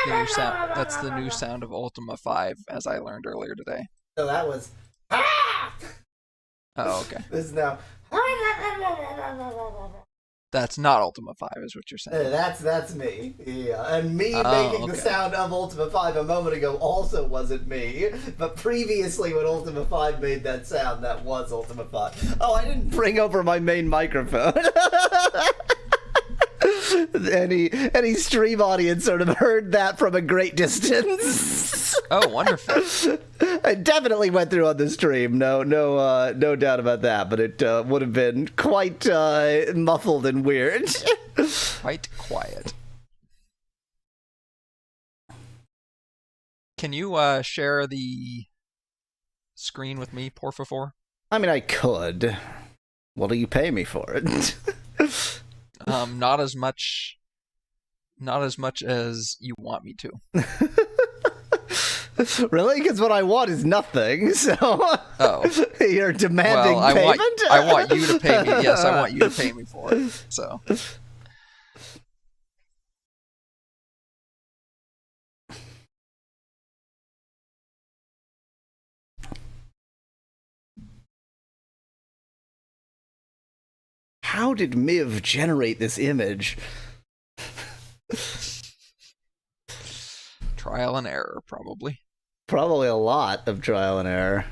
the new sound. That's the new sound of Ultima 5, as I learned earlier today. So that was. Ah! Oh, okay. This is now. That's not Ultima 5, is what you're saying. That's me. Yeah, and me making the sound of Ultima 5 a moment ago also wasn't me. But previously, when Ultima 5 made that sound, that was Ultima 5. Oh, I didn't bring over my main microphone. Any stream audience sort of heard that from a great distance. Oh, wonderful. I definitely went through on the stream. No doubt about that. But it would have been quite muffled and weird. Quite quiet. Can you share the screen with me, por favor? I mean, I could. What do you pay me for it? Not as much as you want me to. Really? Because what I want is nothing, so... Oh. You're demanding payment? I want you to pay me. Yes, I want you to pay me for it. So... How did Miv generate this image? Trial and error, probably. Probably a lot of trial and error.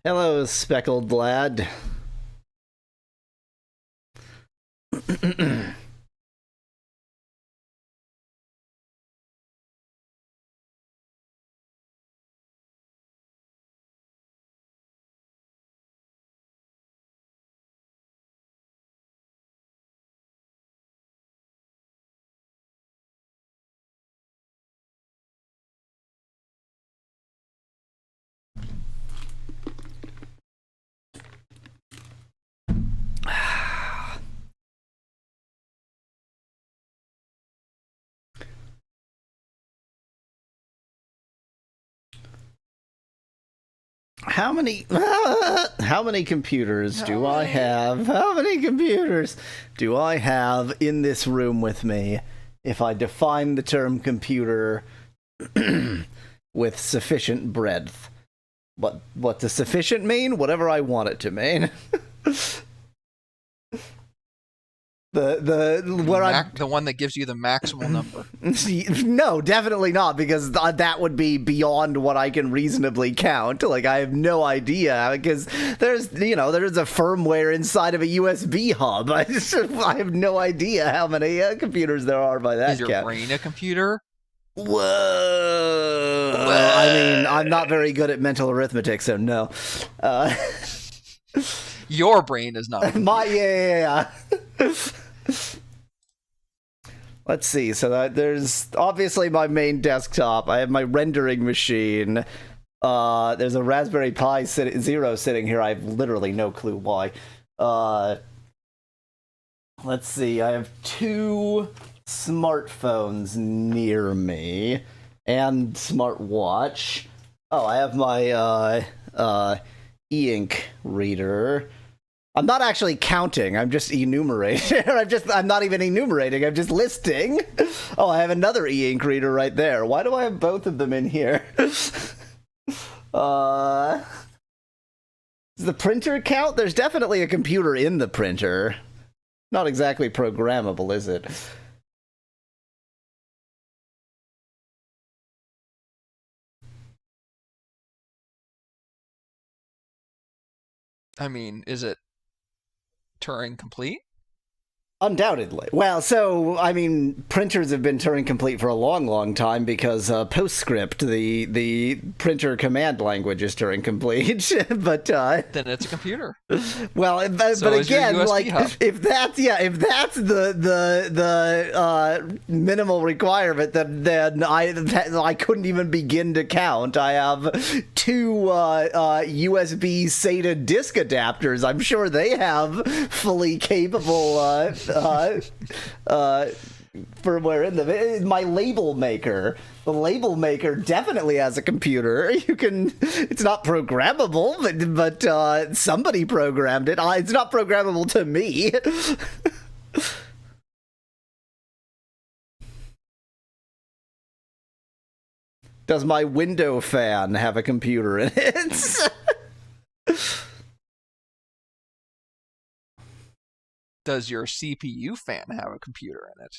Hello, speckled lad. How many computers do I have? How many computers do I have in this room with me if I define the term computer with sufficient breadth? What does sufficient mean? Whatever I want it to mean. The one that gives you the maximal number. No, definitely not, because that would be beyond what I can reasonably count. Like, I have no idea, because there's a firmware inside of a USB hub. I have no idea how many computers there are by that count. Is your brain a computer? Whoa. I mean, I'm not very good at mental arithmetic, so no. Your brain is not. Yeah. Let's see. So there's obviously my main desktop. I have my rendering machine. There's a Raspberry Pi Zero sitting here. I have literally no clue why. Let's see. I have 2 smartphones near me and smartwatch. Oh, I have my e-ink reader. I'm not actually counting. I'm just enumerating. I'm not even enumerating. I'm just listing. Oh, I have another e-ink reader right there. Why do I have both of them in here? Does the printer count? There's definitely a computer in the printer. Not exactly programmable, is it? I mean, is it Turing complete? Undoubtedly. Well, so, I mean, printers have been Turing complete for a long, long time because PostScript, the printer command language, is Turing complete. But then it's a computer. Well, but again, like, hub. if that's the minimal requirement, then I couldn't even begin to count. I have 2 USB SATA disk adapters. I'm sure they have fully capable firmware in them. My label maker. The label maker definitely has a computer. It's not programmable, but somebody programmed it. It's not programmable to me. Does my window fan have a computer in it? Does your CPU fan have a computer in it?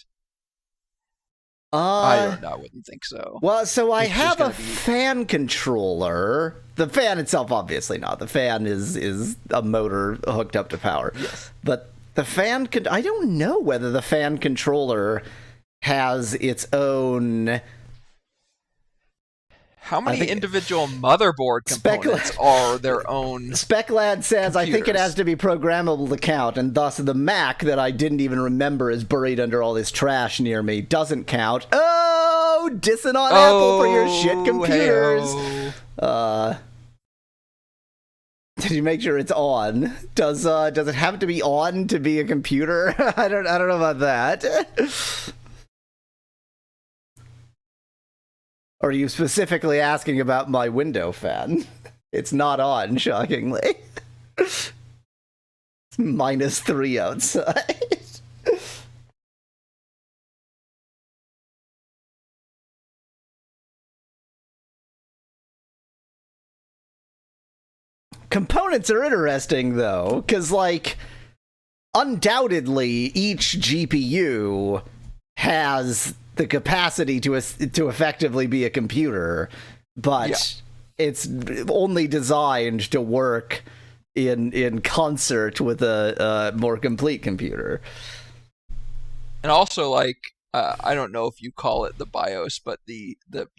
I wouldn't think so. Well, so I It's have just a gonna be- fan controller. The fan itself, obviously not. The fan is a motor hooked up to power. Yes. But the fan I don't know whether the fan controller has its own. How many individual motherboard components are their own? Speclad says, I think it has to be programmable to count, and thus the Mac that I didn't even remember is buried under all this trash near me doesn't count. Oh, dissing on Apple for your shit computers. Hey-o. Did you make sure it's on? Does it have to be on to be a computer? I don't know about that. Or are you specifically asking about my window fan? It's not on, shockingly. It's -3 outside. Components are interesting, though, because, like, undoubtedly, each GPU has the capacity to effectively be a computer, but it's only designed to work in concert with a more complete computer. And also, like, I don't know if you call it the BIOS, but the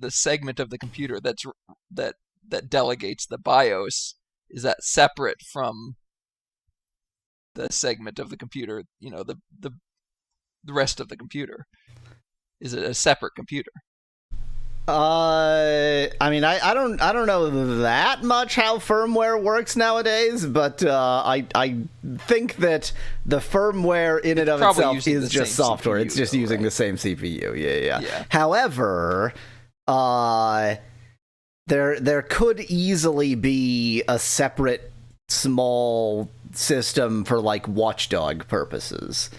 segment of the computer that delegates the BIOS, is that separate from the segment of the computer, you know, the rest of the computer? Is it a separate computer? I mean, I don't know that much how firmware works nowadays, but I think that the firmware in and of itself is just software. CPU, it's just though, using right? the same CPU. Yeah. However, there could easily be a separate small system for like watchdog purposes.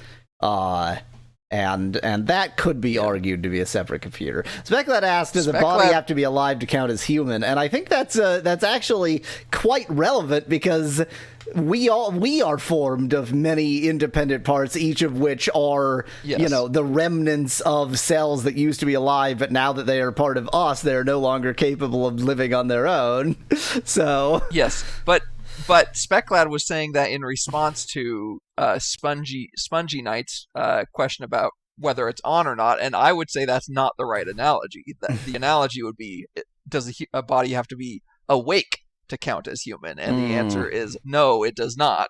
And that could be argued to be a separate computer. Speclad asked, does a body have to be alive to count as human? And I think that's actually quite relevant, because we are formed of many independent parts, each of which are, you know, the remnants of cells that used to be alive, but now that they are part of us, they're no longer capable of living on their own. So yes, but Speclad was saying that in response to Spongy Knight's question about whether it's on or not, and I would say that's not the right analogy. The analogy would be, does a body have to be awake to count as human? And the answer is no, it does not.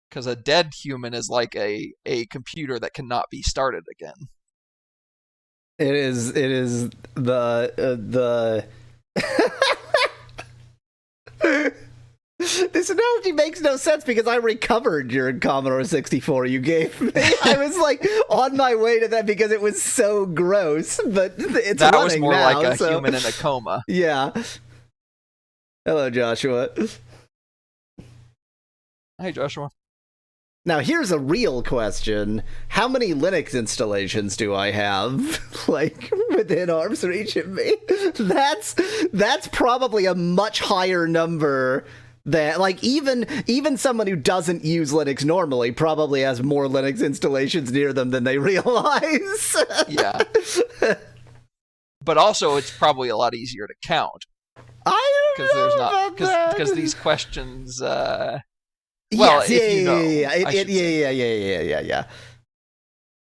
Because a dead human is like a computer that cannot be started again. It is the This analogy makes no sense, because I recovered your Commodore 64 you gave me. I was like on my way to that because it was so gross, but it's that running was more now, like a so. human in a coma. Yeah. Hello, Joshua. Hey, Joshua. Now, here's a real question. How many Linux installations do I have, like, within arm's reach of me? That's probably a much higher number than, like, even someone who doesn't use Linux normally probably has more Linux installations near them than they realize. Yeah. But also, it's probably a lot easier to count. I don't know about that. Because these questions... Well, yes, yeah.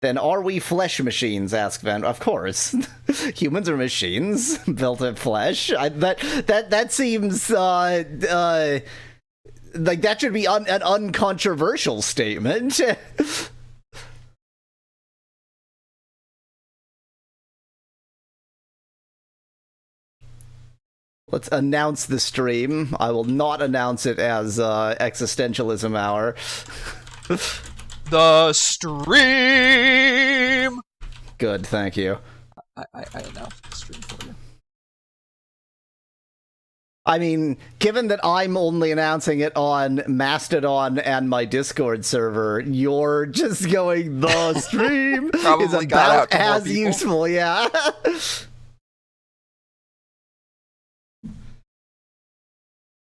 Then are we flesh machines? Asks Van. Of course, humans are machines built of flesh. That seems like that should be an uncontroversial statement. Let's announce the stream. I will not announce it as Existentialism Hour. The stream! Good, thank you. I announced the stream for you. I mean, given that I'm only announcing it on Mastodon and my Discord server, you're just going, the stream is about as useful, yeah.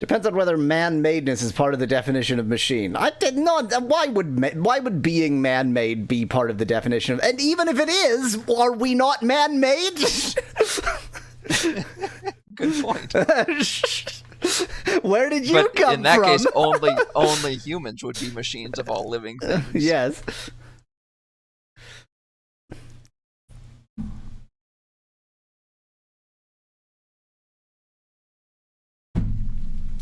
Depends on whether man-madeness is part of the definition of machine. I did not. Why would being man-made be part of the definition of? And even if it is, are we not man-made? Good point. Where did you come from? In that case, only humans would be machines of all living things. Yes.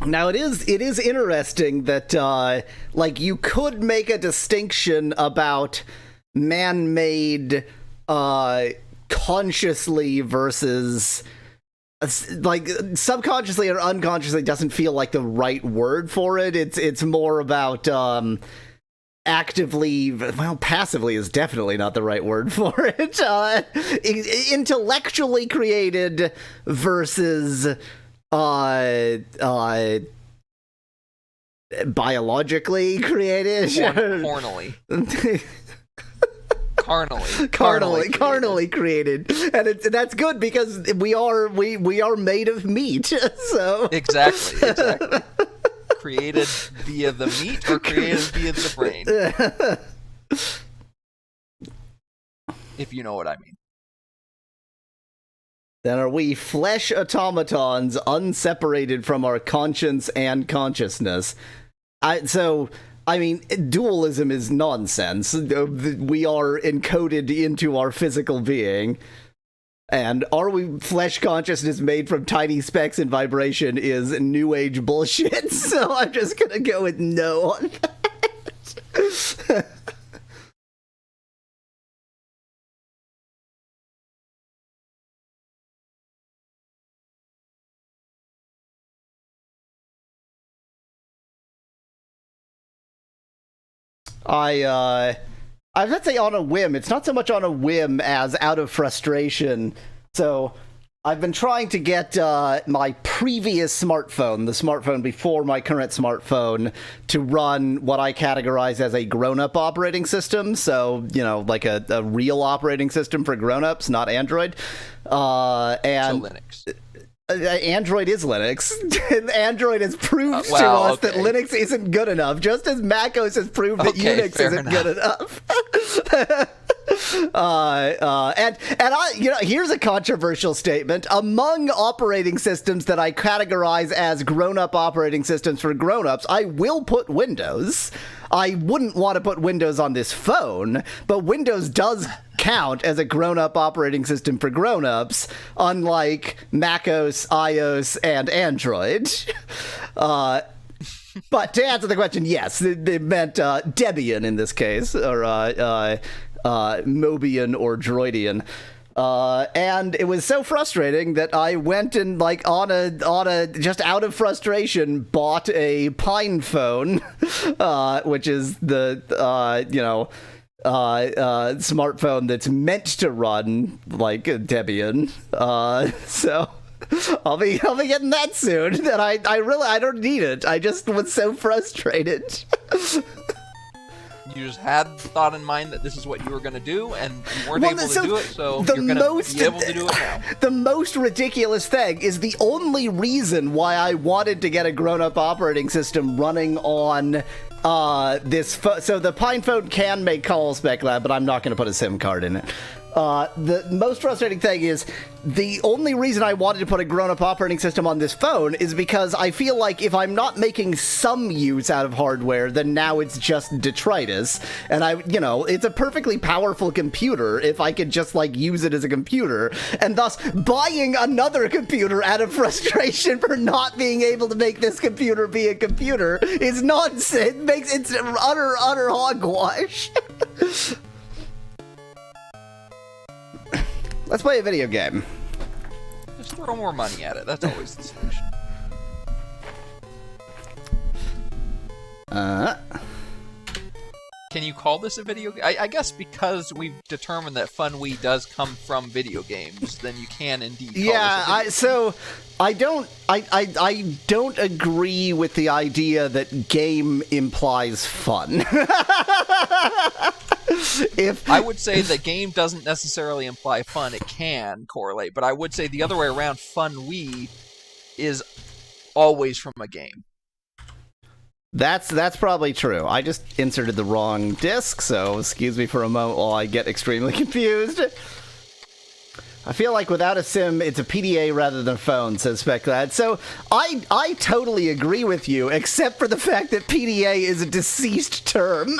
Now, it is interesting that, like, you could make a distinction about man-made, consciously versus, like, subconsciously or unconsciously doesn't feel like the right word for it. It's more about, actively, well, passively is definitely not the right word for it. Intellectually created versus, biologically created? Carnally. Carnally created. And that's good because we are made of meat. So Exactly. Created via the meat or created via the brain. If you know what I mean. Then are we flesh automatons unseparated from our conscience and consciousness? I mean, dualism is nonsense. We are encoded into our physical being. And are we flesh consciousness made from tiny specks and vibration is new age bullshit. So I'm just gonna go with no on that. I was gonna say on a whim. It's not so much on a whim as out of frustration. So I've been trying to get my previous smartphone, the smartphone before my current smartphone, to run what I categorize as a grown-up operating system. So, you know, like a real operating system for grown-ups, not Android. And so Linux. Android is Linux. Android has proved to us that Linux isn't good enough, just as macOS has proved that Unix isn't good enough. And I, you know, here's a controversial statement. Among operating systems that I categorize as grown-up operating systems for grown-ups, I will put Windows. I wouldn't want to put Windows on this phone, but Windows does count as a grown-up operating system for grown-ups, unlike macOS, iOS, and Android. But to answer the question, yes, it meant Debian in this case, or Mobian or Droidian. And it was so frustrating that I went and, like, on a just out of frustration, bought a Pine phone, which is the smartphone that's meant to run like Debian. So I'll be getting that soon. And I don't need it. I just was so frustrated. You just had the thought in mind that this is what you were going to do, and you weren't able to do it, so you're going to be able to do it now. The most ridiculous thing is the only reason why I wanted to get a grown-up operating system running on this so the Pine phone can make call spec lab, but I'm not going to put a SIM card in it. The most frustrating thing is the only reason I wanted to put a grown-up operating system on this phone is because I feel like if I'm not making some use out of hardware, then now it's just detritus. And it's a perfectly powerful computer if I could just, like, use it as a computer. And thus, buying another computer out of frustration for not being able to make this computer be a computer is nonsense. It's utter hogwash. Let's play a video game. Just throw more money at it. That's always the solution. Can you call this a video game? I guess because we've determined that Fun Wii does come from video games, then you can indeed call this a video game. I don't agree with the idea that game implies fun. I would say that game doesn't necessarily imply fun. It can correlate, but I would say the other way around. Fun Wii is always from a game. That's probably true. I just inserted the wrong disc, so excuse me for a moment while I get extremely confused. I feel like without a sim, it's a PDA rather than a phone, says SpecLad. So I totally agree with you, except for the fact that PDA is a deceased term.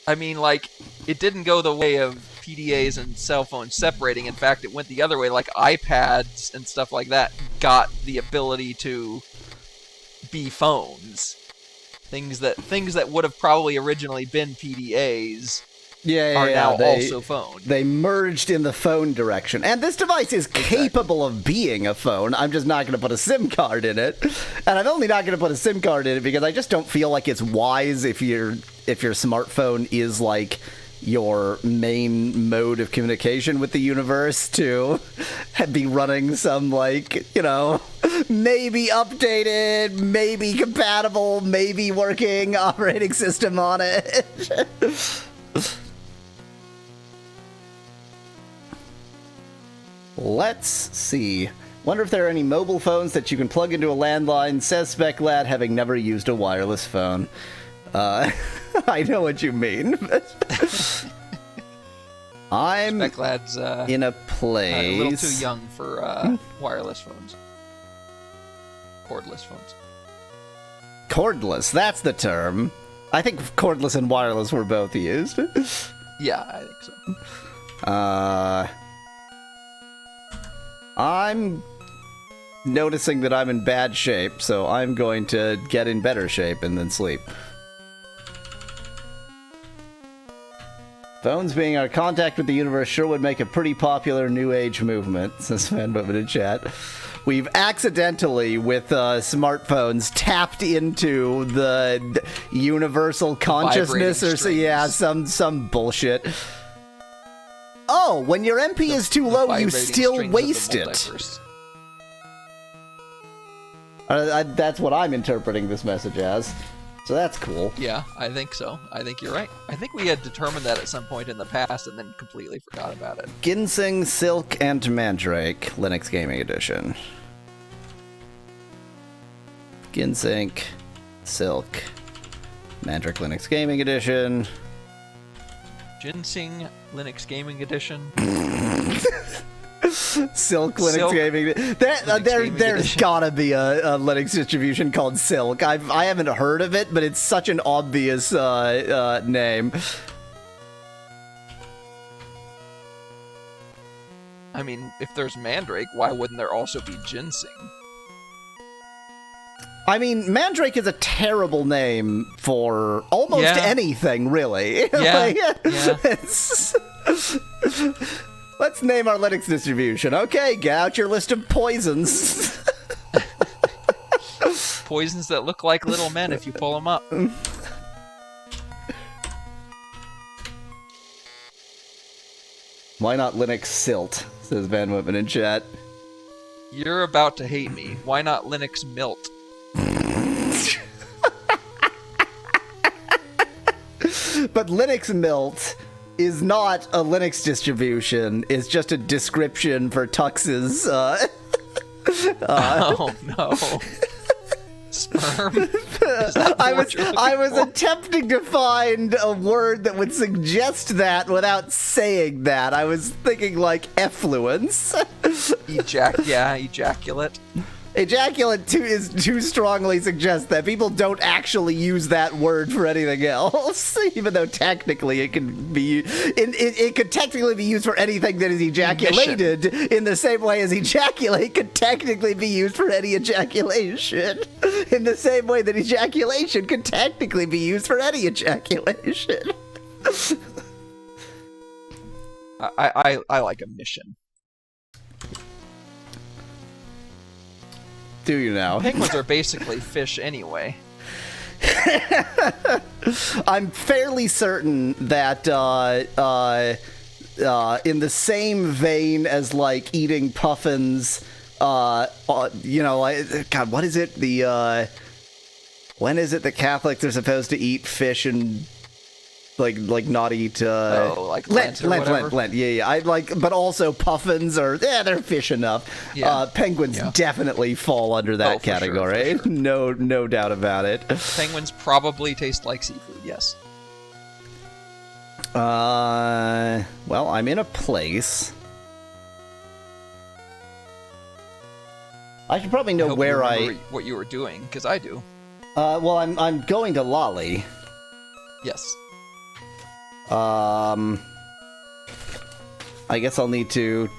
I mean, like, it didn't go the way of PDAs and cell phones separating. In fact, it went the other way. Like, iPads and stuff like that got the ability to be phones. Things that would have probably originally been PDAs are now also phones. They merged in the phone direction. And this device is capable of being a phone. I'm just not going to put a SIM card in it. And I'm only not going to put a SIM card in it because I just don't feel like it's wise if your smartphone is like your main mode of communication with the universe to be running some, like, you know, maybe updated, maybe compatible, maybe working operating system on it. Let's see. Wonder if there are any mobile phones that you can plug into a landline, says SpecLad, having never used a wireless phone. I know what you mean. I'm SpecLad's in a place a little too young for wireless phones. Cordless phones. Cordless, that's the term. I think cordless and wireless were both used. Yeah, I think so. I'm noticing that I'm in bad shape, so I'm going to get in better shape and then sleep. Phones being our contact with the universe sure would make a pretty popular new age movement, says Fanbookman in chat. We've accidentally, with smartphones, tapped into the universal consciousness, or so, yeah, some bullshit. Oh, when your MP is too low, you still waste it. That's what I'm interpreting this message as. So that's cool. Yeah, I think so. I think you're right. I think we had determined that at some point in the past and then completely forgot about it. Ginseng, Silk, and Mandrake, Linux Gaming Edition. Ginseng, Silk, Mandrake Linux Gaming Edition. Ginseng Linux Gaming Edition. Silk Linux Gaming. There's gotta be a Linux distribution called Silk. I haven't heard of it, but it's such an obvious name. I mean, if there's Mandrake, why wouldn't there also be Ginseng? I mean, Mandrake is a terrible name for almost anything, really. Yeah, Let's name our Linux distribution. Okay, get out your list of poisons. Poisons that look like little men if you pull them up. Why not Linux Silt, says Van Whitman in chat. You're about to hate me. Why not Linux Milt? But Linux Milt is not a Linux distribution. It's just a description for Tux's. Oh no. Sperm? I was attempting to find a word that would suggest that without saying that. I was thinking like effluence. Ejaculate. Ejaculate is too strongly suggests that people don't actually use that word for anything else, even though technically it can be. It could technically be used for anything that is ejaculated, in the same way as ejaculate could technically be used for any ejaculation, in the same way that ejaculation could technically be used for any ejaculation. I like a mission. Do you now? Penguins are basically fish anyway. I'm fairly certain that in the same vein as like eating puffins, you know, God, what is it? When is it that Catholics are supposed to eat fish and like not eat? Like Lent. Yeah. I like, but also puffins are they're fish enough. Yeah. Penguins definitely fall under that category. For sure. No doubt about it. Penguins probably taste like seafood. Yes. Well, I'm in a place. I should probably know where what you were doing, because I do. Well, I'm going to Lolly. Yes. I guess I'll need to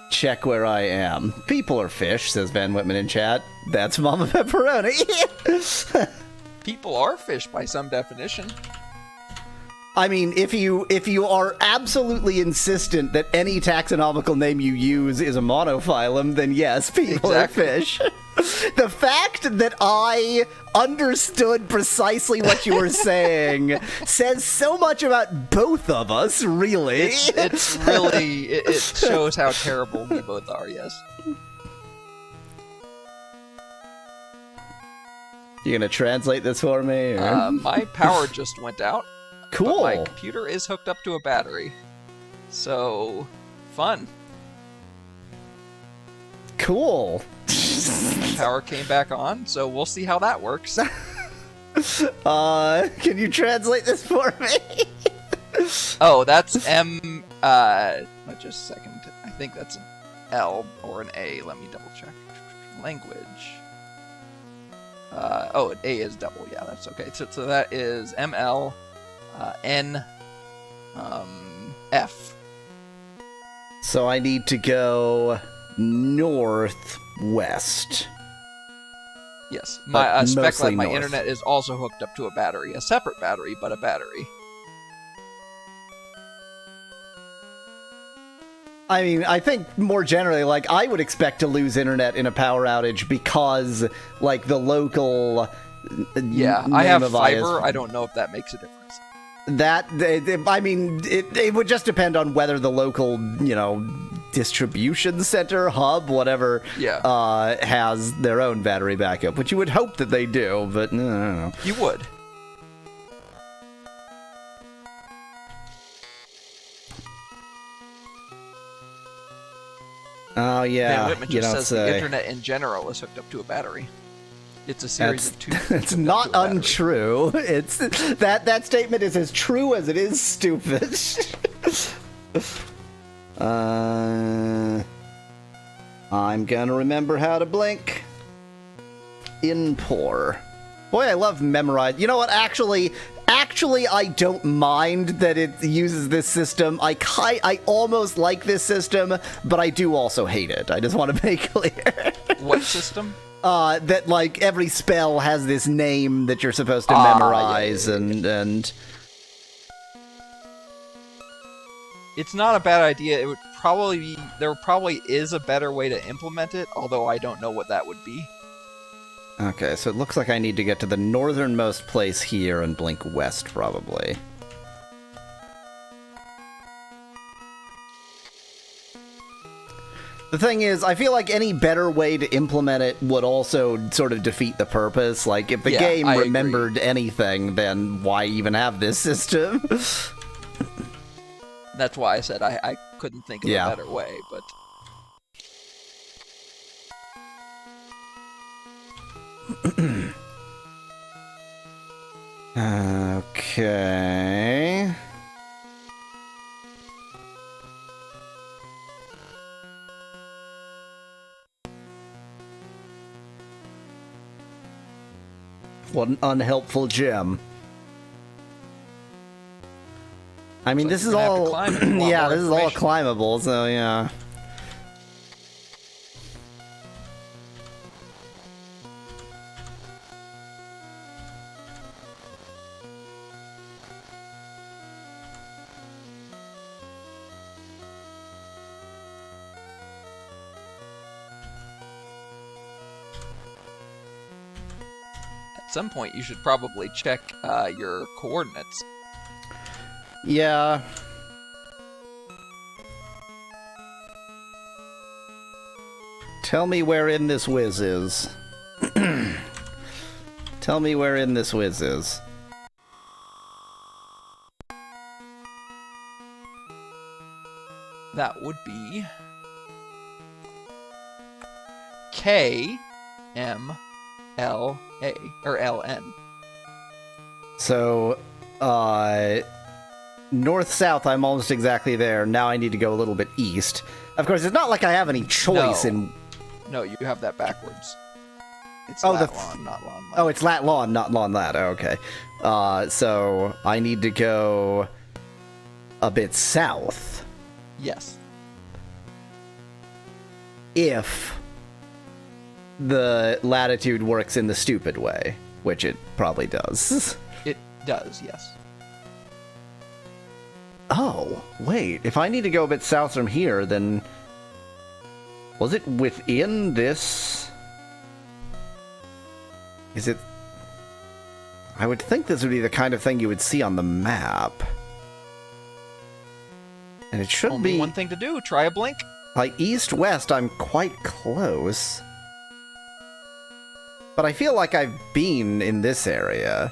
check where I am. People are fish, says Van Whitman in chat. That's Mama Pepperoni. People are fish by some definition. I mean, if you are absolutely insistent that any taxonomical name you use is a monophylum, then yes, people are fish. The fact that I understood precisely what you were saying says so much about both of us, really. It's really... It shows how terrible we both are, yes. You gonna translate this for me? Or? My power just went out. Cool. But my computer is hooked up to a battery. So, fun. Cool. Power came back on, so we'll see how that works. Can you translate this for me? Oh, that's M, just a second. I think that's an L or an A. Let me double check. Language. An A is double. Yeah, that's okay. So that is ML, N, F. So I need to go northwest. Yes, my Speclight, my north. internet is also hooked up to a battery, a separate battery, but a battery. I mean, I think more generally, like, I would expect to lose internet in a power outage because, like, the local Yeah, I have fiber. I don't know if that makes a difference. I mean, it would just depend on whether the local, you know, distribution center, hub, whatever, has their own battery backup, which you would hope that they do, but no, I don't know. You would. Oh, yeah. Van Whitman just says the internet in general is hooked up to a battery. It's a series of two. It's not untrue. It's that statement is as true as it is stupid. I'm gonna remember how to blink. Inpour. Boy, I love memorize. You know what? Actually, I don't mind that it uses this system. I almost like this system, but I do also hate it. I just want to make clear. What system? That, like, every spell has this name that you're supposed to memorize, and... It's not a bad idea. It would probably be... There probably is a better way to implement it, although I don't know what that would be. Okay, so it looks like I need to get to the northernmost place here and blink west, probably. The thing is, I feel like any better way to implement it would also sort of defeat the purpose. Like, if the game remembered anything, then why even have this system? That's why I said I couldn't think of a better way, but... Okay... What an unhelpful gem. I mean, this is all... yeah, this is all climbable, so yeah. At some point, you should probably check your coordinates. Yeah. Tell me where in this whiz is. Tell me where in this whiz is. That would be K M L A or L N. So, north-south, I'm almost exactly there. Now I need to go a little bit east. Of course, it's not like I have any choice in... No, you have that backwards. It's Oh, lat-lon, not lon-lat. Oh, it's lat-lon, not lon-lat. Oh, okay. So I need to go a bit south. Yes. If the latitude works in the stupid way, which it probably does. It does, yes. Oh, wait. If I need to go a bit south from here, then... Was it within this... Is it... I would think this would be the kind of thing you would see on the map. And it should Only be... one thing to do, try a blink. Like, east-west, I'm quite close. But I feel like I've been in this area.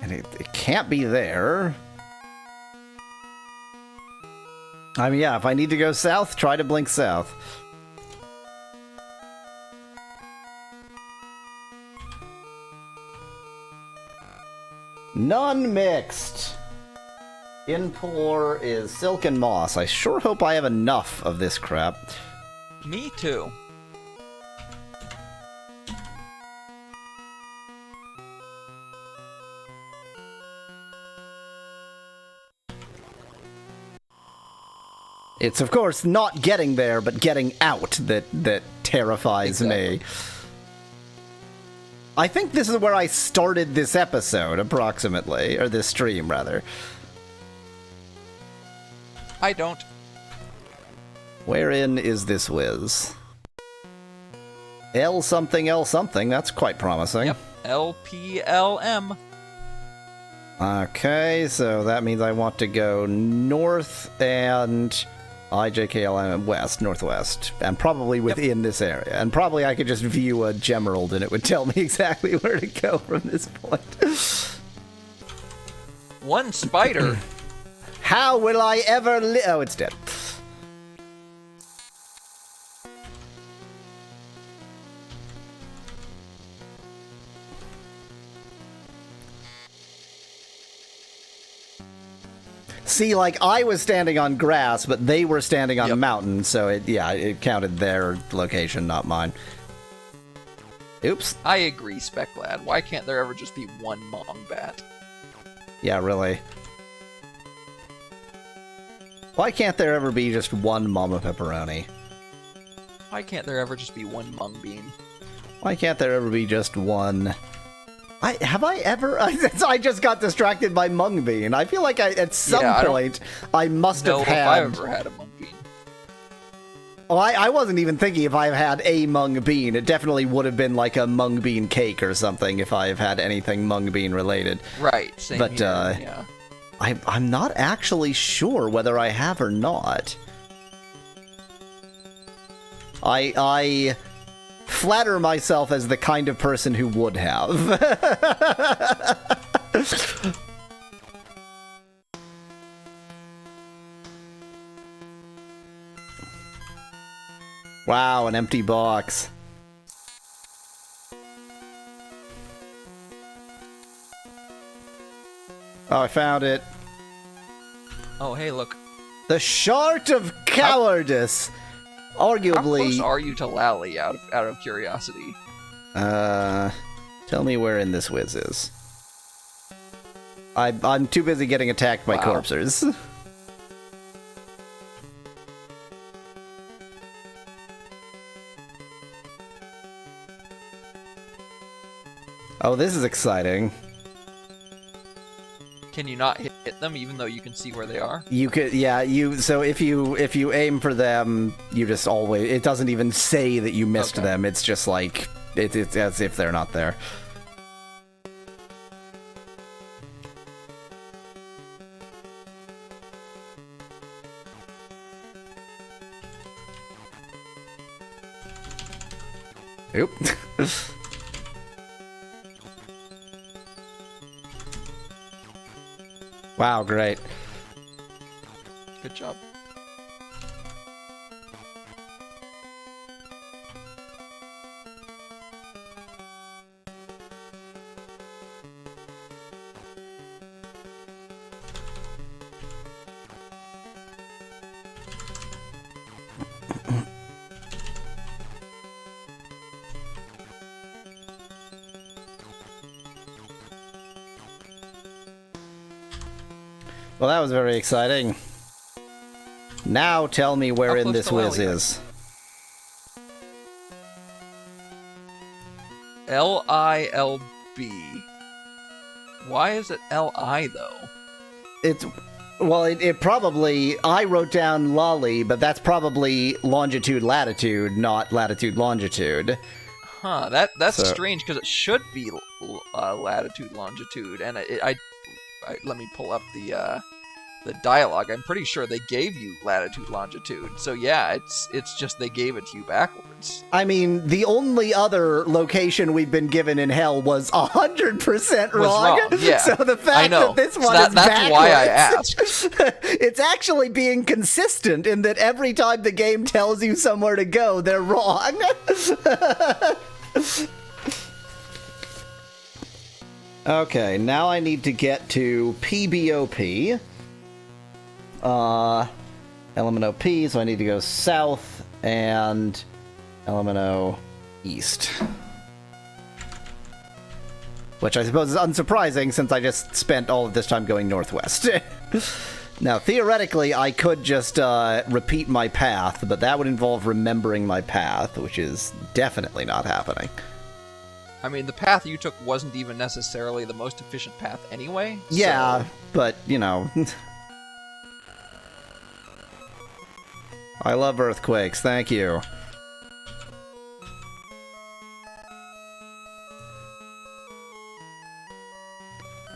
And it can't be there. I mean, yeah, if I need to go south, try to blink south. None mixed. Inpour is silk and moss. I sure hope I have enough of this crap. Me too. It's, of course, not getting there, but getting out that terrifies me. I think this is where I started this episode, approximately. Or this stream, rather. I don't. Wherein is this whiz? L something, L something. That's quite promising. Yep. LPLM. Okay, so that means I want to go north and IJKLM west, northwest, and probably within this area. And probably I could just view a gemerald and it would tell me exactly where to go from this point. One spider. How will I ever Oh, it's dead. See, like, I was standing on grass, but they were standing on a mountain, so it counted their location, not mine. Oops. I agree, Speclad. Why can't there ever just be one Mongbat? Yeah, really. Why can't there ever be just one Mama Pepperoni? Why can't there ever just be one Mung Bean? Why can't there ever be just one... Have I ever... I just got distracted by Mung Bean. I feel like at some point I must have had... I ever had a Mung Bean. Oh, I wasn't even thinking if I've had a Mung Bean. It definitely would have been like a Mung Bean cake or something if I've had anything Mung Bean related. Right, same but, here, yeah. I'm not actually sure whether I have or not. I flatter myself as the kind of person who would have. Wow, an empty box. Oh, I found it. Oh, hey, look. The Shard of Cowardice. Arguably. How close are you to Lally, out of curiosity? Tell me where in this whiz is. I'm too busy getting attacked by corpses. Oh, this is exciting. Can you not hit hit them even though you can see where they are? You could, yeah. So if you aim for them, you just always. It doesn't even say that you missed them. It's just like it's as if they're not there. Oop. Wow, great. Good job. Well, that was very exciting. Now tell me wherein this whiz is. L-I-L-B. Why is it L-I, though? It's... Well, it probably... I wrote down lolly, but that's probably longitude-latitude, not latitude-longitude. Huh, that's strange, because it should be latitude-longitude, and let me pull up the dialogue. I'm pretty sure they gave you latitude longitude. So yeah, it's just they gave it to you backwards. I mean, the only other location we've been given in hell was 100% wrong. Yeah. So the fact that this one is that's backwards, why I asked. It's actually being consistent in that every time the game tells you somewhere to go, they're wrong. Okay, now I need to get to PBOP. Element OP, so I need to go south and Element O east. Which I suppose is unsurprising since I just spent all of this time going northwest. Now, theoretically, I could just repeat my path, but that would involve remembering my path, which is definitely not happening. I mean, the path you took wasn't even necessarily the most efficient path anyway. Yeah, so... but, you know... I love earthquakes, thank you.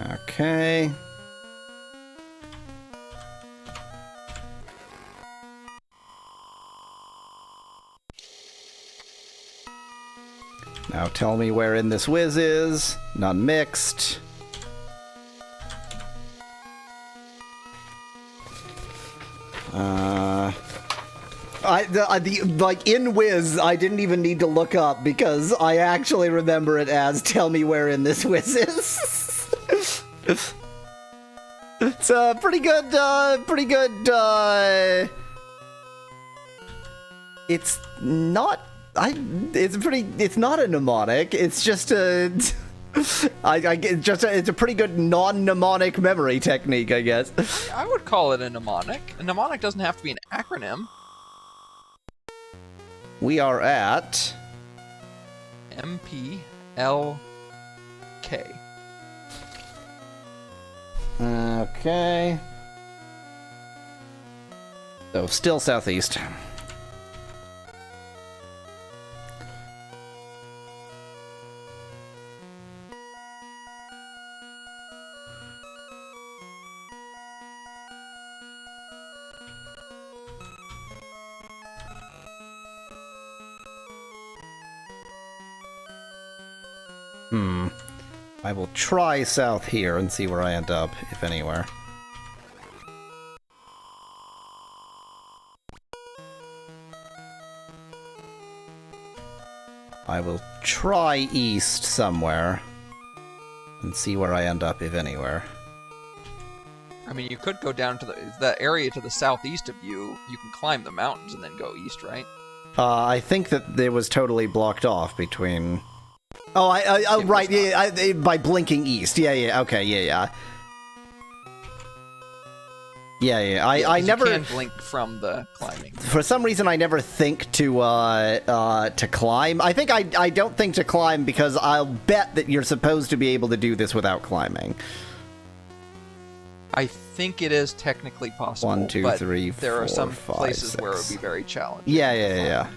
Okay... Now tell me wherein this whiz is. None mixed. Like in whiz, I didn't even need to look up because I actually remember it as tell me wherein this whiz is. It's pretty good. It's not. It's not a mnemonic. It's just a. It's a pretty good non-mnemonic memory technique, I guess. I would call it a mnemonic. A mnemonic doesn't have to be an acronym. We are at MPLK. Okay. So still southeast. I will try south here and see where I end up, if anywhere. I will try east somewhere and see where I end up, if anywhere. I mean, you could go down to the area to the southeast of you. You can climb the mountains and then go east, right? I think that it was totally blocked off between... Oh, right, yeah, by blinking east. Yeah, okay, yeah. I never... You can blink from the climbing. For some reason, I never think to climb. I think I don't think to climb because I'll bet that you're supposed to be able to do this without climbing. I think it is technically possible. 1, 2, but 3, there 4, are some 5, places 6. where it would be very challenging. Yeah.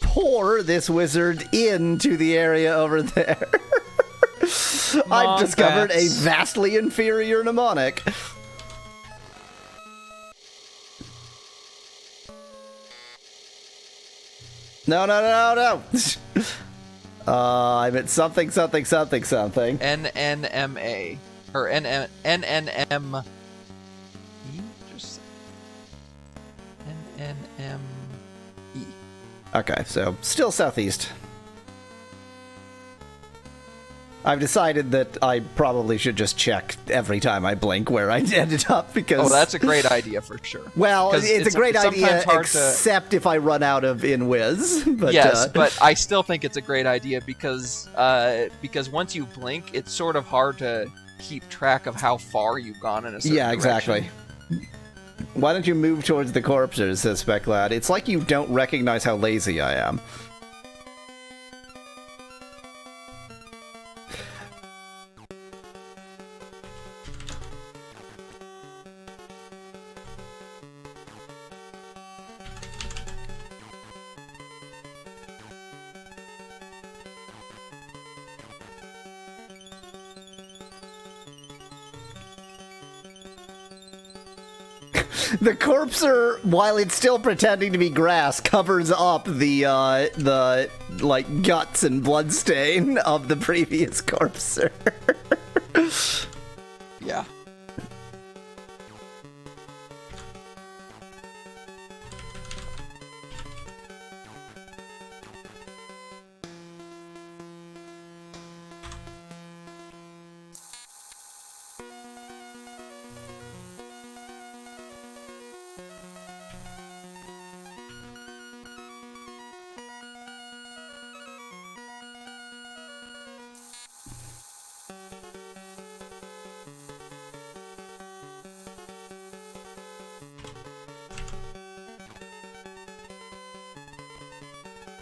Pour this wizard into the area over there. I've discovered a vastly inferior mnemonic. No. I'm at something. NNMA. Or NNM. Just NNM. Okay, so still southeast. I've decided that I probably should just check every time I blink where I ended up because... Oh, that's a great idea for sure. Well, it's a great idea, except if I run out of in-whiz. But, yes, but I still think it's a great idea because once you blink, it's sort of hard to keep track of how far you've gone in a certain direction. Exactly. Why don't you move towards the corpses, says Speclad. It's like you don't recognize how lazy I am. The corpser, while it's still pretending to be grass, covers up the like guts and bloodstain of the previous corpser. Yeah.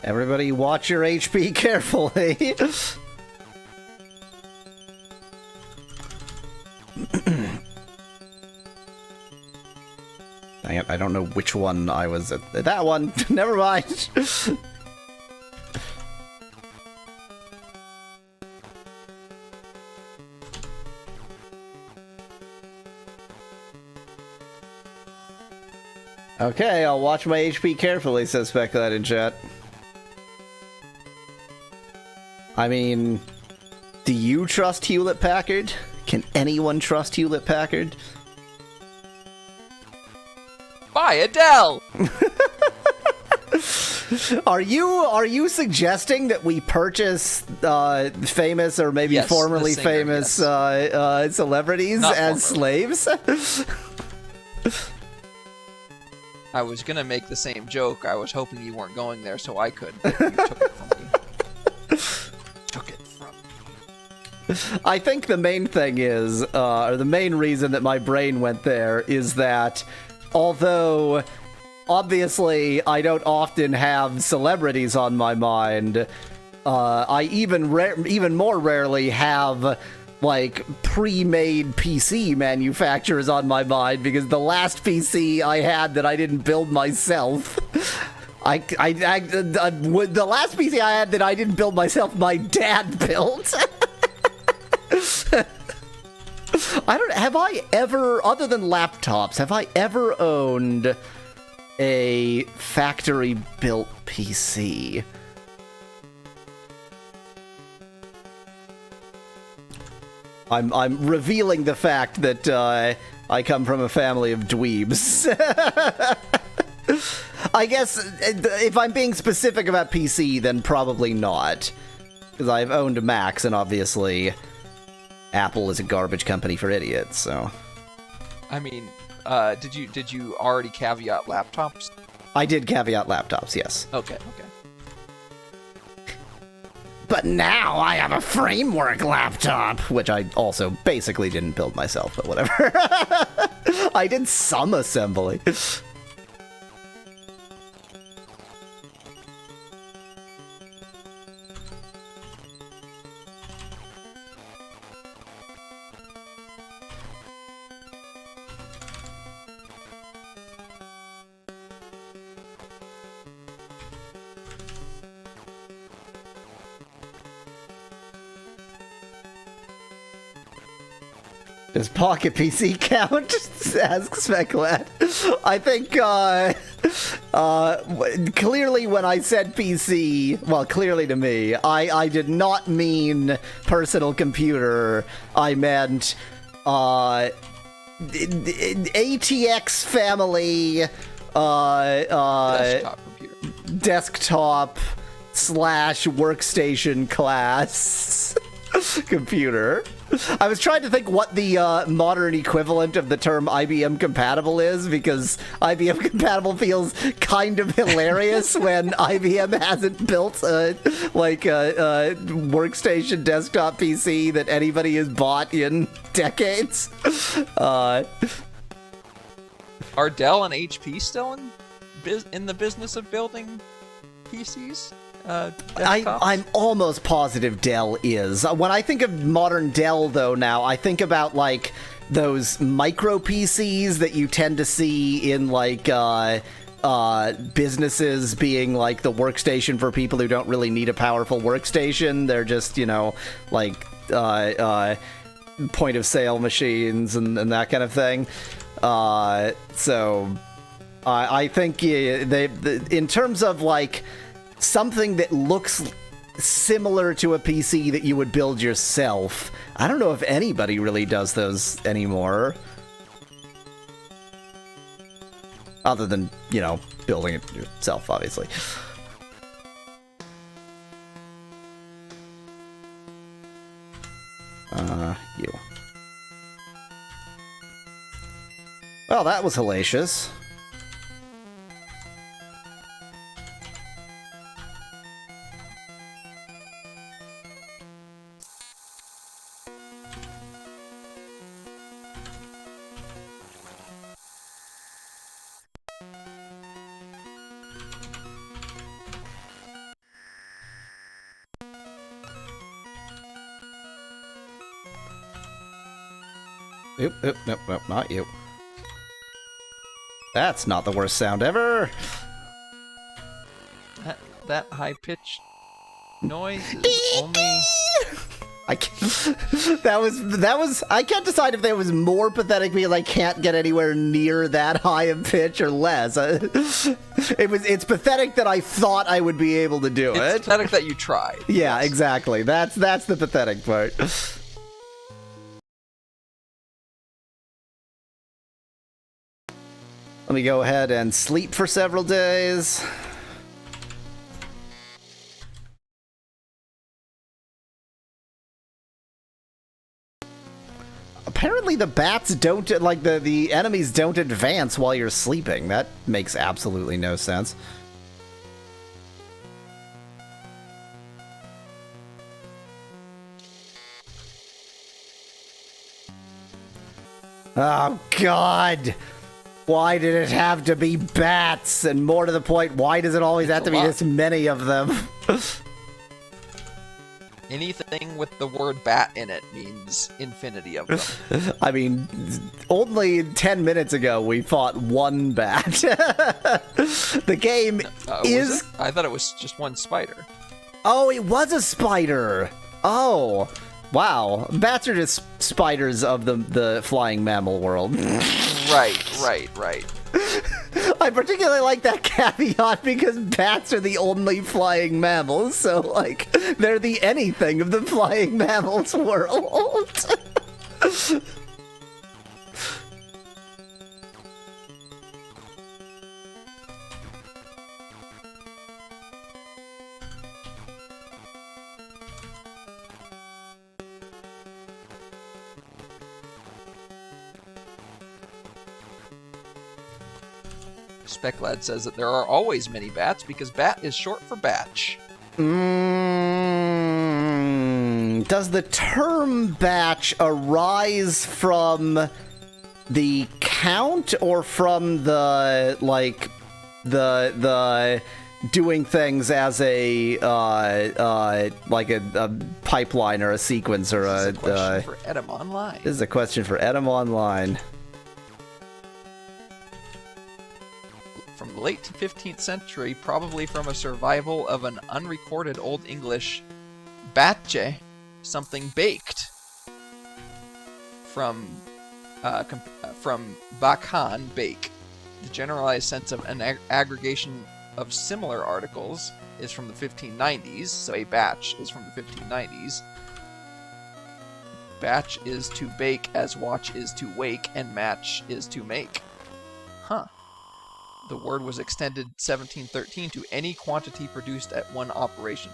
Everybody watch your HP carefully. Dang it, I don't know which one I was at. That one! Never mind! Okay, I'll watch my HP carefully, says Speclad in chat. I mean, do you trust Hewlett-Packard? Can anyone trust Hewlett-Packard? Buy a Dell! Are you suggesting that we purchase famous or maybe yes, formerly singer, famous yes. celebrities Not as formerly. slaves? I was gonna make the same joke. I was hoping you weren't going there, so I could. But you took it from me. I think the main thing is, or the main reason that my brain went there is that although obviously I don't often have celebrities on my mind, I even more rarely have like pre-made PC manufacturers on my mind because the last PC I had that I didn't build myself, the last PC I had that I didn't build myself, my dad built. Have I ever, other than laptops, have I ever owned a factory-built PC? I'm revealing the fact that I come from a family of dweebs. I guess if I'm being specific about PC, then probably not. Because I've owned Macs, and obviously Apple is a garbage company for idiots, so... I mean, did you already caveat laptops? I did caveat laptops, yes. Okay. but now I have a framework laptop, which I also basically didn't build myself, but whatever. I did some assembly. Does Pocket PC count? Asks Speclad. I think, clearly when I said PC, well, clearly to me, I did not mean personal computer. I meant, ATX family, Desktop computer. desktop / workstation class computer. I was trying to think what the modern equivalent of the term IBM compatible is, because IBM compatible feels kind of hilarious when IBM hasn't built a workstation desktop PC that anybody has bought in decades. Are Dell and HP still in the business of building PCs? I'm almost positive Dell is. When I think of modern Dell, though, now, I think about, like, those micro PCs that you tend to see in, like, businesses being, like, the workstation for people who don't really need a powerful workstation. They're just, you know, like, point-of-sale machines and that kind of thing. So, I think in terms of, like, something that looks similar to a PC that you would build yourself, I don't know if anybody really does those anymore. Other than, you know, building it yourself, obviously. You. Well, that was hellacious. Nope, not you. That's not the worst sound ever. That high-pitched noise is only... that was I can't decide if that was more pathetic because I can't get anywhere near that high of pitch or less. It's pathetic that I thought I would be able to do it. It's pathetic that you tried. Yeah, yes. Exactly. That's the pathetic part. Let me go ahead and sleep for several days. Apparently the bats don't, like, the enemies don't advance while you're sleeping. That makes absolutely no sense. Oh, God! Why did it have to be bats? And more to the point, why does it always have to be this many of them? Anything with the word bat in it means infinity of them. I mean, only 10 minutes ago we fought one bat. The game is... I thought it was just one spider. Oh, it was a spider! Oh, wow. Bats are just spiders of the flying mammal world. Right. I particularly like that caveat because bats are the only flying mammals, so, like, they're the anything of the flying mammals world. Speclad says that there are always many bats because bat is short for batch. Does the term batch arise from the count or from the, like, the doing things as a, like a pipeline or a sequence or This is a question for Edom Online. This is a question for Edom Online. From the late 15th century, probably from a survival of an unrecorded Old English batche, something baked. From bakan, bake. The generalized sense of an aggregation of similar articles is from the 1590s, so a batch is from the 1590s. Batch is to bake as watch is to wake, and match is to make. Huh. The word was extended 1713 to any quantity produced at one operation.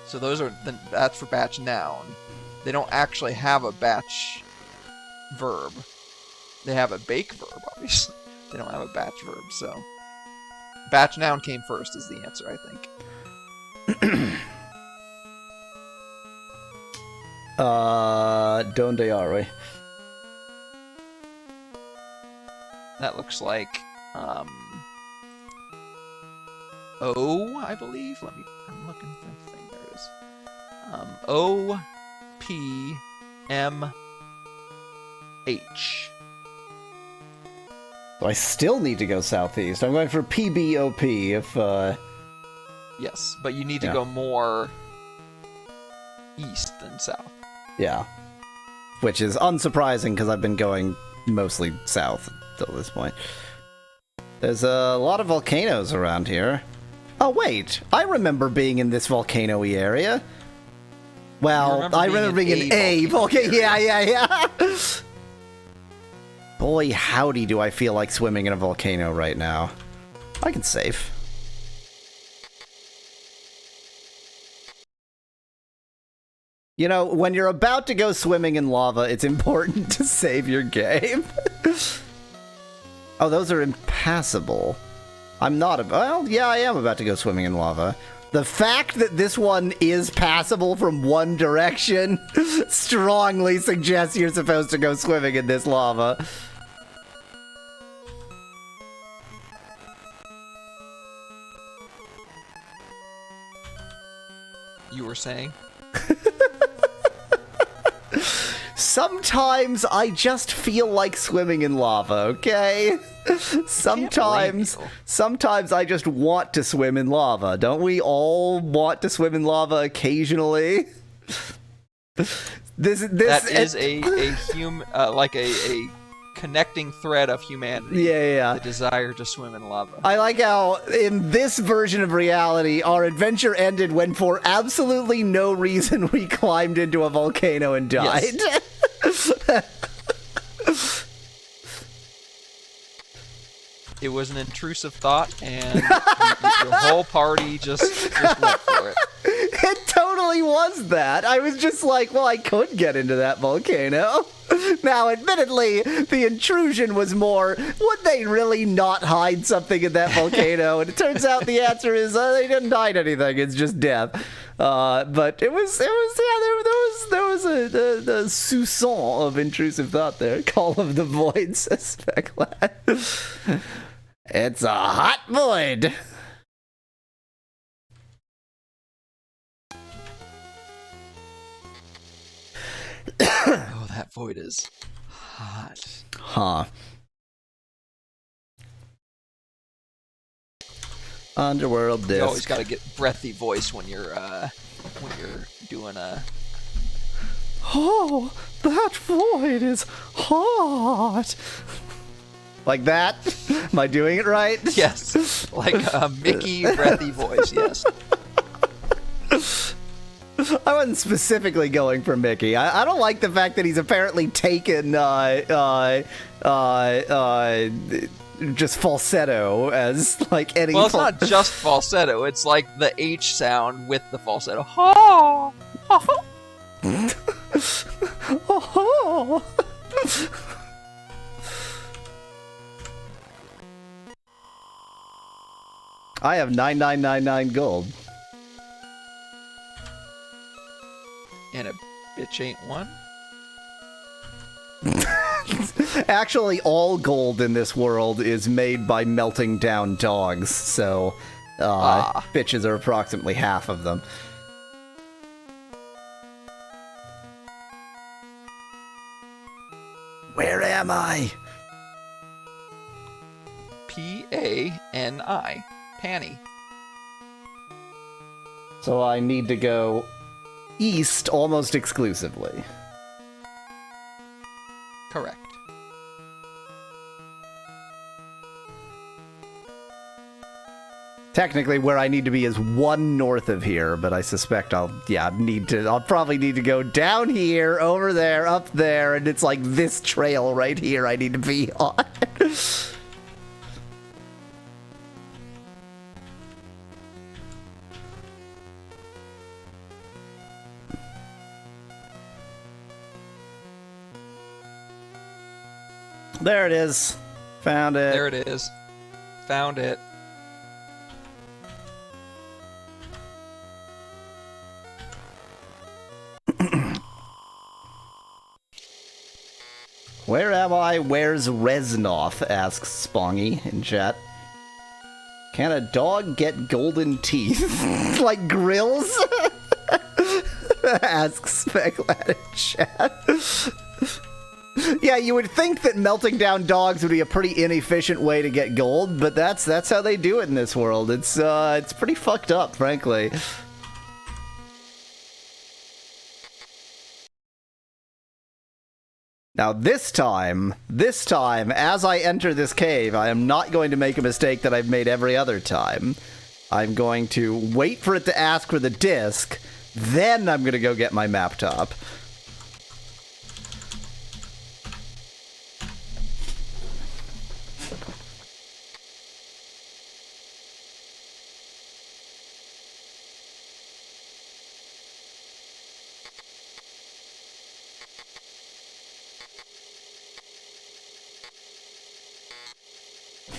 So that's for batch noun. They don't actually have a batch verb. They have a bake verb, obviously. They don't have a batch verb, so batch noun came first is the answer, I think. Donde are we? That looks like O, I believe. I'm looking for the thing. There it is. O P M H. So I still need to go southeast. I'm going for PBOP if Yes, but you need to go more east than south. Yeah. Which is unsurprising because I've been going mostly south till this point. There's a lot of volcanoes around here. Oh wait, I remember being in this volcano-y area. Well, I remember being in a volcano. Yeah. Boy, howdy, do I feel like swimming in a volcano right now. I can save. You know, when you're about to go swimming in lava, it's important to save your game. Oh, those are impassable. I'm not well, yeah, I am about to go swimming in lava. The fact that this one is passable from one direction strongly suggests you're supposed to go swimming in this lava. You were saying? Sometimes I just feel like swimming in lava, okay? Sometimes I just want to swim in lava. Don't we all want to swim in lava occasionally? That is a connecting thread of humanity. Yeah. The desire to swim in lava. I like how, in this version of reality, our adventure ended when, for absolutely no reason, we climbed into a volcano and died. Yes. It was an intrusive thought, and your whole party just went for it. It totally was that. I was just like, well, I could get into that volcano. Now, admittedly, the intrusion was more, would they really not hide something in that volcano? And it turns out the answer is they didn't hide anything. It's just death. But there was a soupçon of intrusive thought there. Call of the Void, says Specklad. It's a hot void. Oh, that void is hot. Huh. Underworld disc. You always gotta get breathy voice when you're doing a... Oh, that void is hot. Like that? Am I doing it right? Yes. Like a Mickey breathy voice, yes. I wasn't specifically going for Mickey. I don't like the fact that he's apparently taken just falsetto as like any. Well, it's not just falsetto. It's like the H sound with the falsetto. Ha! Oh. I have 9999 gold. And a bitch ain't one. Actually, all gold in this world is made by melting down dogs, so bitches are approximately half of them. Where am I? P-A-N-I. Panny. So I need to go east almost exclusively. Correct. Technically, where I need to be is 1 north of here, but I suspect I'll probably need to go down here, over there, up there, and it's like this trail right here I need to be on. There it is. Found it. There it is. Found it. Where am I? Where's Reznov? Asks Spongy in chat. Can a dog get golden teeth? Like grills? Asks Specklad in chat. Yeah, you would think that melting down dogs would be a pretty inefficient way to get gold, but that's how they do it in this world. It's pretty fucked up, frankly. Now this time, as I enter this cave, I am not going to make a mistake that I've made every other time. I'm going to wait for it to ask for the disc, then I'm going to go get my map top.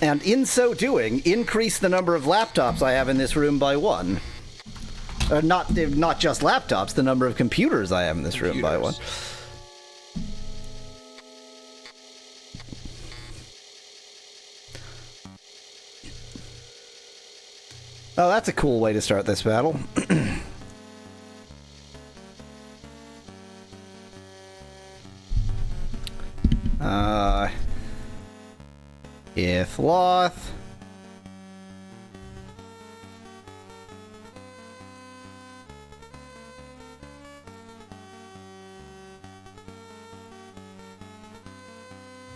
And in so doing, increase the number of laptops I have in this room by 1. Not just laptops, the number of computers I have in this room by 1. Oh, that's a cool way to start this battle. Ithloth.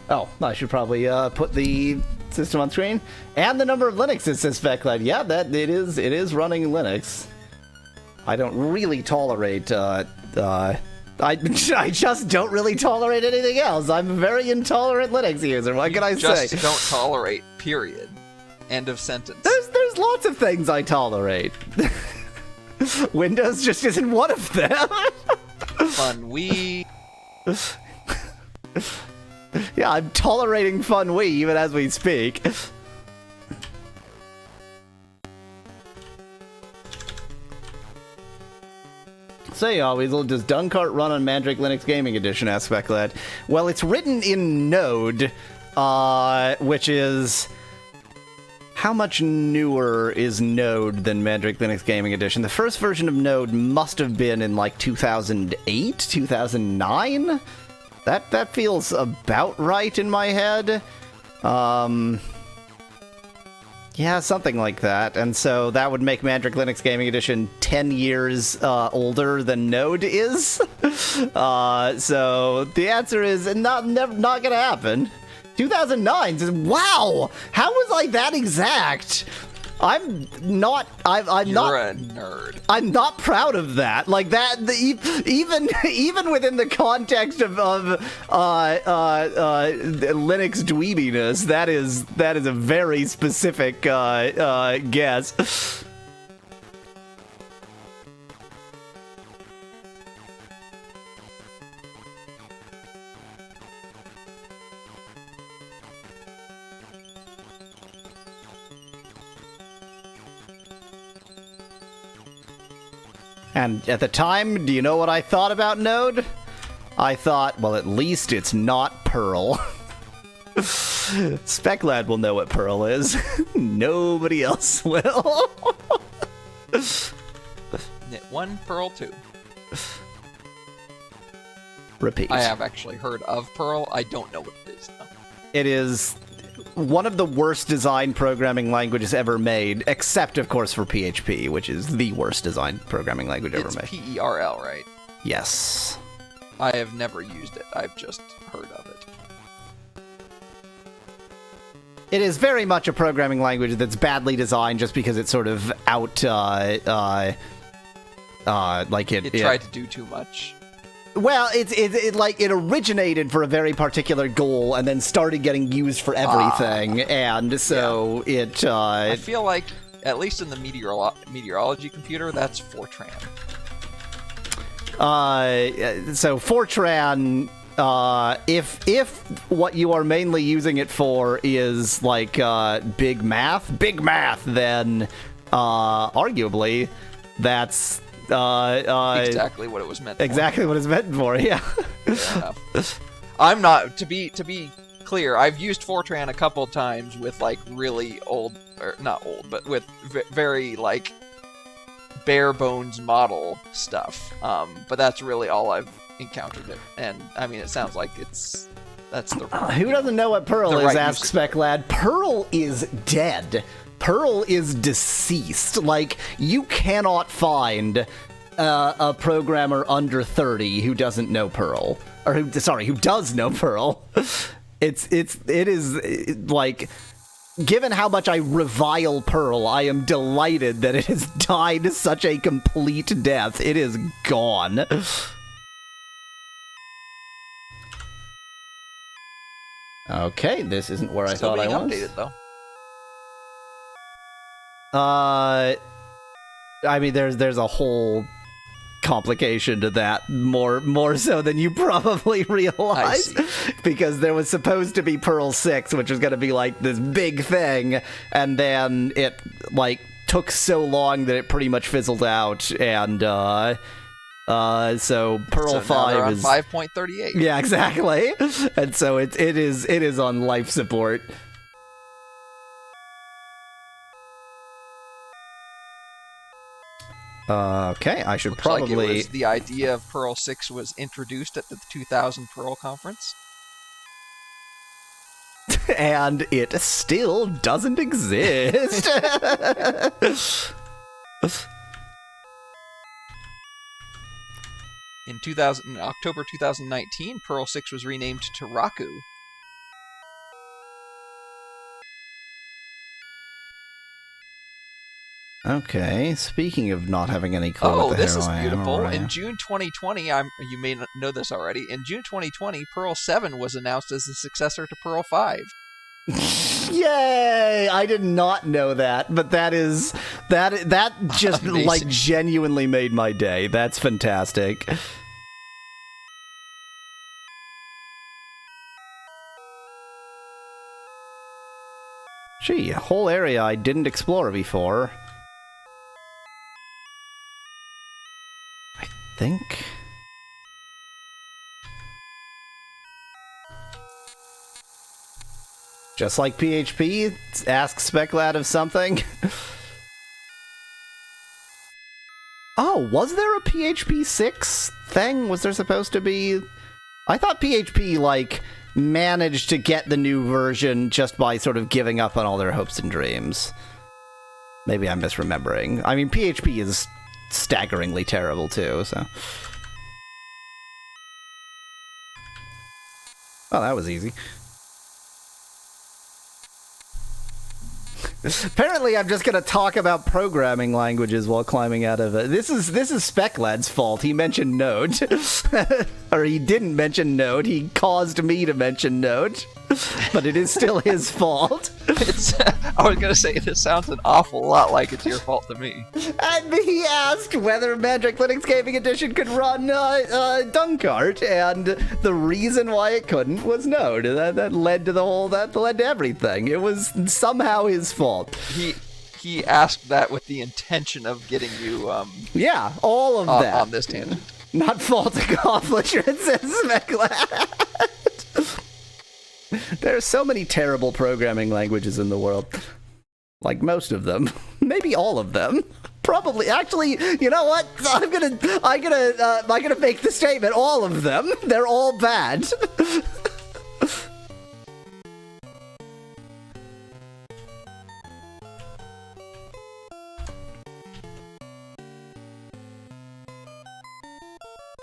Oh, I should probably put the system on screen and the number of Linuxes, says Specklad. Yeah, that it is running Linux. I don't really tolerate I just don't really tolerate anything else. I'm a very intolerant Linux user. What can I say? Just don't tolerate, period. End of sentence. There's lots of things I tolerate. Windows just isn't one of them. Fun Wii. Yeah, I'm tolerating Fun Wii even as we speak. Say always, does Dunkart run on Mandrake Linux Gaming Edition? Asks Specklad. Well, it's written in Node, which is... How much newer is Node than Mandrake Linux Gaming Edition? The first version of Node must have been in, like, 2008? 2009? That feels about right in my head. Yeah, something like that. And so that would make Mandrake Linux Gaming Edition 10 years older than Node is. So the answer is not gonna happen. 2009. Wow! How was I that exact? I'm not. I'm You're not. You're a nerd. I'm not proud of that. Like that. Even within the context of Linux dweebiness, that is a very specific guess. And at the time, do you know what I thought about Node? I thought, well, at least it's not Perl. Speclad will know what Perl is. Nobody else will. Knit 1, Perl 2. Repeat. I have actually heard of Perl. I don't know what it is, though. It is one of the worst designed programming languages ever made, except, of course, for PHP, which is the worst designed programming language ever made. It's PERL, right? Yes. I have never used it. I've just heard of it. It is very much a programming language that's badly designed just because it's sort of out, like It tried to do too much. Well, it originated for a very particular goal and then started getting used for everything, and so I feel like, at least in the meteorology computer, that's Fortran. So Fortran, if what you are mainly using it for is like big math, then arguably that's exactly what it was meant for. Exactly what it's meant for, yeah. I'm not, to be clear, I've used Fortran a couple of times with like really old, or not old, but with very like bare bones model stuff. But that's really all I've encountered it. And I mean, it sounds like that's the who doesn't know what Perl is, ask Speclad. Perl is dead. Perl is deceased. Like, you cannot find a programmer under 30 who doesn't know Perl. Or who does know Perl. It is like, given how much I revile Perl, I am delighted that it has died such a complete death. It is gone. Okay, this isn't where I thought I was. Updated, though. I mean, there's a whole complication to that, more so than you probably realize, because there was supposed to be Perl 6, which was going to be like this big thing, and then it like took so long that it pretty much fizzled out, and so Perl 5 is 5.38. Yeah, exactly, and so it is on life support. Okay, I should probably... Like it was the idea of Perl 6 was introduced at the 2000 Perl conference. And it still doesn't exist. In October 2019, Perl 6 was renamed to Raku. Okay, speaking of not having any clue what the this hell is I am, beautiful. right. In June 2020, you may not know this already, in June 2020, Perl 7 was announced as the successor to Perl 5. Yay! I did not know that, but that just Amazing. Like genuinely made my day. That's fantastic. Gee, a whole area I didn't explore before. I think. Just like PHP, ask Speclad of something. Oh, was there a PHP 6 thing? Was there supposed to be... I thought PHP, like, managed to get the new version just by sort of giving up on all their hopes and dreams. Maybe I'm misremembering. I mean, PHP is staggeringly terrible, too, so... Oh, that was easy. Apparently, I'm just gonna talk about programming languages while climbing out of it. This is Speclad's fault. He mentioned Node. Or he didn't mention Node. He caused me to mention Node. But it is still his fault. I was gonna say, this sounds an awful lot like it's your fault to me. And he asked whether Mandrake Linux Gaming Edition could run Dunkart, and the reason why it couldn't was Node. That led to that led to everything. It was somehow his fault. he asked that with the intention of getting you Yeah, all of that. On this tangent. Not fault accomplishment, says Smecklad. There are so many terrible programming languages in the world. Like most of them. Maybe all of them. Probably. Actually, you know what? I'm gonna make the statement. All of them. They're all bad.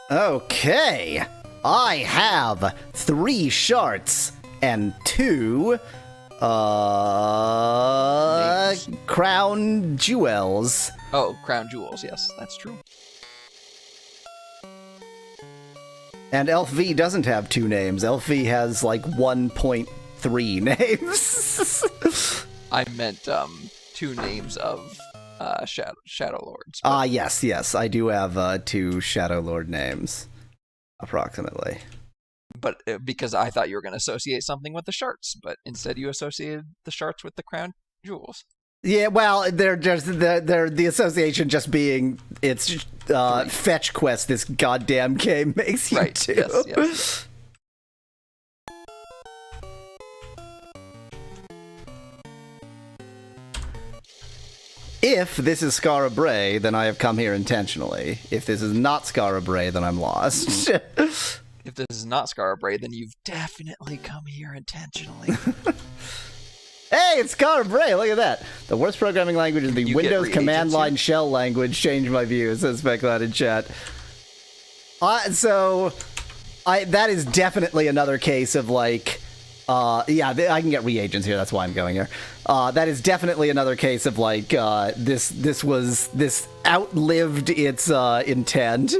Okay. I have 3 shards and 2 crown jewels. Oh, crown jewels. Yes, that's true. And LV doesn't have 2 names. LV has like 1.3 names. I meant 2 names of shadowlords. Yes, I do have 2 shadowlord names, approximately. But because I thought you were going to associate something with the shards, but instead you associated the shards with the crown jewels. Yeah, well, they're the association just being it's fetch quest. This goddamn game makes you right. do. Yes. If this is Skara Bray, then I have come here intentionally. If this is not Skara Bray, then I'm lost. If this is not Skara Bray, then you've definitely come here intentionally. Hey, it's Skara Bray, look at that. The worst programming language is the You Windows get command reagents line here? shell language. Change my view, says Specklad in chat. That is definitely another case of like... I can get reagents here, that's why I'm going here. That is definitely another case of like, this outlived its intent.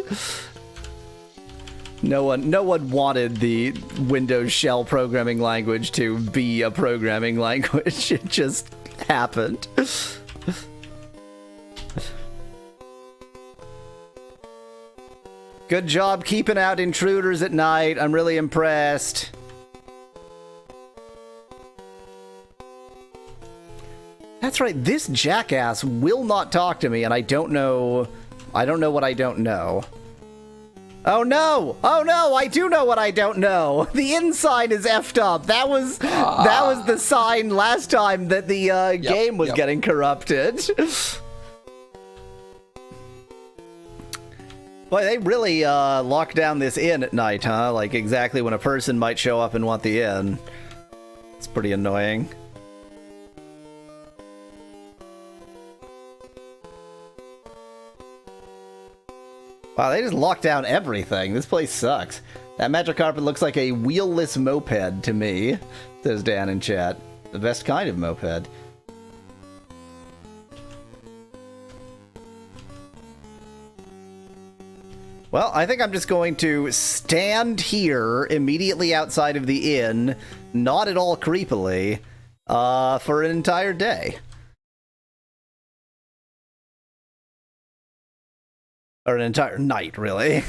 No one wanted the Windows shell programming language to be a programming language. It just happened. Good job keeping out intruders at night. I'm really impressed. That's right, this jackass will not talk to me, and I don't know what I don't know. Oh no! Oh no! I do know what I don't know. The inn sign is effed up. That was the sign last time that the game was getting corrupted. Boy, they really lock down this inn at night, huh? Like exactly when a person might show up and want the inn. It's pretty annoying. Wow, they just locked down everything. This place sucks. That magic carpet looks like a wheelless moped to me, says Dan in chat. The best kind of moped. Well, I think I'm just going to stand here immediately outside of the inn, not at all creepily, for an entire day. Or an entire night, really.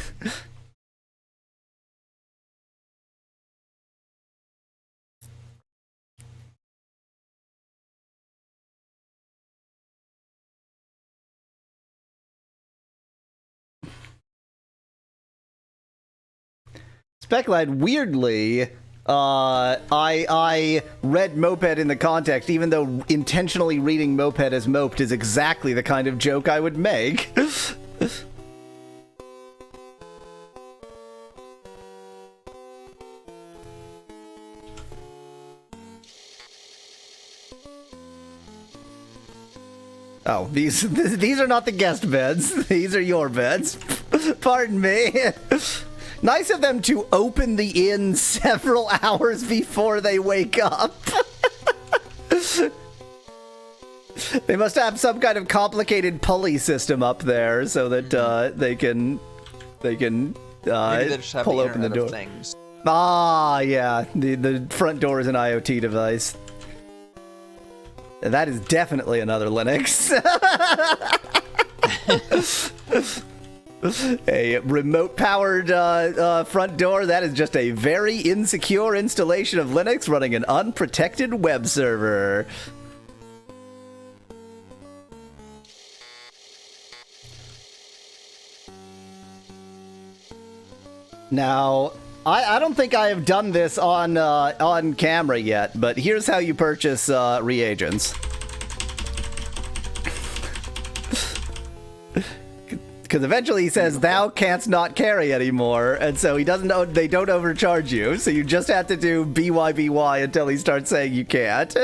Specklad, weirdly, I read moped in the context, even though intentionally reading moped as moped is exactly the kind of joke I would make. Oh, these are not the guest beds. These are your beds. Pardon me. Nice of them to open the inn several hours before they wake up. They must have some kind of complicated pulley system up there so that they can Maybe they just have pull the open the Internet door. of Things. Ah, yeah. The front door is an IoT device. That is definitely another Linux. A remote-powered front door, that is just a very insecure installation of Linux running an unprotected web server. Now, I don't think I have done this on camera yet, but here's how you purchase reagents. Because eventually he says, "Thou canst not carry anymore," and so he doesn't. They don't overcharge you, so you just have to do BY until he starts saying you can't,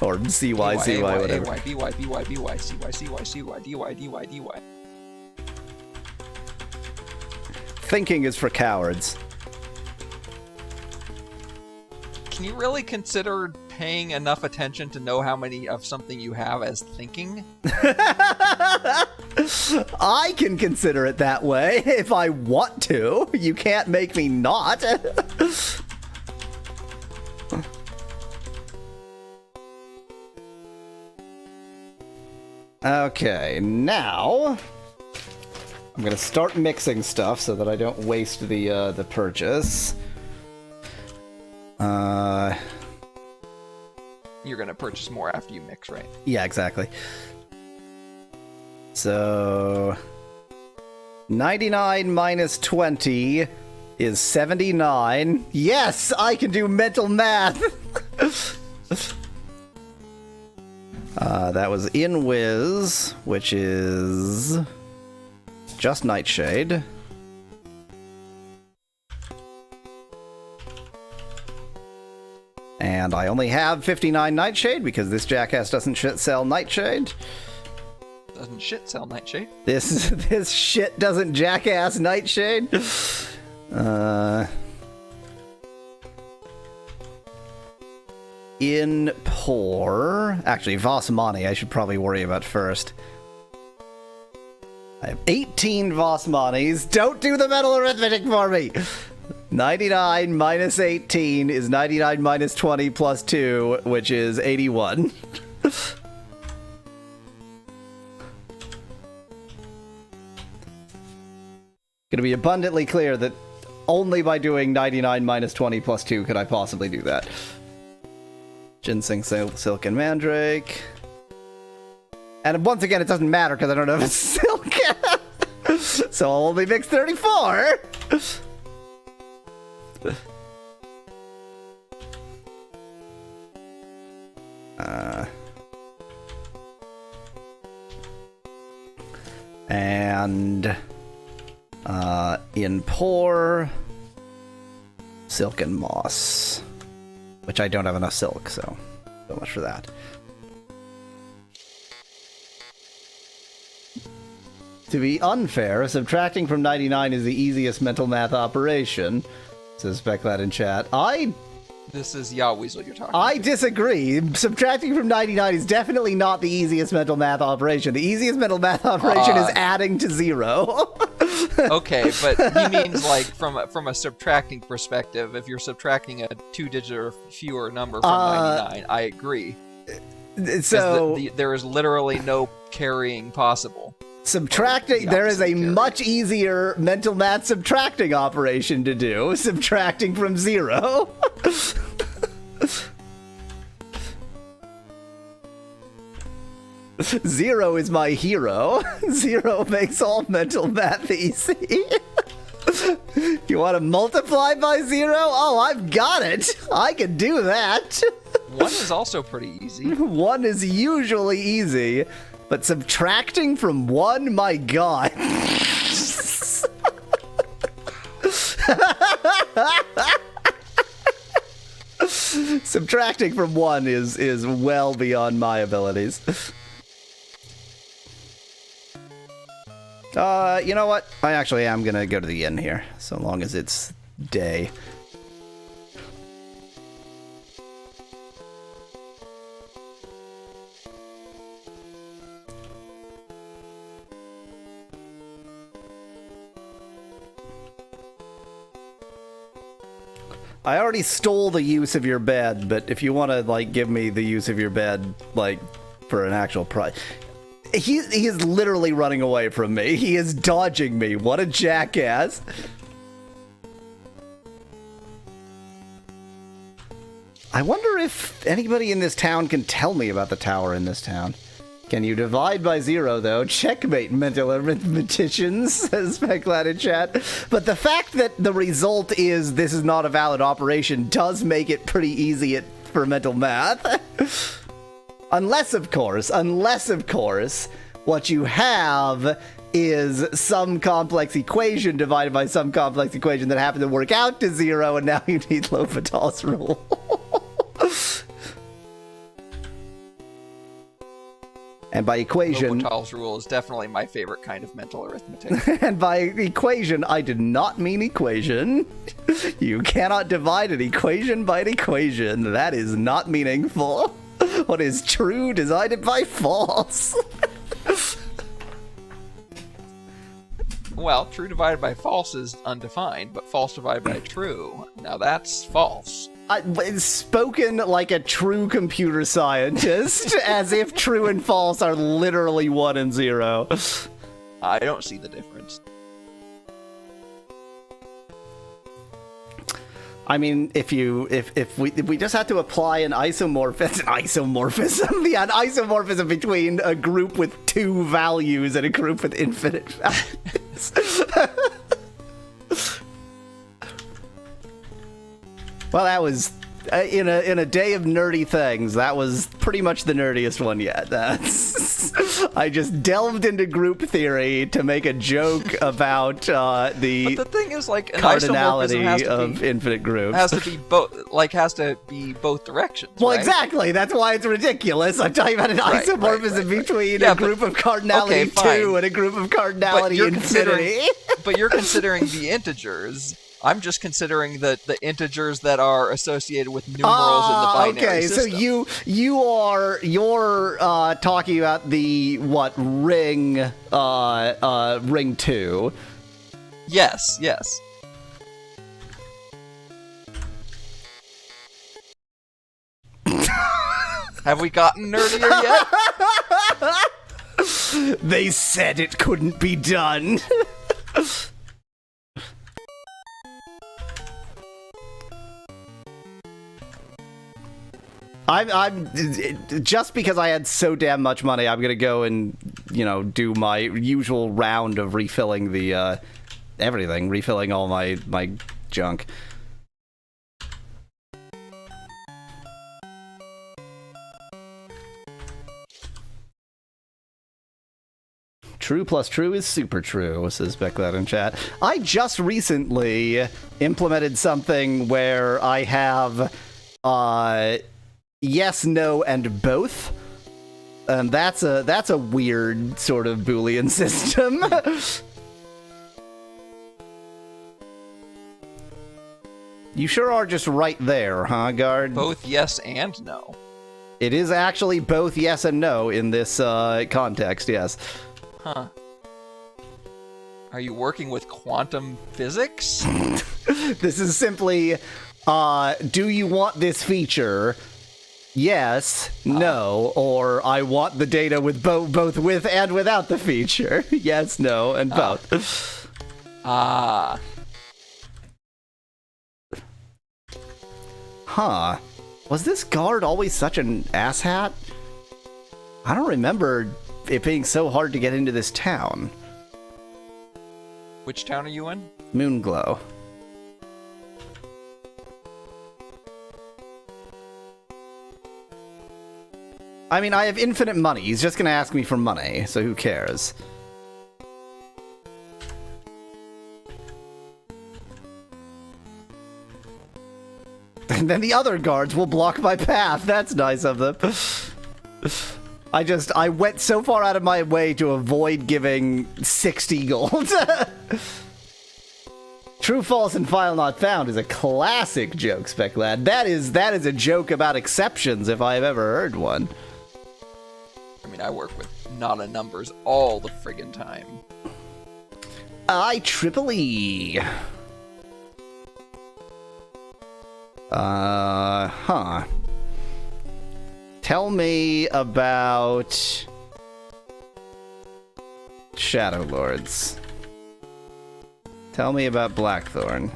or CY, whatever. BY, CY, DY. Thinking is for cowards. Can you really consider paying enough attention to know how many of something you have as thinking? I can consider it that way if I want to. You can't make me not. Okay, now I'm gonna start mixing stuff so that I don't waste the purchase. You're gonna purchase more after you mix, right? Yeah, exactly. So 99 minus 20 is 79. Yes, I can do mental math. That was in Wiz, which is just Nightshade. And I only have 59 Nightshade because this jackass doesn't sell Nightshade. Doesn't shit sell Nightshade? This shit doesn't jackass Nightshade. In Pour... Actually, Vasmani I should probably worry about first. I have 18 Vasmanis. Don't do the mental arithmetic for me! 99 minus 18 is 99 minus 20 plus 2, which is 81. Gonna be abundantly clear that only by doing 99 minus 20 plus 2 could I possibly do that. Ginseng, Silk, and Mandrake. And once again, it doesn't matter because I don't have a Silk. So I'll only mix 34. And in Pour, Silk and Moss, which I don't have enough silk, so much for that. To be unfair, subtracting from 99 is the easiest mental math operation, says Specklad in chat. This is Yahweasel you're talking I to. Disagree. Subtracting from 99 is definitely not the easiest mental math operation. The easiest mental math operation is adding to 0. Okay, but he means like from a subtracting perspective. If you're subtracting a 2-digit or fewer number from 99, I agree. So there is literally no carrying possible. Subtracting, there is a much easier mental math subtracting operation to do. Subtracting from 0. Zero is my hero. 0 makes all mental math easy. You want to multiply by 0? Oh, I've got it. I can do that. 1 is also pretty easy. 1 is usually easy, but subtracting from 1, my god. Subtracting from 1 is well beyond my abilities. You know what? I actually am gonna go to the inn here, so long as it's day. I already stole the use of your bed, but if you want to, like, give me the use of your bed, like, for an actual price... He is literally running away from me. He is dodging me. What a jackass. I wonder if anybody in this town can tell me about the tower in this town. Can you divide by 0, though? Checkmate, mental arithmeticians, says Specklad in chat. But the fact that the result is this is not a valid operation does make it pretty easy for mental math. Unless, of course, what you have is some complex equation divided by some complex equation that happened to work out to 0, and now you need L'Hopital's rule. And by equation... L'Hopital's rule is definitely my favorite kind of mental arithmetic. And by equation, I did not mean equation. You cannot divide an equation by an equation. That is not meaningful. What is true divided by false? Well, true divided by false is undefined, but false divided by true, now that's false. It's spoken like a true computer scientist, as if true and false are literally 1 and 0. I don't see the difference. I mean, if we just had to apply an isomorphism between a group with 2 values and a group with infinite values. Well, that was in a day of nerdy things. That was pretty much the nerdiest one yet. I just delved into group theory to make a joke about the. But the thing is, like, an cardinality isomorphism has to of be, infinite groups. has to be both directions. Well, right? Exactly. That's why it's ridiculous. I'm talking about an isomorphism between a group of cardinality 2 and a group of cardinality infinity. But you're considering the integers. I'm just considering the integers that are associated with numerals in the binary system. So you're talking about the ring 2. Yes. Have we gotten nerdier yet? They said it couldn't be done. I'm just because I had so damn much money, I'm gonna go and do my usual round of refilling the everything, refilling all my junk. True plus true is super true, says Becklad in chat. I just recently implemented something where I have yes, no, and both. And that's a weird sort of Boolean system. You sure are just right there, huh, Guard? Both yes and no. It is actually both yes and no in this context, yes. Huh. Are you working with quantum physics? This is simply, do you want this feature? Yes, no, or I want the data with both with and without the feature. Yes, no, and both. Huh. Was this guard always such an asshat? I don't remember it being so hard to get into this town. Which town are you in? Moonglow. I mean, I have infinite money. He's just gonna ask me for money, so who cares? And then the other guards will block my path. That's nice of them. I went so far out of my way to avoid giving 60 gold. True, false, and file not found is a classic joke, Specklad. That is a joke about exceptions if I've ever heard one. I mean, I work with nada numbers all the friggin' time. IEEE. Huh. Tell me about shadowlords. Tell me about Blackthorn.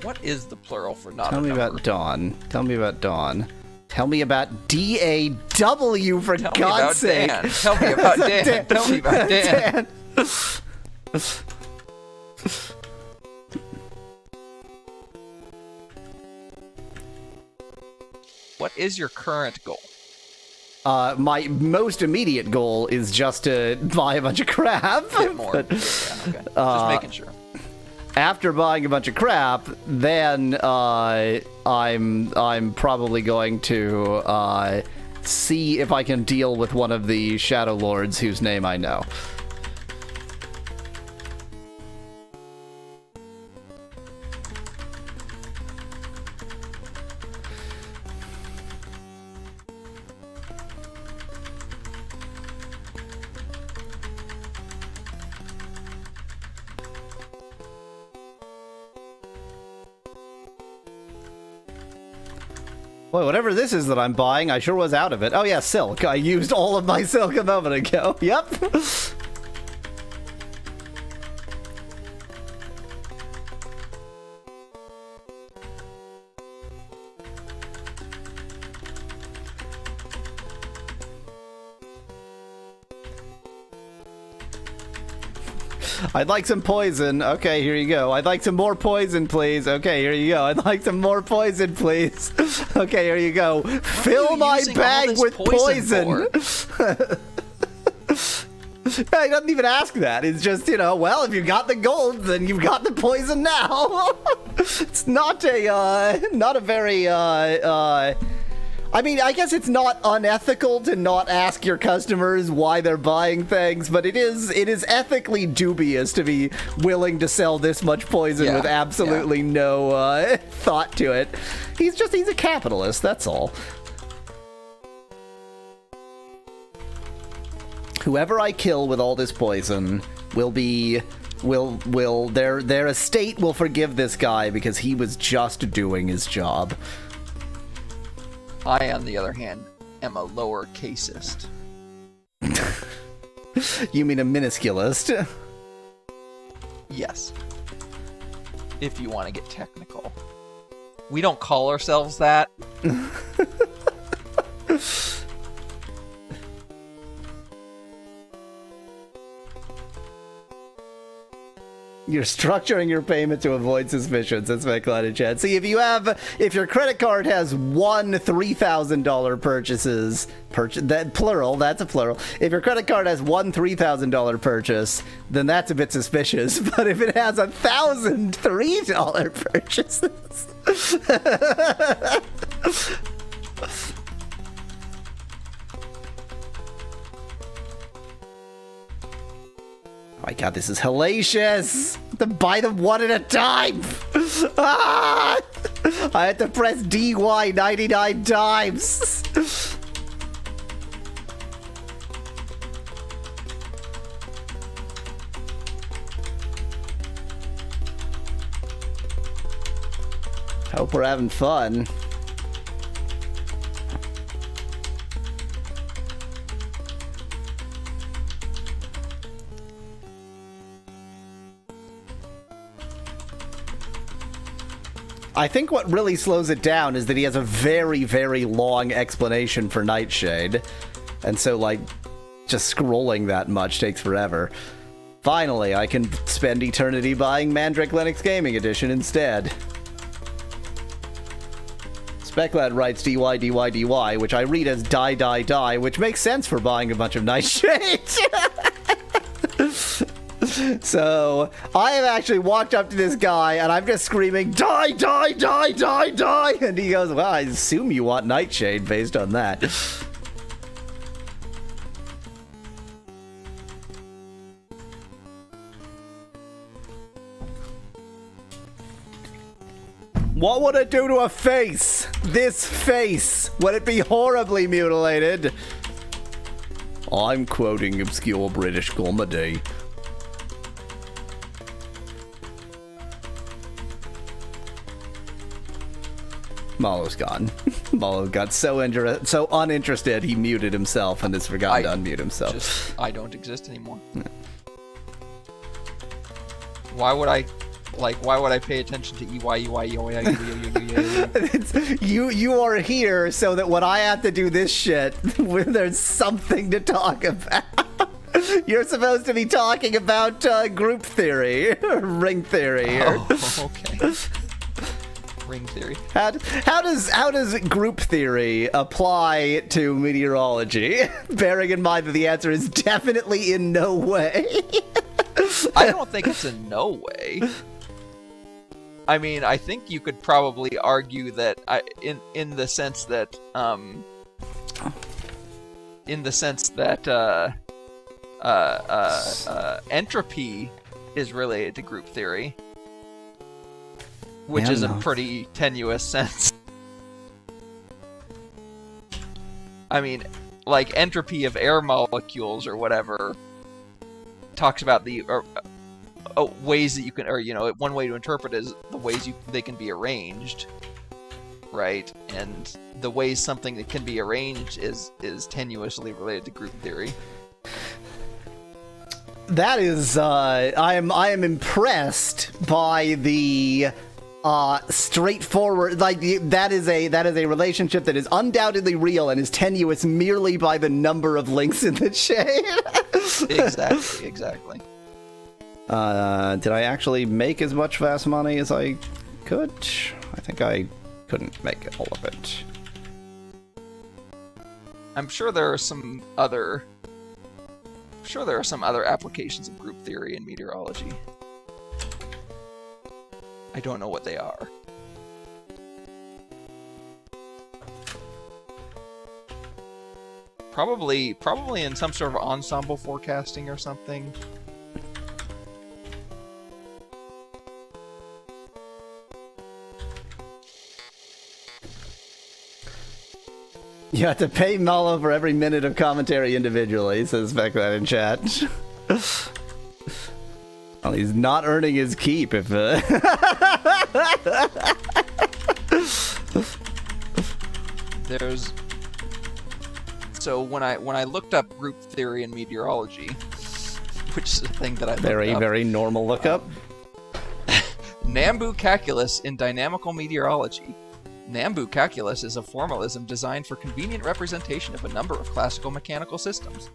What is the plural for nada Tell me number? about Dawn. Tell me about Dawn. Tell me about DAW, for God's sake. Dan. Tell me about Dan. Tell me about Dan. What is your current goal? My most immediate goal is just to buy a bunch of crap. Get more. Okay. Just making sure. After buying a bunch of crap, then I'm probably going to see if I can deal with one of the shadowlords whose name I know. Boy, whatever this is that I'm buying, I sure was out of it. Oh yeah, silk. I used all of my silk a moment ago. Yep. I'd like some poison. Okay, here you go. I'd like some more poison, please. Okay, here you go. I'd like some more poison, please. Okay, here you go. Fill my bag with poison. He doesn't even ask that. It's just, you know, well, if you got the gold, then you've got the poison now. It's not a very, I mean, I guess it's not unethical to not ask your customers why they're buying things, but it is ethically dubious to be willing to sell this much poison with absolutely no thought to it. He's a capitalist, that's all. Whoever I kill with all this poison their estate will forgive this guy because he was just doing his job. I, on the other hand, am a lower caseist. You mean a minusculist? Yes. If you want to get technical. We don't call ourselves that. You're structuring your payment to avoid suspicions. That's my cloud in chat. See, if your credit card has one $3,000 purchases, that plural, that's a plural. If your credit card has one $3,000 purchase, then that's a bit suspicious. But if it has 1,000 $3 purchases, oh my god, this is hellacious! To buy them one at a time! Ah! I had to press DY 99 times! Hope we're having fun. I think what really slows it down is that he has a very, very long explanation for Nightshade. And so, like, just scrolling that much takes forever. Finally, I can spend eternity buying Mandrake Linux Gaming Edition instead. Speclad writes DY, DY, DY, which I read as die, die, die, which makes sense for buying a bunch of Nightshade. So, I have actually walked up to this guy, and I'm just screaming, die, die, die, die, die! And he goes, well, I assume you want Nightshade based on that. What would it do to a face? This face! Would it be horribly mutilated? I'm quoting obscure British comedy. Mallow's gone. Mallow got so uninterested he muted himself and has forgotten to unmute himself. I don't exist anymore. Why would I Like, why would I pay attention to You are here so that when I have to do this shit, there's something to talk about. You're supposed to be talking about group theory, ring theory. Oh, okay. Ring theory. How does group theory apply to meteorology? Bearing in mind that the answer is definitely in no way. I don't think it's in no way. I mean, I think you could probably argue that in the sense that entropy is related to group theory, which is a pretty tenuous sense. I mean, like entropy of air molecules or whatever talks about the ways that you can, or one way to interpret is the ways they can be arranged, right? And the ways something that can be arranged is tenuously related to group theory. That is, I am impressed by the straightforward, like that is a relationship that is undoubtedly real and is tenuous merely by the number of links in the chain. Exactly. Did I actually make as much fast money as I could? I think I couldn't make all of it. I'm sure there are some other applications of group theory in meteorology. I don't know what they are. Probably in some sort of ensemble forecasting or something. You have to pay Mallow for every minute of commentary individually, says Speclat in chat. Well, he's not earning his keep if So when I looked up group theory in meteorology, which is a thing that I looked up, very normal lookup. Nambu calculus in dynamical meteorology. Nambu calculus is a formalism designed for convenient representation of a number of classical mechanical systems.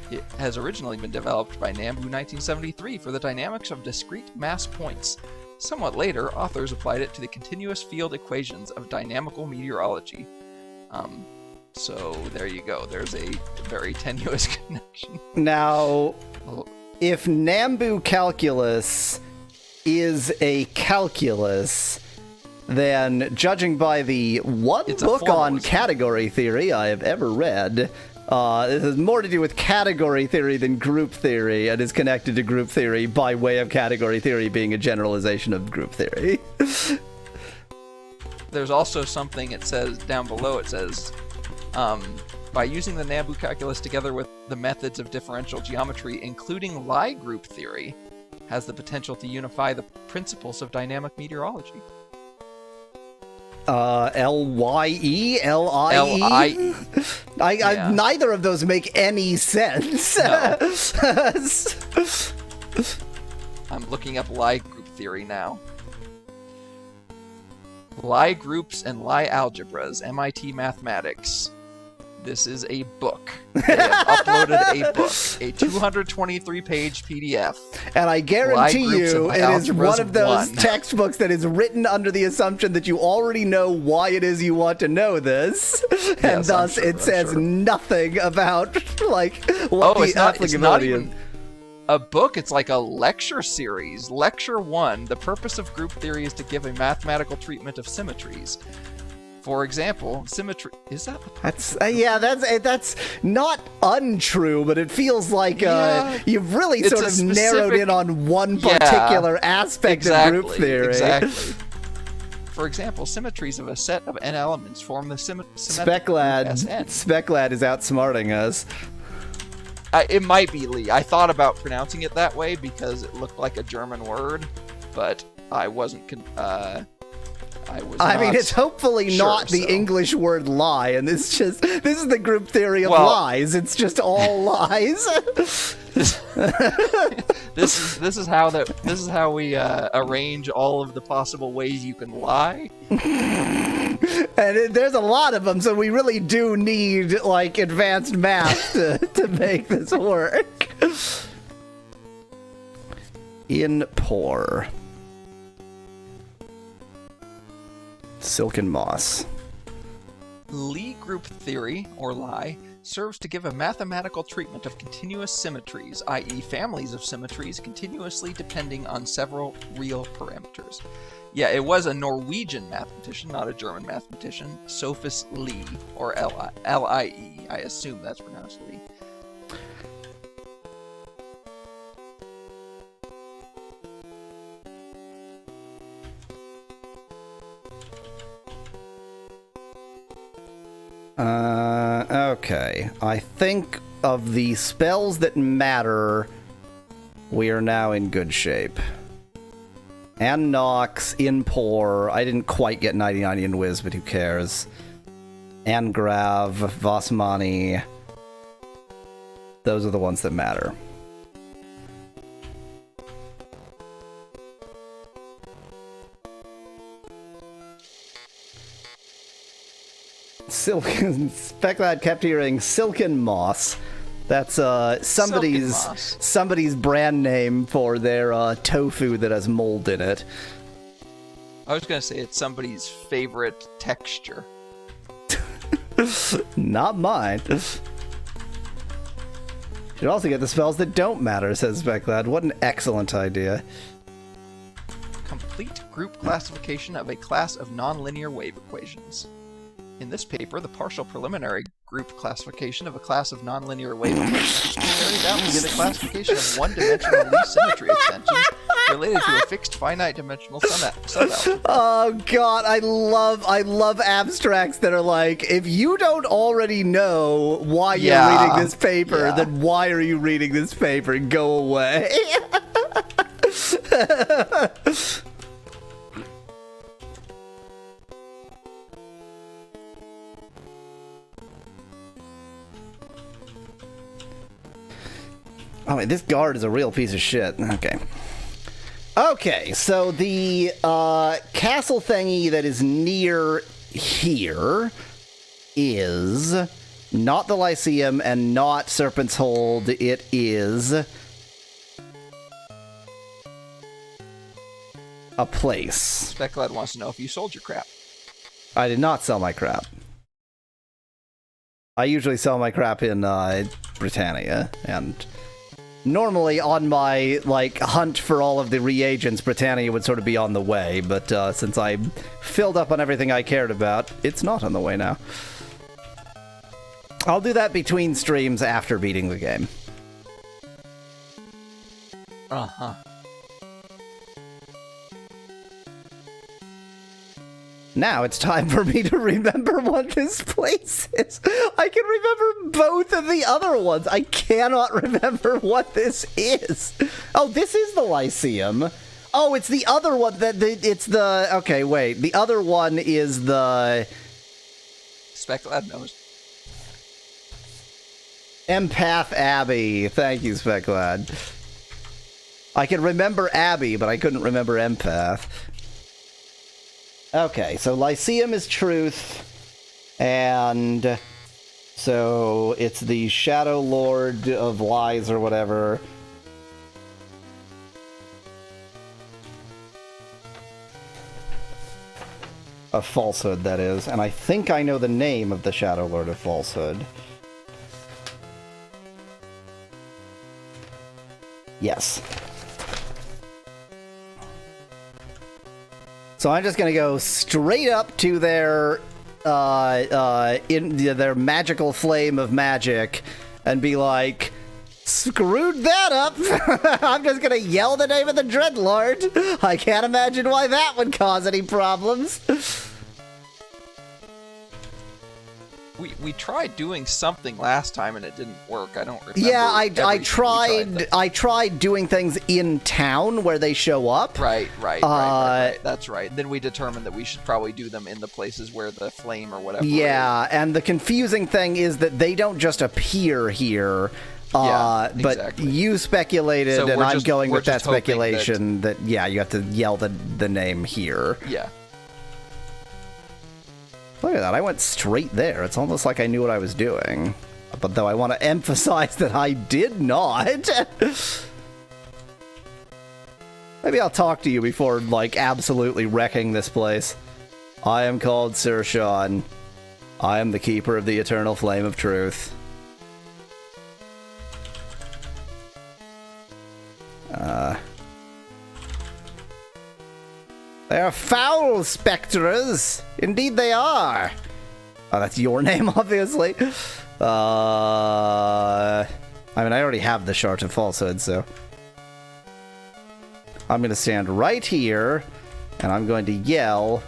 It has originally been developed by Nambu 1973 for the dynamics of discrete mass points. Somewhat later, authors applied it to the continuous field equations of dynamical meteorology. So there you go. There's a very tenuous connection. Now, if Nambu calculus is a calculus, then judging by the one book on category theory I have ever read, this has more to do with category theory than group theory, and is connected to group theory by way of category theory being a generalization of group theory. There's also something, it says down below, it says, by using the Nambu calculus together with the methods of differential geometry, including Lie group theory, has the potential to unify the principles of dynamic meteorology. L-Y-E? L-I-E? L-I-E. Yeah. Neither of those make any sense. No. I'm looking up Lie group theory now. Lie groups and Lie algebras, MIT Mathematics. This is a book. They have uploaded a book, a 223-page PDF. And I guarantee you it is one of those textbooks that is written under the assumption that you already know why it is you want to know this. And thus it says nothing about, like, what the applicability is. A book, it's like a lecture series. Lecture 1, the purpose of group theory is to give a mathematical treatment of symmetries. For example, symmetry is that the that's that's not untrue, but it feels like you've really sort of narrowed in on one particular aspect of group theory. Exactly. For example, symmetries of a set of n elements form the symmetric Speclad is outsmarting us. It might be Lee. I thought about pronouncing it that way because it looked like a German word, but I wasn't. I mean, it's hopefully not the English word lie, and this is the group theory of lies. It's just all lies. This is how we arrange all of the possible ways you can lie. And there's a lot of them, so we really do need like advanced math to make this work. In pour. Silken moss. Lie group theory, or lie, serves to give a mathematical treatment of continuous symmetries, i.e. families of symmetries continuously depending on several real parameters. Yeah, it was a Norwegian mathematician, not a German mathematician, Sophus Lie, or L-I-E. I assume that's pronounced Lie. Okay. I think of the spells that matter, we are now in good shape. And Nox, in pour. I didn't quite get 99 in Wiz, but who cares? And Grav, Vasmani. Those are the ones that matter. Silken Specklad kept hearing Silken Moss. That's somebody's brand name for their tofu that has mold in it. I was gonna say it's somebody's favorite texture. Not mine. Should also get the spells that don't matter, says Specklad. What an excellent idea. Complete group classification of a class of nonlinear wave equations. In this paper, the partial preliminary group classification of a class of nonlinear wave equations carried out to give a classification of one-dimensional Lie symmetry extensions related to a fixed finite-dimensional subalgebra. Oh god, I love abstracts that are like, if you don't already know why you're reading this paper, then why are you reading this paper? Go away. Oh, wait, this guard is a real piece of shit. Okay. Okay, so the castle thingy that is near here is not the Lyceum and not Serpent's Hold. It is a place. Specklad wants to know if you sold your crap. I did not sell my crap. I usually sell my crap in Britannia, and normally on my hunt for all of the reagents, Britannia would sort of be on the way, but since I filled up on everything I cared about, it's not on the way now. I'll do that between streams after beating the game. Uh-huh. Now it's time for me to remember what this place is. I can remember both of the other ones. I cannot remember what this is. Oh, this is the Lyceum. Oh, it's the other one. Okay, wait. The other one is the... Specklad knows. Empath Abbey. Thank you, Specklad. I can remember Abbey, but I couldn't remember Empath. Okay, so Lyceum is truth, and so it's the shadowlord of lies or whatever. Of falsehood, that is, and I think I know the name of the shadowlord of falsehood. Yes. So I'm just gonna go straight up to their their magical flame of magic and be like, screwed that up. I'm just gonna yell the name of the Dreadlord. I can't imagine why that would cause any problems. We tried doing something last time and it didn't work. I don't remember. Yeah, I tried doing things in town where they show up. Right. That's right. Then we determined that we should probably do them in the places where the flame or whatever. Yeah, and the confusing thing is that they don't just appear here. Yeah, But exactly. you speculated, So and I'm going we're with that just hoping speculation that, yeah, you have to yell the name here. Yeah. Look at that, I went straight there. It's almost like I knew what I was doing. But though I want to emphasize that I did not. Maybe I'll talk to you before, like, absolutely wrecking this place. I am called Sir Sean. I am the keeper of the eternal flame of truth. They are foul spectres! Indeed they are! Oh, that's your name, obviously. I mean, I already have the Shard of Falsehood, so... I'm going to stand right here, and I'm going to yell...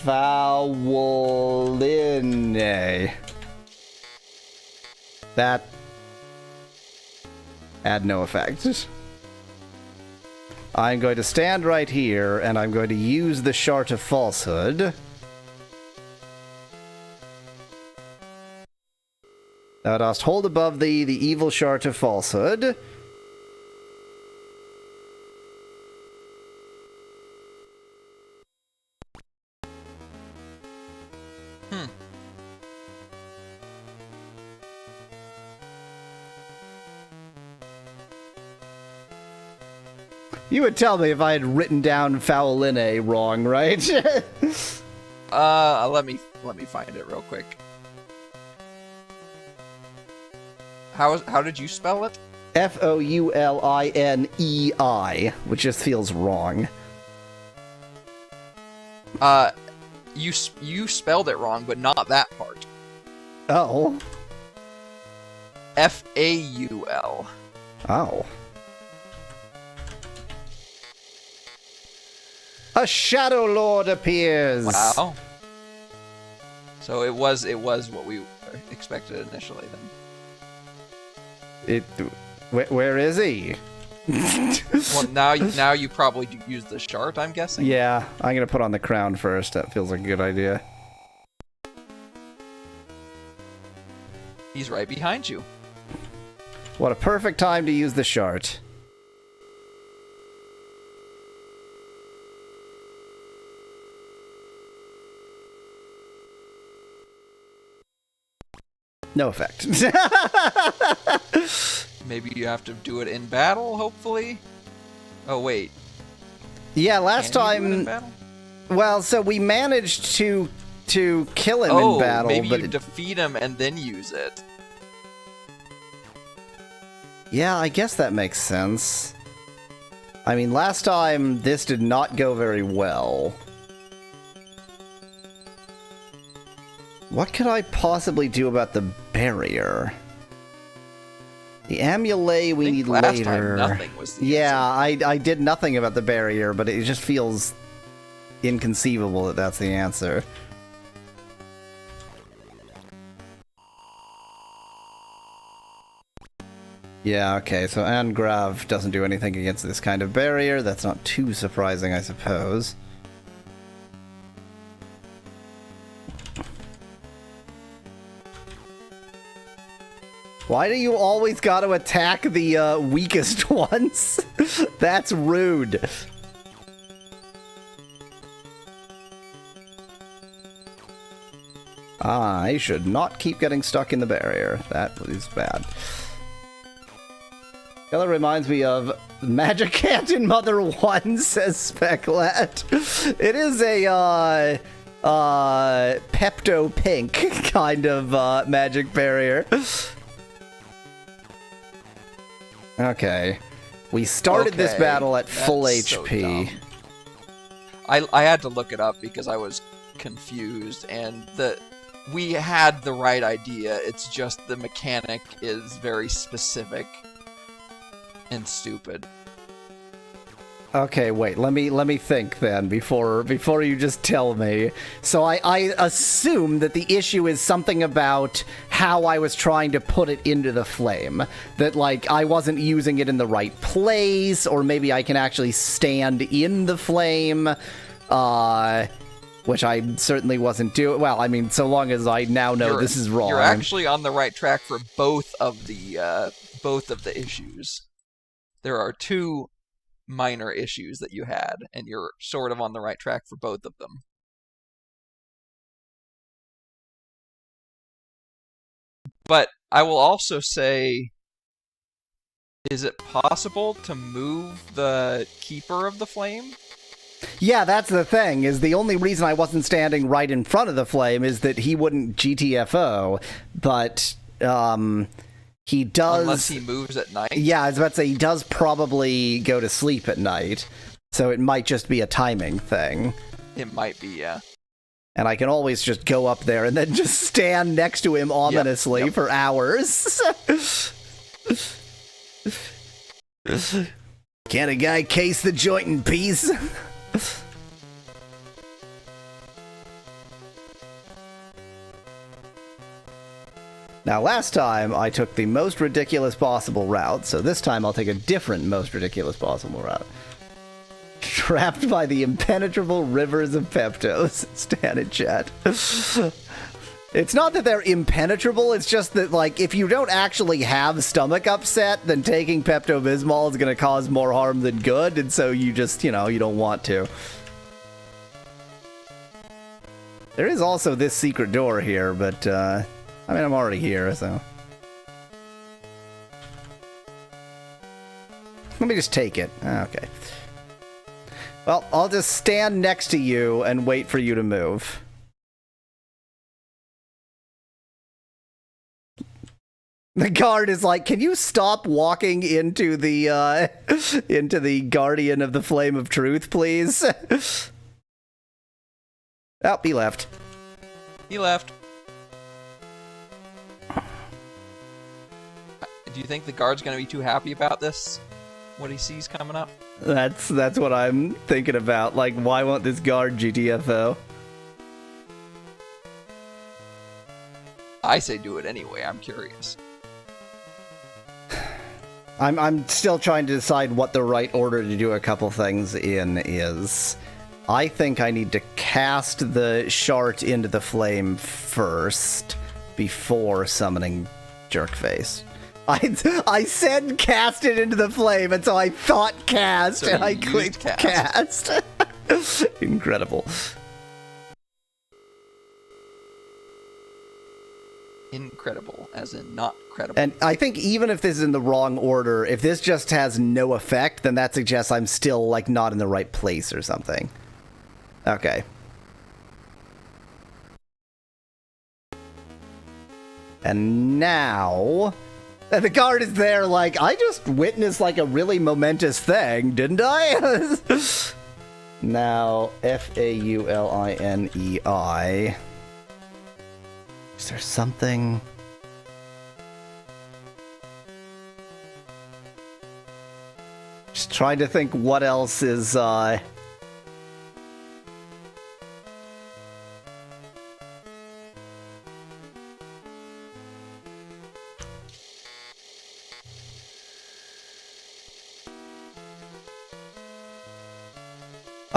Fauline. That... had no effect. I'm going to stand right here, and I'm going to use the Shard of Falsehood. Thou dost hold above thee the evil Shard of Falsehood. You would tell me if I had written down Fauline wrong, right? Let me find it real quick. How did you spell it? Foulinei, which just feels wrong. You spelled it wrong, but not that part. Oh. Faul. Oh. A shadowlord appears. Wow. So it was what we expected initially then. Where is he? Well, now you probably use the shard, I'm guessing. Yeah, I'm gonna put on the crown first. That feels like a good idea. He's right behind you. What a perfect time to use the shard. No effect. Maybe you have to do it in battle, hopefully? Oh, wait. Yeah, last Can you do it in time... battle? Well, so we managed to kill him in battle, maybe but you defeat him and then use it. Yeah, I guess that makes sense. I mean, last time this did not go very well. What could I possibly do about the barrier? The amulet we need last later. Time nothing was the yeah, answer. I did nothing about the barrier, but it just feels inconceivable that that's the answer. Yeah, okay, so Angrav doesn't do anything against this kind of barrier. That's not too surprising, I suppose. Why do you always gotta attack the weakest ones? That's rude. I should not keep getting stuck in the barrier. That is bad. That reminds me of Magic Cat in Mother 1, says Specklet. It is a, Pepto Pink kind of, magic barrier. Okay. We started this battle at full HP. So I had to look it up because I was confused, and we had the right idea. It's just the mechanic is very specific and stupid. Okay, wait. Let me think then before you just tell me. So I assume that the issue is something about how I was trying to put it into the flame. That, like, I wasn't using it in the right place, or maybe I can actually stand in the flame, which I certainly wasn't doing. Well, I mean, so long as I now know this is wrong. You're actually on the right track for both of both of the issues. There are two minor issues that you had, and you're sort of on the right track for both of them. But I will also say, is it possible to move the Keeper of the Flame? Yeah, that's the thing, is the only reason I wasn't standing right in front of the flame is that he wouldn't GTFO, but he does... Unless he moves at night? Yeah, I was about to say, he does probably go to sleep at night, so it might just be a timing thing. It might be, yeah. And I can always just go up there and then just stand next to him ominously for hours. Can a guy case the joint in peace? Now, last time I took the most ridiculous possible route, so this time I'll take a different most ridiculous possible route. Trapped by the impenetrable rivers of Peptos. Stan in chat. It's not that they're impenetrable, it's just that, like, if you don't actually have stomach upset, then taking Pepto-Bismol is going to cause more harm than good, and so you just, you know, you don't want to. There is also this secret door here, but, I mean, I'm already here, so... Let me just take it. Okay. Well, I'll just stand next to you and wait for you to move. The guard is like, can you stop walking into the Guardian of the Flame of Truth, please? Oh, he left. He left. Do you think the guard's going to be too happy about this? What he sees coming up? That's what I'm thinking about. Like, why won't this guard GTFO? I say do it anyway. I'm curious. I'm still trying to decide what the right order to do a couple things in is. I think I need to cast the shard into the flame first before summoning Jerkface. I said cast it into the flame, and so I thought cast, so and I clicked cast. Incredible. Incredible, as in not credible. And I think even if this is in the wrong order, if this just has no effect, then that suggests I'm still, like, not in the right place or something. Okay. And now... And the guard is there like, I just witnessed, like, a really momentous thing, didn't I? Now, F-A-U-L-I-N-E-I... Is there something... Just trying to think what else is,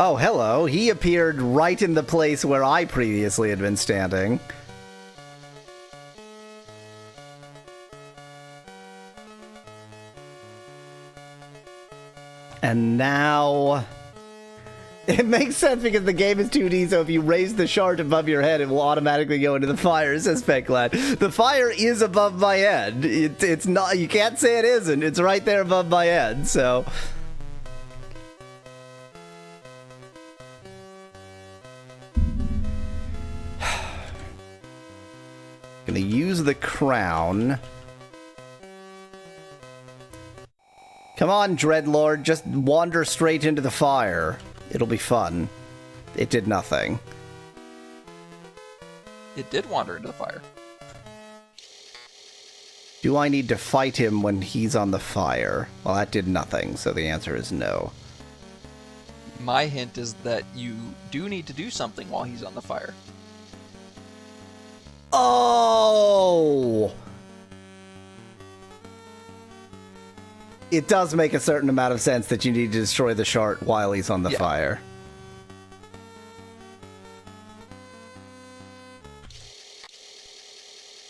Oh, hello. He appeared right in the place where I previously had been standing. And now... It makes sense because the game is 2D, so if you raise the shard above your head, it will automatically go into the fire, says Pecklad. The fire is above my head. It's not... You can't say it isn't. It's right there above my head, so... Gonna use the crown. Come on, Dreadlord, just wander straight into the fire. It'll be fun. It did nothing. It did wander into the fire. Do I need to fight him when he's on the fire? Well, that did nothing, so the answer is no. My hint is that you do need to do something while he's on the fire. Oh! It does make a certain amount of sense that you need to destroy the shard while he's on the fire.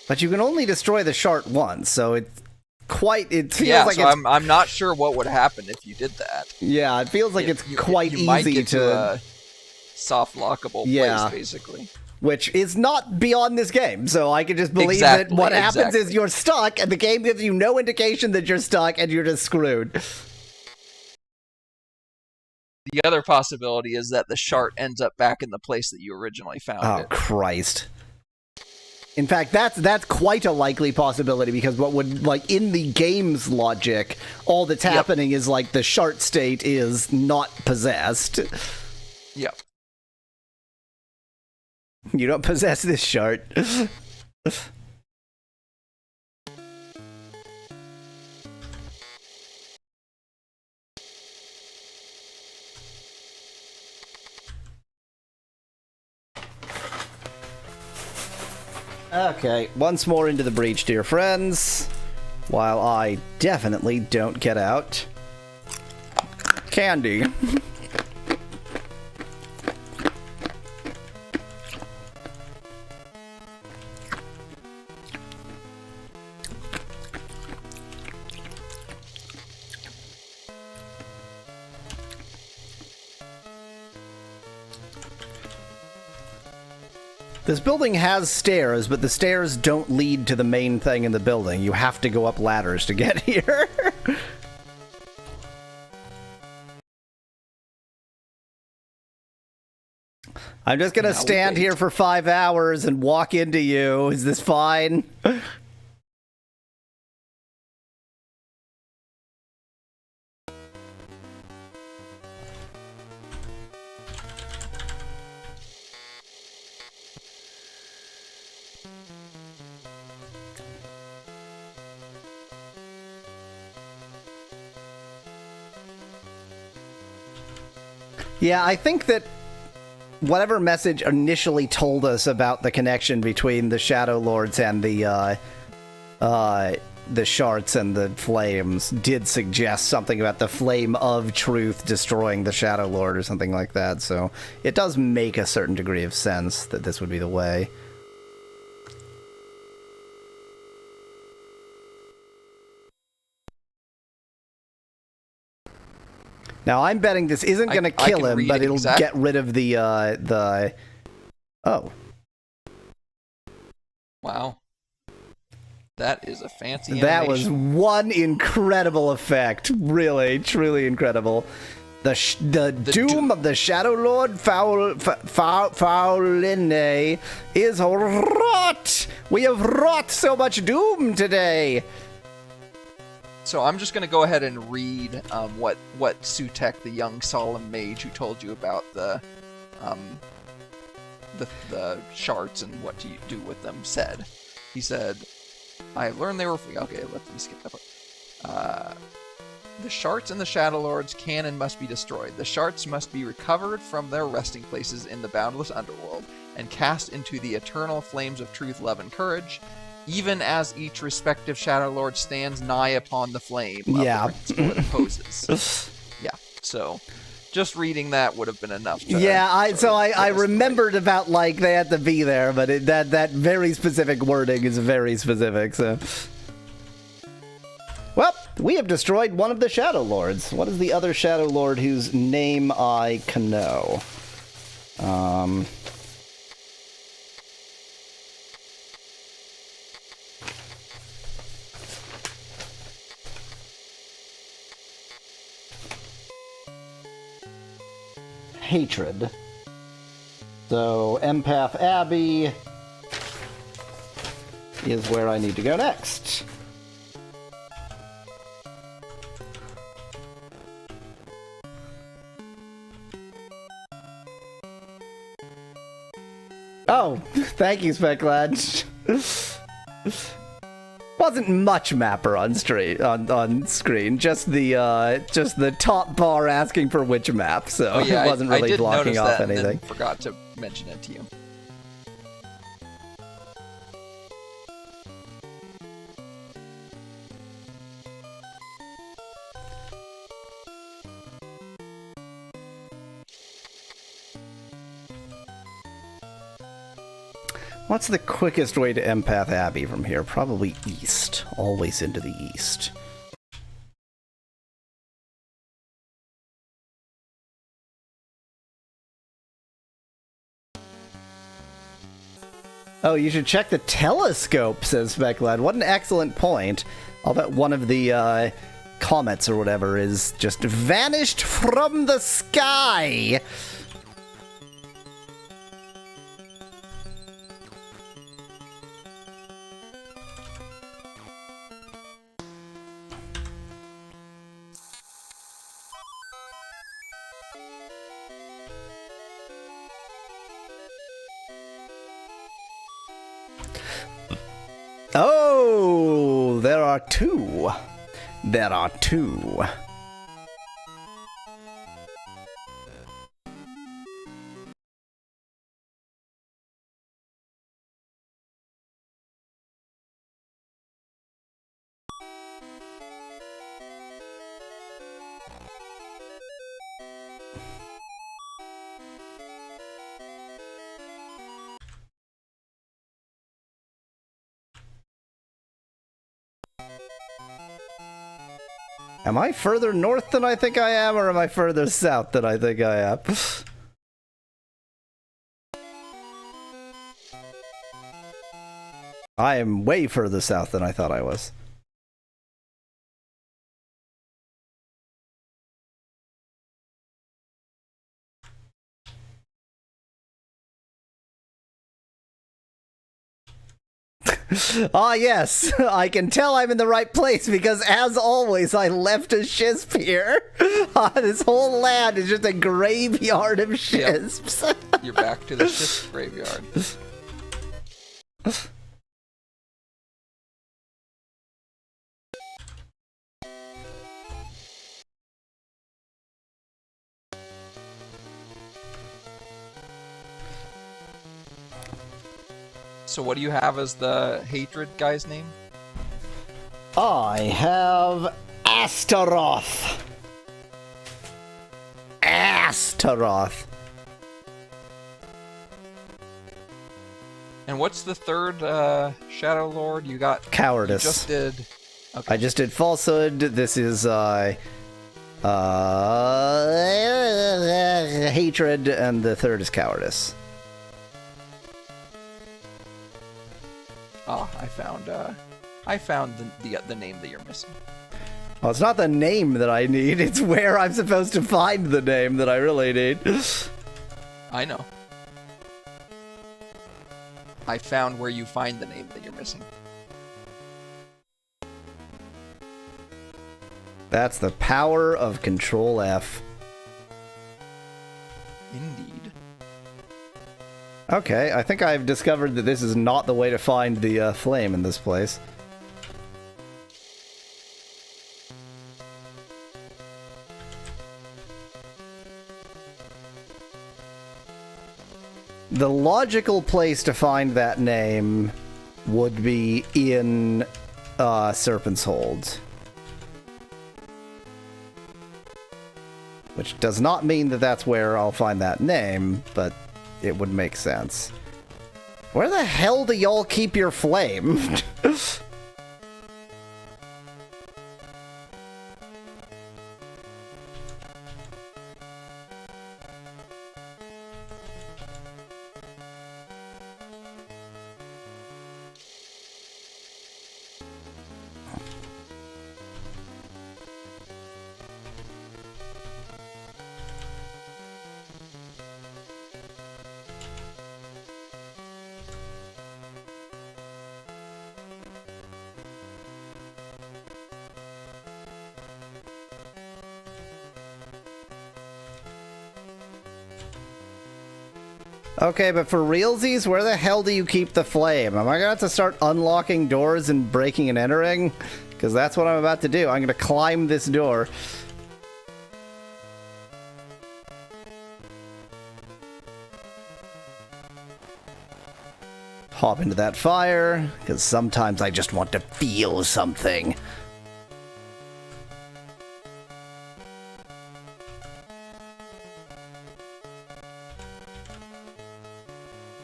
But you can only destroy the shard once, so quite. It feels Yeah, like so it's. I'm not sure what would happen if you did that. Yeah, it feels like it's quite you might easy get to a soft lockable Yeah. place, basically. Which is not beyond this game, so I can just believe Exactly, that what happens is exactly. you're stuck, and the game gives you no indication that you're stuck, and you're just screwed. The other possibility is that the shard ends up back in the place that you originally found it. Christ. In fact, that's quite a likely possibility, because what would, like, in the game's logic, all that's happening is, like, the shard state is not possessed. Yep. You don't possess this shard. Okay, once more into the breach, dear friends. While I definitely don't get out. Candy. This building has stairs, but the stairs don't lead to the main thing in the building. You have to go up ladders to get here. I'm just gonna stand here for 5 hours and walk into you. Is this fine? Yeah, I think that whatever message initially told us about the connection between the shadowlords and the shards and the flames did suggest something about the flame of truth destroying the shadowlord or something like that, so it does make a certain degree of sense that this would be the way. Now, I'm betting this isn't going to kill him, but it'll get rid of the. Oh. Wow. That is a fancy animation. That was one incredible effect. Really, truly incredible. The doom of the Shadowlord Fauline is wrought. We have wrought so much doom today. So I'm just going to go ahead and read what Sutek, the young solemn mage who told you about the shards and what to do with them, said. He said, I have learned they were free. Okay, let me skip that part. The shards and the Shadowlords can and must be destroyed. The shards must be recovered from their resting places in the boundless underworld and cast into the eternal flames of truth, love, and courage, even as each respective Shadowlord stands nigh upon the flame of the principle it opposes. Yeah, so just reading that would have been enough. I remembered about, like, they had to be there, but that very specific wording is very specific, so... Well, we have destroyed one of the Shadowlords. What is the other Shadowlord whose name I can know? Hatred. So, Empath Abbey is where I need to go next. Oh, thank you, Specklad. Wasn't much mapper on screen. Just the top bar asking for which map, so it wasn't really blocking off anything. And then forgot to mention it to you. What's the quickest way to Empath Abbey from here? Probably east. Always into the east. Oh, you should check the telescope, says Specklad. What an excellent point. I'll bet one of the comets or whatever is just vanished from the sky. Oh, there are two. There are two. Am I further north than I think I am, or am I further south than I think I am? I am way further south than I thought I was. Ah, yes, I can tell I'm in the right place because, as always, I left a shisp here. This whole land is just a graveyard of shisps. Yep. You're back to the shisp graveyard. So what do you have as the hatred guy's name? I have Astaroth. Astaroth. And what's the third shadowlord you got? Cowardice. You just did. Okay. I just did falsehood. This is hatred, and the third is cowardice. Ah, I found the name that you're missing. Well, it's not the name that I need, it's where I'm supposed to find the name that I really need. I know. I found where you find the name that you're missing. That's the power of Control F. Indeed. Okay, I think I've discovered that this is not the way to find the flame in this place. The logical place to find that name would be in Serpent's Hold. Which does not mean that that's where I'll find that name, but it would make sense. Where the hell do y'all keep your flame? Okay, but for realsies, where the hell do you keep the flame? Am I gonna have to start unlocking doors and breaking and entering? Because that's what I'm about to do. I'm gonna climb this door. Hop into that fire, because sometimes I just want to feel something.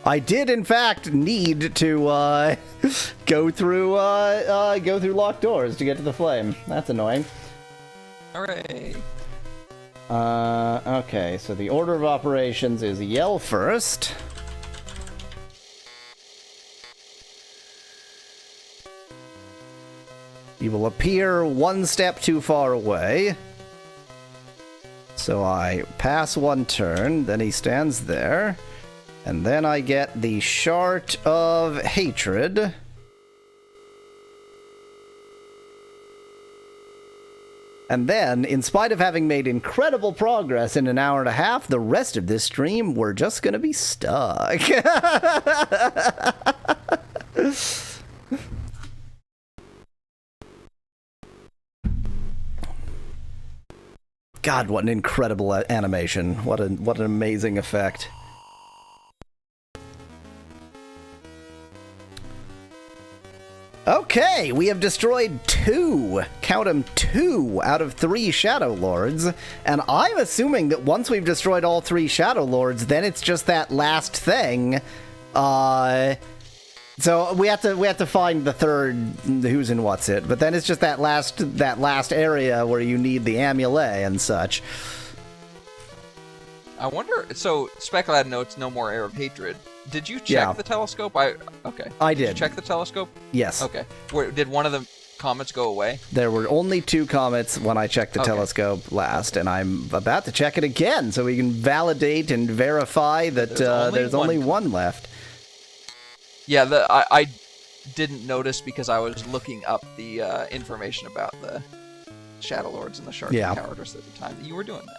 I did, in fact, need to go through locked doors to get to the flame. That's annoying. Hooray! Okay, so the order of operations is yell first. He will appear one step too far away. So I pass one turn, then he stands there. And then I get the Shard of Hatred. And then, in spite of having made incredible progress in an hour and a half, the rest of this stream, we're just gonna be stuck. God, what an incredible animation. What an amazing effect. Okay, we have destroyed count them, 2 out of 3 shadowlords, and I'm assuming that once we've destroyed all 3 shadowlords, then it's just that last thing. So we have to find the third who's and what's it, but then it's just that last area where you need the amulet and such. I wonder. So Speculad notes no more Air of Hatred. Did you check the telescope? Okay. I did. Did you check the telescope? Yes. Okay. Did one of the comets go away? There were only 2 comets when I checked the telescope last, and I'm about to check it again so we can validate and verify that there's only one left. Yeah, I didn't notice because I was looking up the information about the Shadowlords and the Shark Cowardice at the time that you were doing that.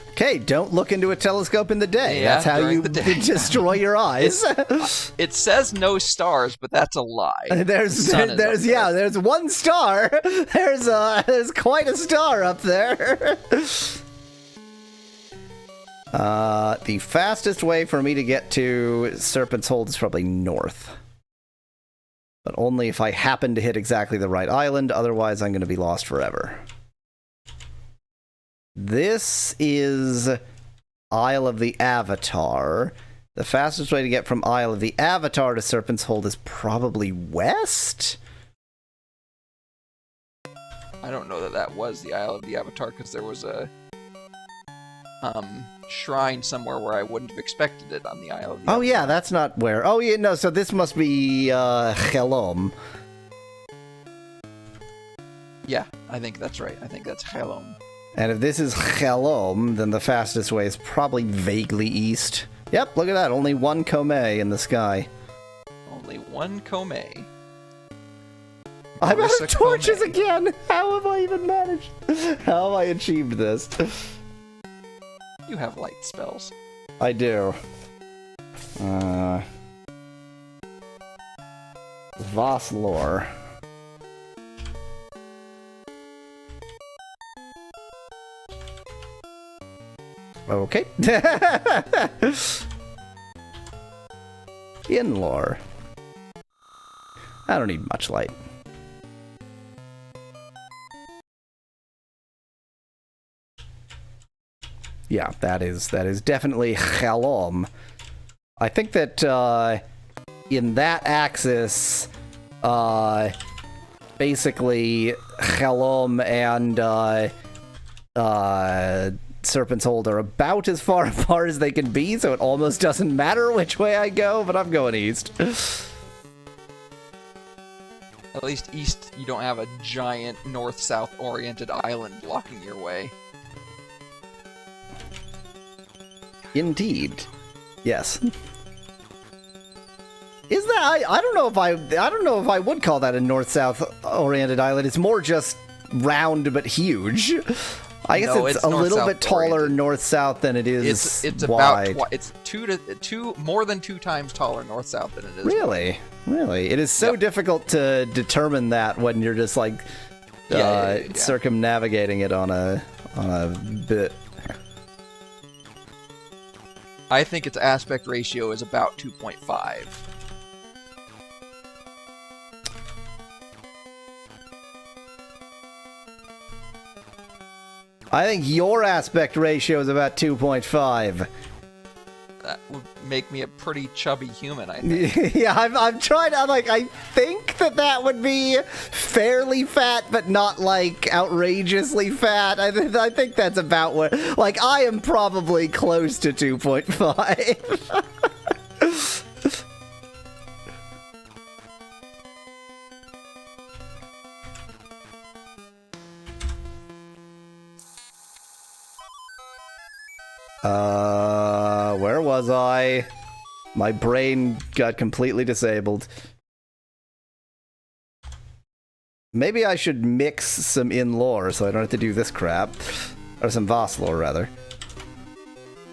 Okay, don't look into a telescope in the day. Yeah, that's how you destroy your eyes. It says no stars, but that's a lie. There's one star. There's quite a star up there. The fastest way for me to get to Serpent's Hold is probably north. But only if I happen to hit exactly the right island, otherwise I'm going to be lost forever. This is Isle of the Avatar. The fastest way to get from Isle of the Avatar to Serpent's Hold is probably west? I don't know that was the Isle of the Avatar, because there was a shrine somewhere where I wouldn't have expected it on the Isle of the Avatar. Oh yeah, that's not where... Oh yeah, no, so this must be Helom. Yeah, I think that's right. I think that's Helom. And if this is Helom, then the fastest way is probably vaguely east. Yep, look at that. Only 1 Kome in the sky. Only 1 Kome. I'm out of torches again! How have I even managed? How have I achieved this? You have light spells. I do. Voslore. Okay. Inlore. I don't need much light. Yeah, that is definitely Helom. I think that in that axis, basically Helom and Serpent's Hold are about as far apart as they can be, so it almost doesn't matter which way I go, but I'm going east. At least east, you don't have a giant north-south oriented island blocking your way. Indeed. Yes. Is that I don't know if I would call that a north-south oriented island. It's more just round but huge. I guess it's a little bit taller north-south than it is wide. It's more than 2 times taller north-south than it is. Really? Really? It is so difficult to determine that when you're just like circumnavigating it on a bit. I think its aspect ratio is about 2.5. I think your aspect ratio is about 2.5. That would make me a pretty chubby human, I think. Yeah, I'm trying to, like, I think that would be fairly fat, but not, like, outrageously fat. I think that's about what, like, I am probably close to 2.5. Where was I? My brain got completely disabled. Maybe I should mix some in-lore so I don't have to do this crap. Or some Voss-lore, rather.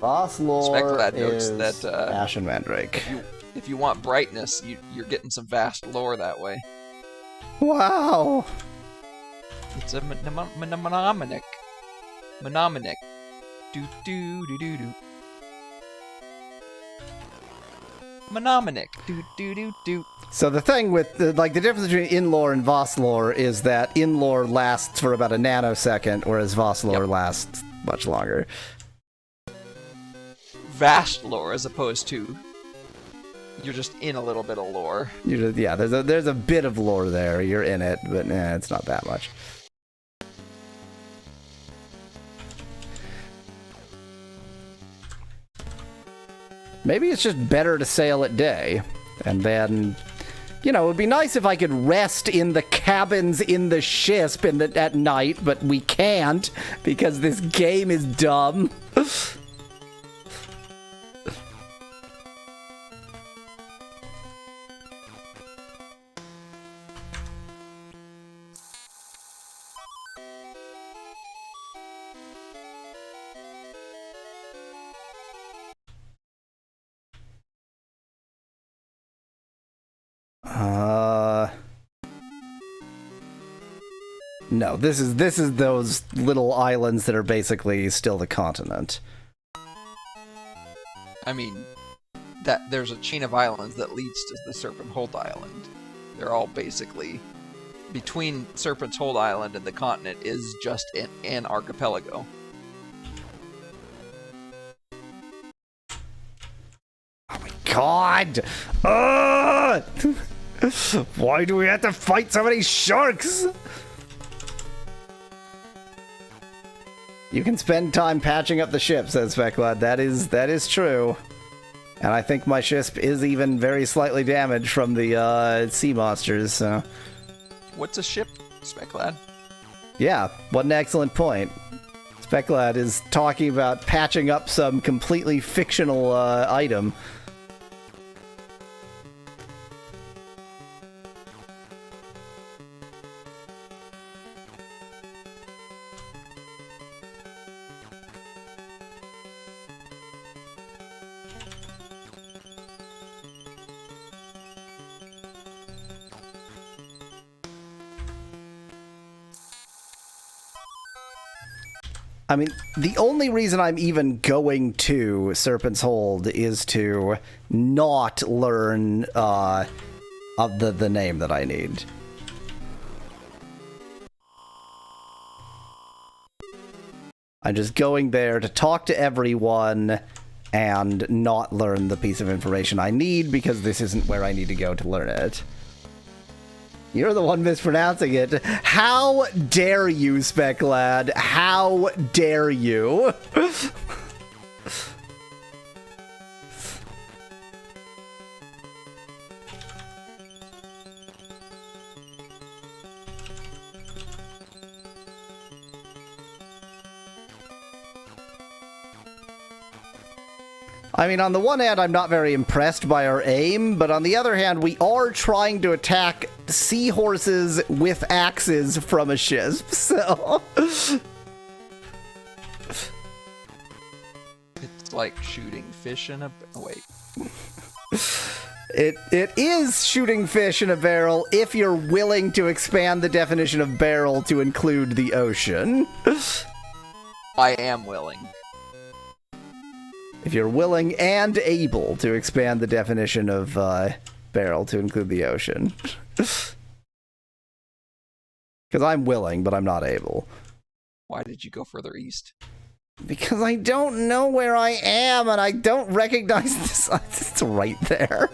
Voss-lore is that, Ashen Mandrake. If you want brightness, you're getting some vast lore that way. Wow! It's a mnemonic. Mnemonic. Do-do-do-do-do. Mnemonic. Do-do-do-do. So the thing with, the difference between in-lore and Voss-lore is that in-lore lasts for about a nanosecond, whereas Voss-lore lasts much longer. Vast lore, as opposed to you're just in a little bit of lore. Yeah, there's a bit of lore there. You're in it, but it's not that much. Maybe it's just better to sail at day, and then, you know, it would be nice if I could rest in the cabins in the ship at night, but we can't because this game is dumb. No, this is those little islands that are basically still the continent. I mean, that there's a chain of islands that leads to the Serpent Hold Island. They're all basically between Serpent's Hold Island and the continent is just an archipelago. Oh my god! Why do we have to fight so many sharks? You can spend time patching up the ship, says Specklad. That is true. And I think my ship is even very slightly damaged from the sea monsters, so... What's a ship, Specklad? Yeah, what an excellent point. Specklad is talking about patching up some completely fictional item. I mean, the only reason I'm even going to Serpent's Hold is to not learn of the name that I need. I'm just going there to talk to everyone and not learn the piece of information I need because this isn't where I need to go to learn it. You're the one mispronouncing it. How dare you, Specklad? How dare you? I mean, on the one hand, I'm not very impressed by our aim, but on the other hand, we are trying to attack seahorses with axes from a ship, so... It's like shooting fish in a... Oh, wait. It is shooting fish in a barrel if you're willing to expand the definition of barrel to include the ocean. I am willing. If you're willing and able to expand the definition of barrel to include the ocean. Because I'm willing, but I'm not able. Why did you go further east? Because I don't know where I am, and I don't recognize this. It's right there.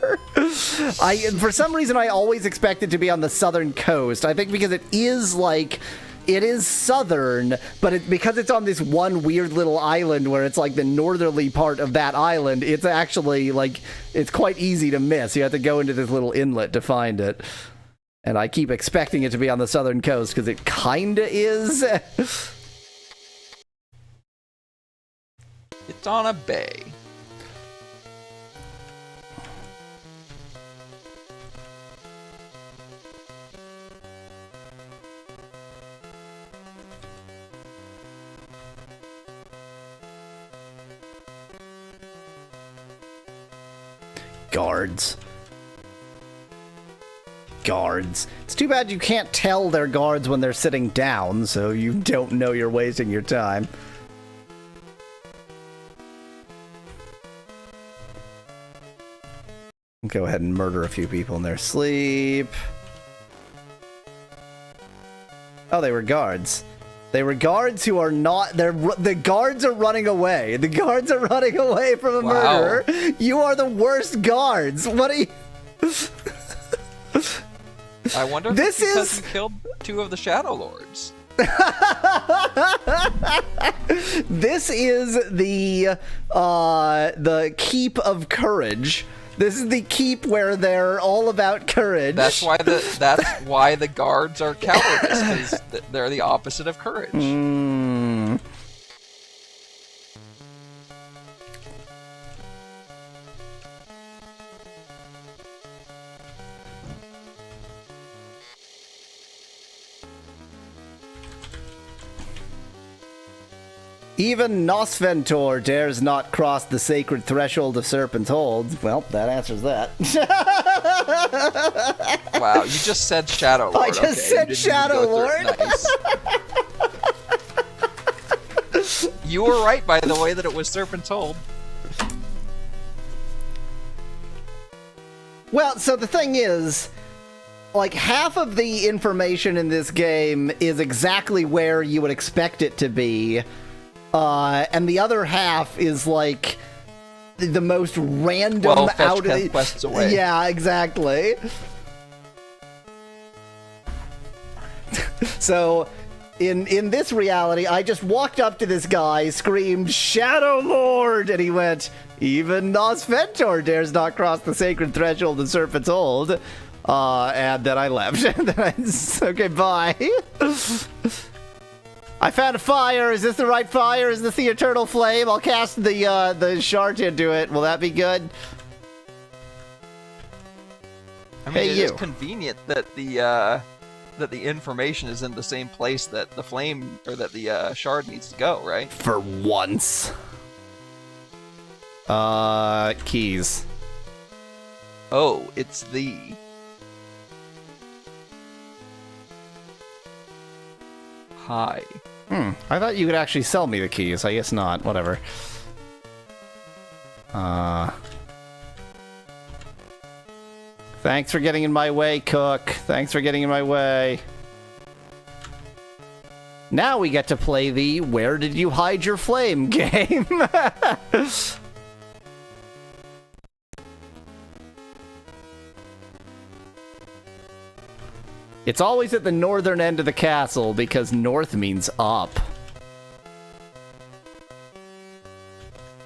For some reason, I always expect it to be on the southern coast. I think because it is southern, but because it's on this one weird little island where it's like the northerly part of that island, it's actually like, it's quite easy to miss. You have to go into this little inlet to find it. And I keep expecting it to be on the southern coast because it kinda is. It's on a bay. Guards. It's too bad you can't tell they're guards when they're sitting down, so you don't know you're wasting your time. Go ahead and murder a few people in their sleep. Oh, they were guards. They were guards who are not... The guards are running away. The guards are running away from a murderer. You are the worst guards. What are you... I wonder if it's because you killed 2 of the shadowlords. This is the keep of courage. This is the keep where they're all about courage. That's why the guards are cowardice, because they're the opposite of courage. Even Nosventor dares not cross the sacred threshold of Serpent's Hold. Well, that answers that. Wow, you just said Shadowlord. I just said Shadowlord. Nice. You were right, by the way, that it was Serpent's Hold. Well, so the thing is, like, half of the information in this game is exactly where you would expect it to be. And the other half is like the most random out of quests away. Yeah, exactly. So in this reality, I just walked up to this guy, screamed "Shadowlord," and he went, "Even Nosventor dares not cross the sacred threshold of Serpent's Hold." And then I left. Okay, bye. I found a fire. Is this the right fire? Is this the eternal flame? I'll cast the shard into it. Will that be good? I mean, it is convenient that the information is in the same place that the flame or that the shard needs to go, right? For once. Keys. Oh, it's the... Hi. I thought you could actually sell me the keys. I guess not. Whatever. Thanks for getting in my way, Cook. Thanks for getting in my way. Now we get to play the Where Did You Hide Your Flame game. It's always at the northern end of the castle, because north means up.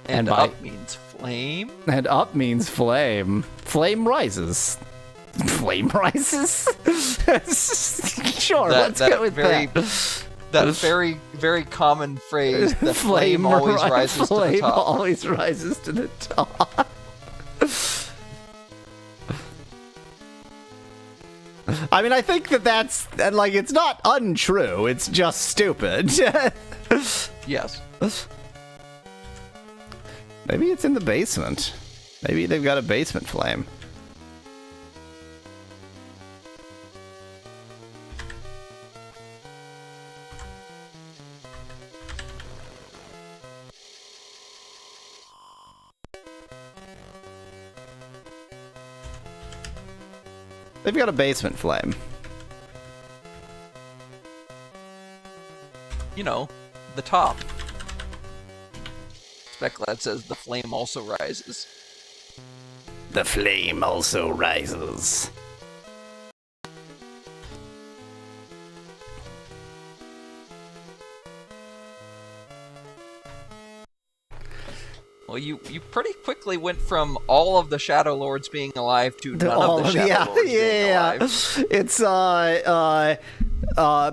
And up means flame? And up means flame. Flame rises. Flame rises? Sure, let's go with that. That very, very common phrase, the flame always rises to the top. Flame always rises to the top. I mean, I think that's, like, it's not untrue, it's just stupid. Yes. Maybe it's in the basement. Maybe they've got a basement flame. They've got a basement flame. you know, the top. Specklad says the flame also rises. The flame also rises. Well, you pretty quickly went from all of the Shadow Lords being alive to none all of the Shadow Lords being alive. It's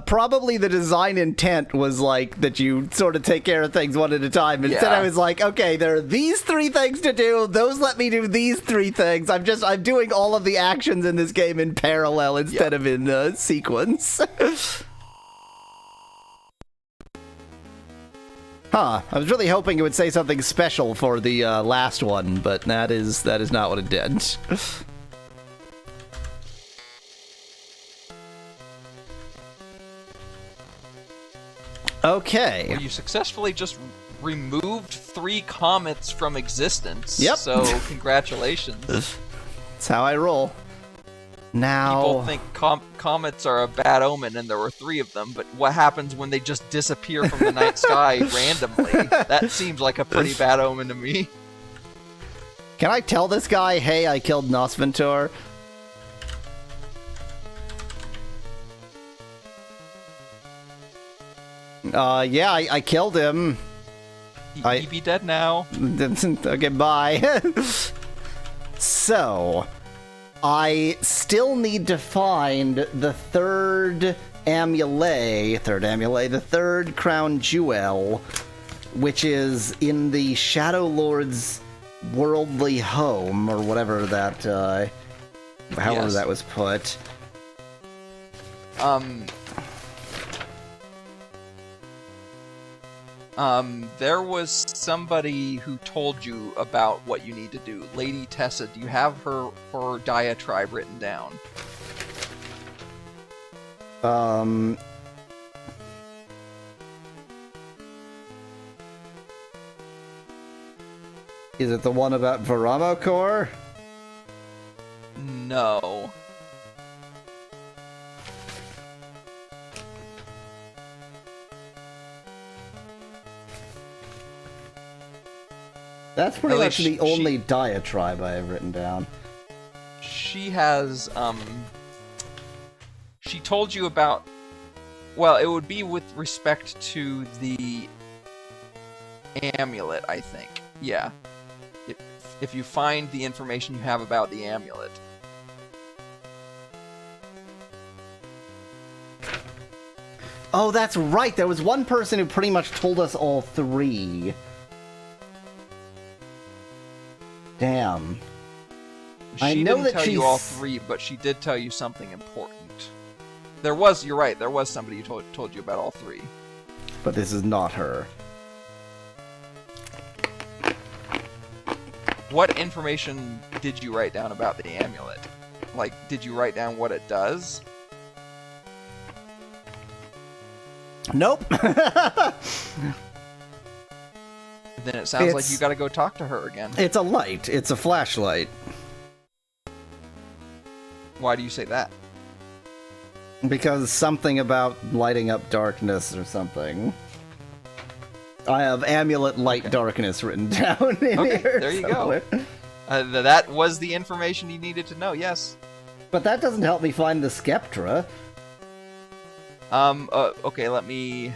probably the design intent was like that you sort of take care of things one at a time. Instead, I was like, okay, there are these 3 things to do. Those let me do these 3 things. I'm doing all of the actions in this game in parallel instead of in sequence. Huh. I was really hoping it would say something special for the last one, but that is not what it did. Okay. Well, you successfully just removed 3 comets from existence. Yep. So congratulations. That's how I roll. Now... People think comets are a bad omen, and there were 3 of them, but what happens when they just disappear from the night sky randomly? That seems like a pretty bad omen to me. Can I tell this guy, hey, I killed Nosventor? Yeah, I killed him. He'd be dead now. Okay, bye. So... I still need to find the third crown jewel, which is in the Shadow Lord's worldly home, or whatever that, however that was put. There was somebody who told you about what you need to do. Lady Tessa, do you have her diatribe written down? Is it the one about Varamo Core? No. That's pretty much the only diatribe I have written down. She has, she told you about, well, it would be with respect to the amulet, I think. Yeah. If you find the information you have about the amulet. Oh, that's right. There was one person who pretty much told us all 3. Damn. She didn't tell you all 3, but she did tell you something important. You're right, there was somebody who told you about all 3. But this is not her. What information did you write down about the amulet? Like, did you write down what it does? Nope. Then it sounds like you gotta go talk to her again. It's a light. It's a flashlight. Why do you say that? Because something about lighting up darkness or something. I have amulet light darkness written down in here. There you somewhere. go. That was the information you needed to know, yes. But that doesn't help me find the Skeptra. Okay, give me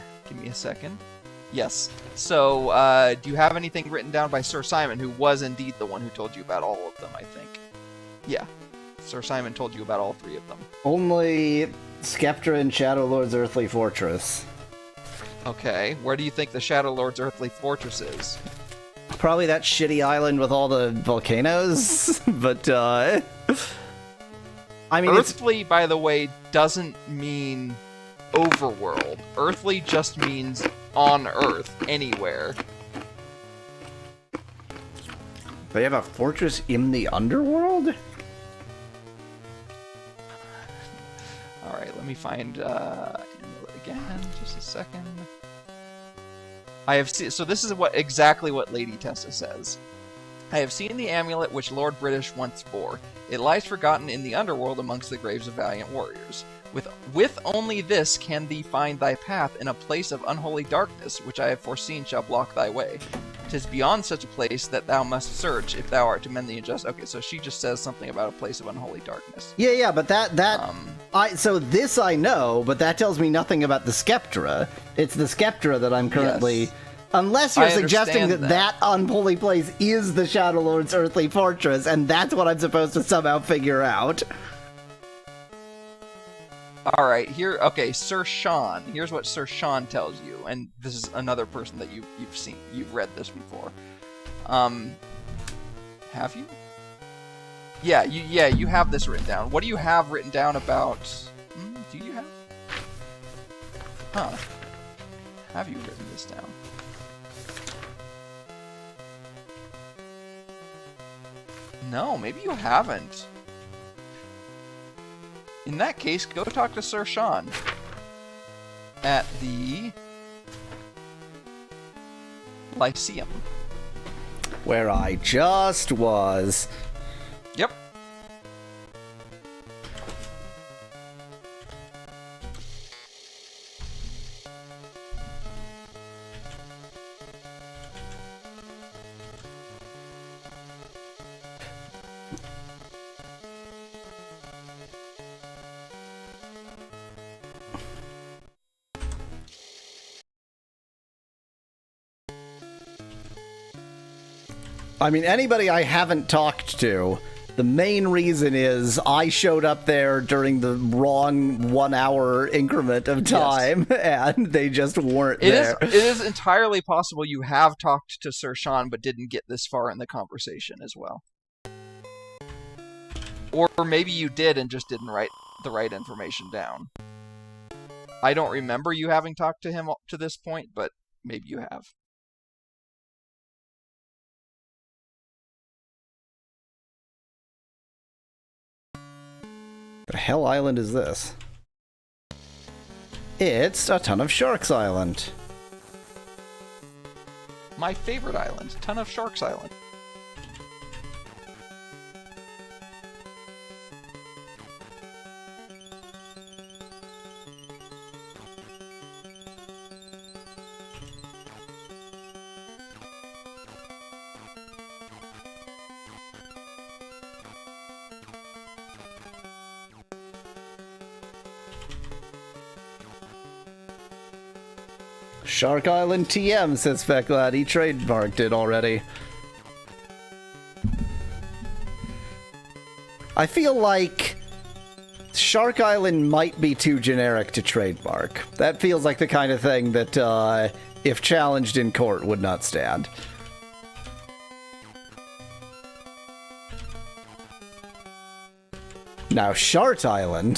a second. Yes. So, do you have anything written down by Sir Simon, who was indeed the one who told you about all of them, I think? Yeah. Sir Simon told you about all 3 of them. Only Skeptra and Shadow Lord's Earthly Fortress. Okay. Where do you think the Shadow Lord's Earthly Fortress is? Probably that shitty island with all the volcanoes, but, I mean, Earthly, by the way, doesn't mean overworld. Earthly just means on Earth, anywhere. They have a fortress in the underworld? Alright, let me find amulet again. Just a second. I have so this is exactly what Lady Tessa says. I have seen the amulet which Lord British once bore. It lies forgotten in the underworld amongst the graves of valiant warriors. With only this can thee find thy path in a place of unholy darkness, which I have foreseen shall block thy way. 'Tis beyond such a place that thou must search, if thou art to mend the injustice. Okay, so she just says something about a place of unholy darkness. Yeah, but so this I know, but that tells me nothing about the Skeptra. It's the Skeptra that I'm currently... Yes. Unless you're suggesting that unholy place is the Shadowlord's earthly fortress, and that's what I'm supposed to somehow figure out. Alright, okay, Sir Sean. Here's what Sir Sean tells you, and this is another person that you've read this before. Have you? Yeah, you have this written down. What do you have written down about... do you have? Huh. Have you written this down? No, maybe you haven't. In that case, go talk to Sir Sean at the Lyceum. Where I just was. Yep. I mean, anybody I haven't talked to, the main reason is I showed up there during the wrong 1 hour increment of time, yes. And they just weren't there. It is entirely possible you have talked to Sir Sean, but didn't get this far in the conversation as well. Or maybe you did and just didn't write the right information down. I don't remember you having talked to him to this point, but maybe you have. The hell island is this? It's a Ton of Sharks Island. My favorite island, Ton of Sharks Island. Shark Island TM, says Specklad. He trademarked it already. I feel like Shark Island might be too generic to trademark. That feels like the kind of thing that, if challenged in court, would not stand. Now, Shart Island...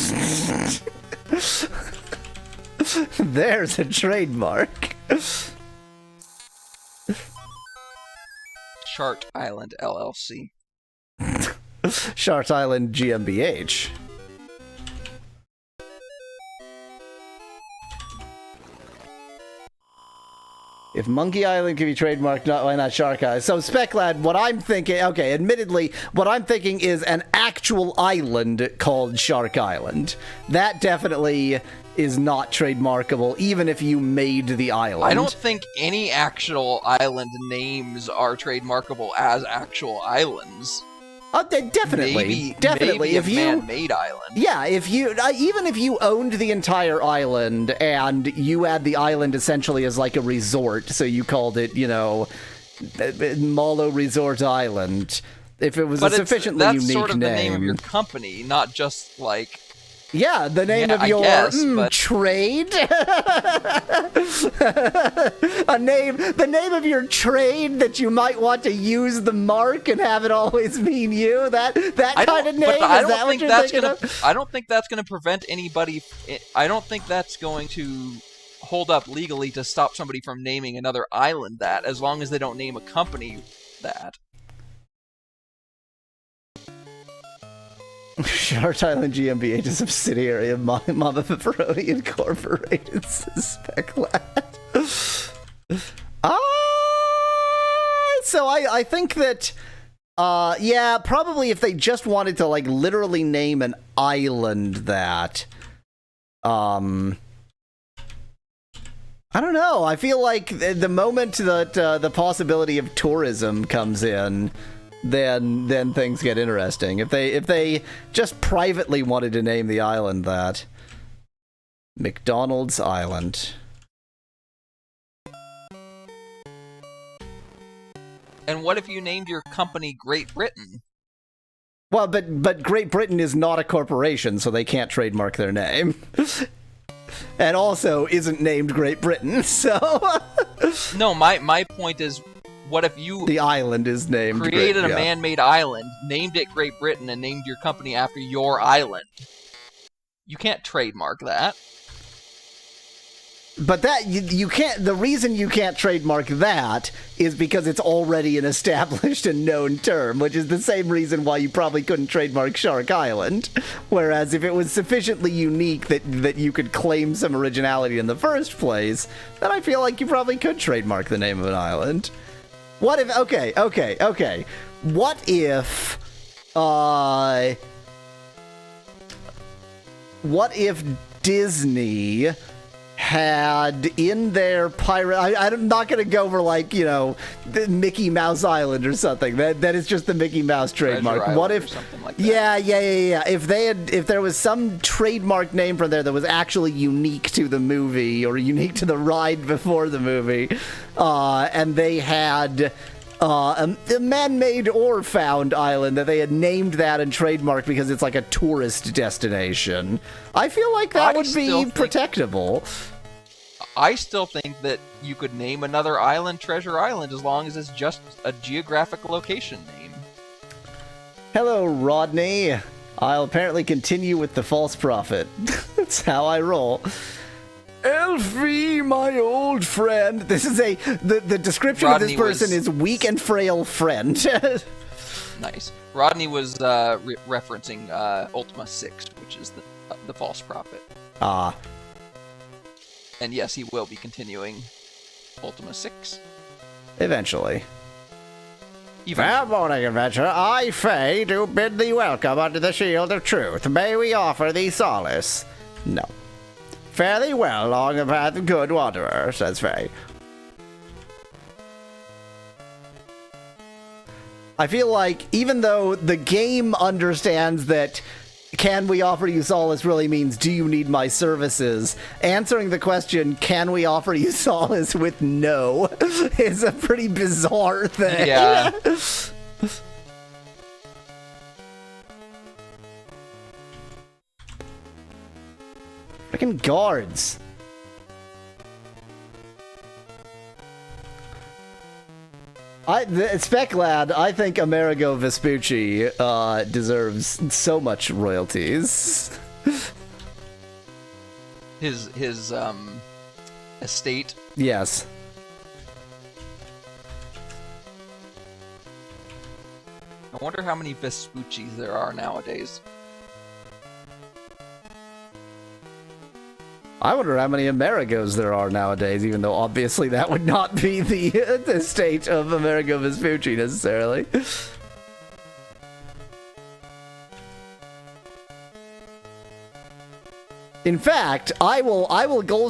There's a trademark. Shart Island LLC. Shart Island GmbH. If Monkey Island can be trademarked, why not Shark Island? So, Specklad, what I'm thinking... Okay, admittedly, what I'm thinking is an actual island called Shark Island. That definitely is not trademarkable, even if you made the island. I don't think any actual island names are trademarkable as actual islands. Definitely. Maybe if man-made island. Yeah, if you even if you owned the entire island and you had the island essentially as like a resort, so you called it, Mallow Resort Island. If it was a sufficiently unique name. That's sort of the name of your company, not just like. Yeah, the name of your trade. The name of your trade that you might want to use the mark and have it always mean you. That kind of name. Is that what you're thinking of? I don't think that's going to prevent anybody. I don't think that's going to hold up legally to stop somebody from naming another island that, as long as they don't name a company that. Shart Island GmbH is a subsidiary of Mama Pepperoni Incorporated, says Specklad. So I think that Yeah, probably if they just wanted to, like, literally name an island that. I don't know. I feel like the moment that the possibility of tourism comes in, then things get interesting. If they just privately wanted to name the island that. McDonald's Island. And what if you named your company Great Britain? Well, but Great Britain is not a corporation, so they can't trademark their name. And also isn't named Great Britain, so... No, my point is, what if you... The island is named... Created a man-made island, named it Great Britain, and named your company after your island. You can't trademark that. But that, you can't... The reason you can't trademark that is because it's already an established and known term, which is the same reason why you probably couldn't trademark Shark Island. Whereas if it was sufficiently unique that you could claim some originality in the first place, then I feel like you probably could trademark the name of an island. What if... Okay. What if... What if Disney... had in their pirate... I'm not going to go for, like, you know, the Mickey Mouse Island or something. That is just the Mickey Mouse trademark. What if... something like that. Yeah. If there was some trademark name from there that was actually unique to the movie or unique to the ride before the movie, and they had... a man-made or found island that they had named that and trademarked because it's like a tourist destination. I feel like that would be protectable. I still think that you could name another island Treasure Island as long as it's just a geographic location name. Hello, Rodney. I'll apparently continue with the false prophet. That's how I roll. Elfie, my old friend. This is the description Rodney of this person is weak and frail friend. Nice. Rodney was referencing Ultima 6, which is the false prophet. And yes, he will be continuing Ultima 6. Eventually. Fair morning, adventurer. I, Faye, do bid thee welcome under the shield of truth. May we offer thee solace? No. Fare thee well along the path of good wanderer, says Faye. I feel like, even though the game understands that can we offer you solace really means do you need my services, answering the question, can we offer you solace with no, is a pretty bizarre thing. Yeah. Freaking guards. Spec Lad, I think Amerigo Vespucci deserves so much royalties. His estate. Yes. I wonder how many Vespuccis there are nowadays. I wonder how many Amerigos there are nowadays, even though obviously that would not be the estate of Amerigo Vespucci necessarily. In fact, I will go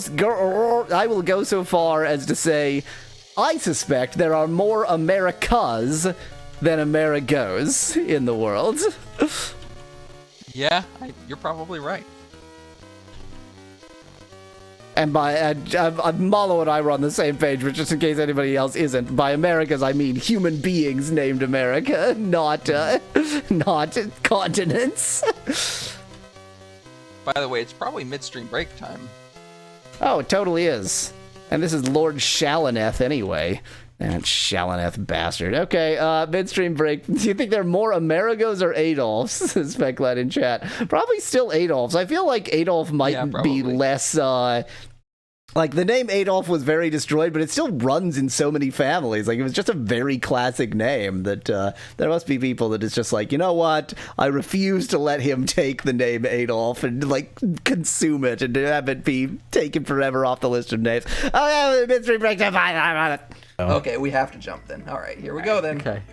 so far as to say I suspect there are more Americas than Amerigos in the world. Yeah, you're probably right. And by Mallow and I were on the same page, but just in case anybody else isn't, by Americas I mean human beings named America, not continents. By the way, it's probably midstream break time. Oh, it totally is. And this is Lord Shalaneth anyway. That Shalaneth bastard. Okay, midstream break. Do you think there are more Amerigos or Adolfs? Speclat in chat. Probably still Adolfs. I feel like Adolf might be less, like, the name Adolf was very destroyed, but it still runs in so many families. Like, it was just a very classic name that there must be people that it's just like, you know what? I refuse to let him take the name Adolf and, like, consume it and have it be taken forever off the list of names. Oh, yeah, midstream break time. Okay, we have to jump then. All right, here we go then. Okay.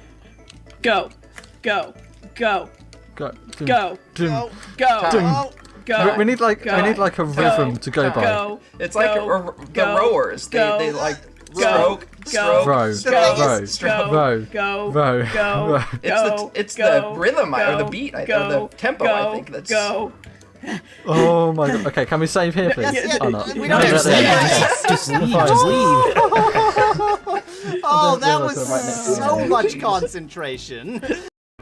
Go. Go. Go. Go. Go. Dum. Go. Dum. Go. We need like a rhythm to go by. Go. It's like the rowers. They like stroke, stroke, Row. stroke, Row. stroke. Row. Go. Row. Go. Row. It's the rhythm or the beat or the tempo. I think that's. Go. Oh my god. Okay, can we save here, please? Yes, Oh, no. we don't have to save. Just leave. Just leave. Oh, that realise was we're right next to so much concentration.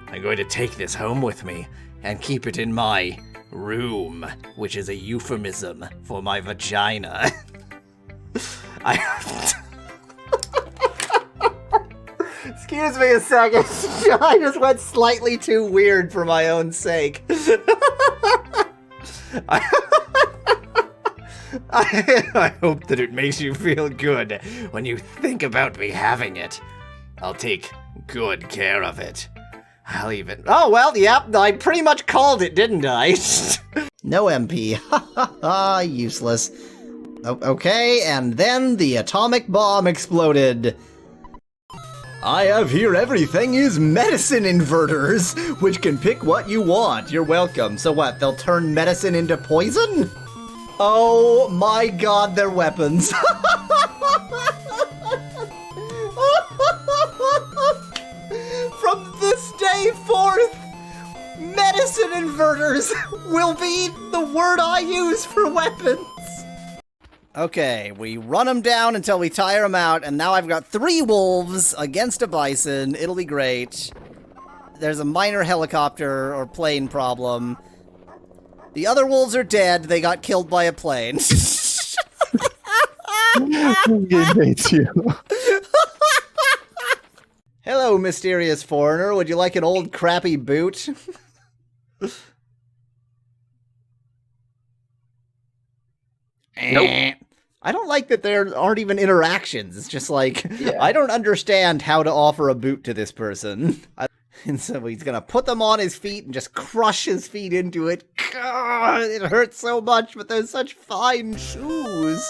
I'm going to take this home with me and keep it in my room, which is a euphemism for my vagina. Excuse me a second. I just went slightly too weird for my own sake. I hope that it makes you feel good when you think about me having it. I'll take good care of it. I'll even... Oh, well, yep, I pretty much called it, didn't I? No MP. Ha ha ha, useless. Okay, and then the atomic bomb exploded. I have here everything is medicine inverters, which can pick what you want. You're welcome. So what, they'll turn medicine into poison? Oh my god, they're weapons. From this day forth, medicine inverters will be the word I use for weapons. Okay, we run them down until we tire them out, and now I've got 3 wolves against a bison. It'll be great. There's a minor helicopter or plane problem. The other wolves are dead. They got killed by a plane. Hello, mysterious foreigner. Would you like an old crappy boot? Nope. I don't like that there aren't even interactions. It's just like, I don't understand how to offer a boot to this person. And so he's gonna put them on his feet and just crush his feet into it. God, it hurts so much, but they're such fine shoes.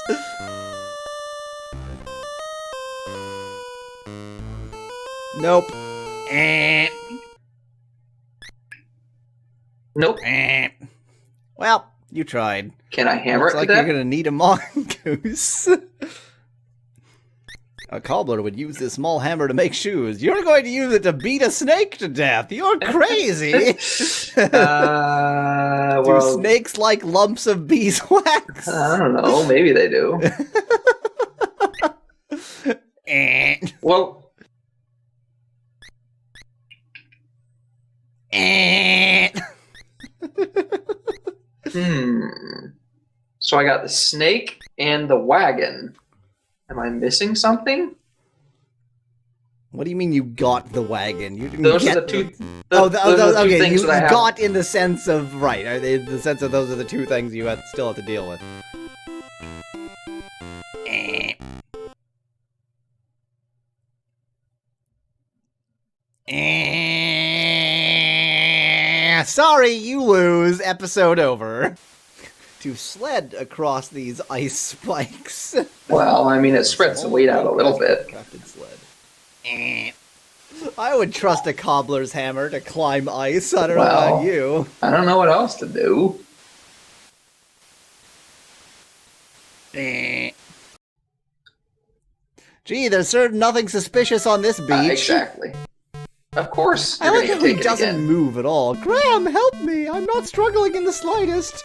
Nope. Nope. Well, you tried. Can I hammer Looks it like to you're death? gonna need a mongoose. A cobbler would use this small hammer to make shoes. You're going to use it to beat a snake to death. You're crazy. Well, Do snakes like lumps of beeswax? I don't know. Maybe they do. Well, so I got the snake and the wagon. Am I missing something? What do you mean you got the wagon? You didn't Those get are the two. those are the two okay. things You that I have. got in the sense of right. In the sense of those are the 2 things you still have to deal with. Sorry, you lose. Episode over. To sled across these ice spikes. Well, I mean, it spreads the weight out a little bit. Crafted sled. I would trust a cobbler's hammer to climb ice. I don't know Well. about you. I don't know what else to do. Gee, there's certain nothing suspicious on this beach. Exactly. Of course. I you're like gonna how he take it doesn't again. move at all. Graham, help me! I'm not struggling in the slightest.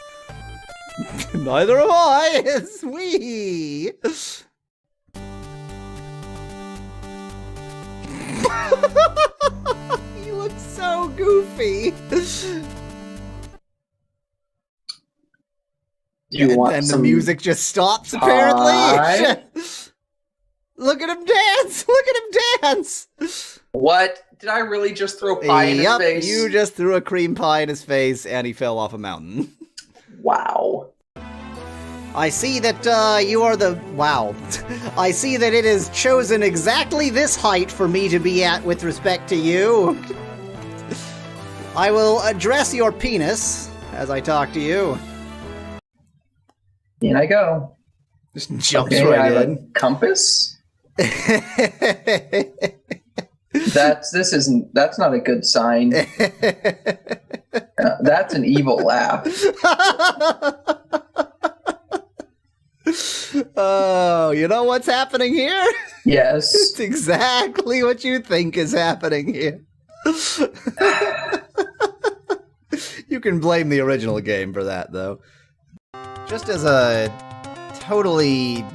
Neither am I. It's we. He looks so goofy. Do you want and the some music just stops, apparently. pie? Look at him dance! Look at him dance! What? Did I really just throw pie in his Yup, face? you just threw a cream pie in his face and he fell off a mountain. Wow. I see that you are the... Wow. I see that it is chosen exactly this height for me to be at with respect to you. I will address your penis as I talk to you. In I go. Just jumps Okay, I right have in. a compass. That That's not a good sign. That's an evil laugh. Oh, you know what's happening here? Yes. It's exactly what you think is happening here. You can blame the original game for that, though. Just as a totally,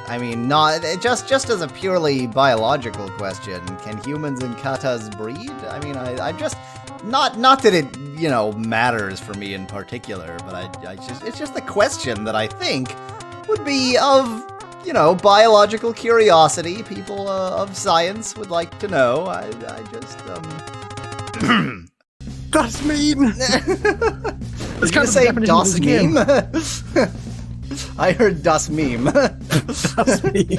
I mean, not just as a purely biological question, can humans and katas breed? I mean, I just not that it matters for me in particular, but it's just a question that I think would be of biological curiosity. People of science would like to know. I just Das Meme! Did you say Das Meme? I heard Das Meme. Das Meme.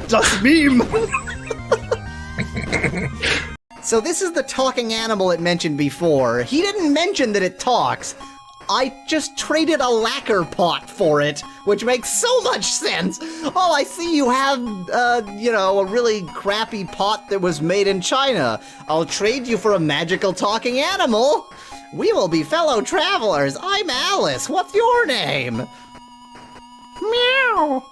Das Meme! So this is the talking animal it mentioned before. He didn't mention that it talks. I just traded a lacquer pot for it, which makes so much sense. Oh, I see you have, a really crappy pot that was made in China. I'll trade you for a magical talking animal. We will be fellow travelers. I'm Alice. What's your name? Meow.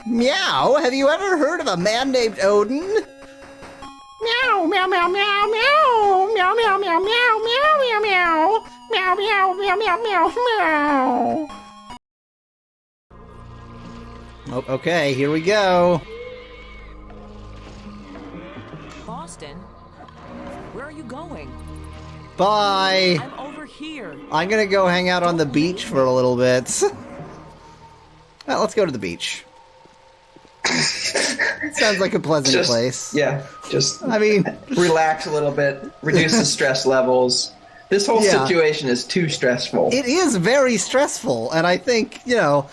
Meow? Have you ever heard of a man named Odin? Meow, meow, meow, meow, meow, meow, meow, meow, meow, meow, meow, meow, meow, meow, meow, meow, meow. Oh, okay, here we go. Boston? Where are you going? Bye. I'm over here. I'm gonna go hang out on the beach for a little bit. Well, let's go to the beach. Sounds like a pleasant place. Yeah, I mean, relax a little bit, reduce the stress levels. This whole situation is too stressful. It is very stressful, and I think, you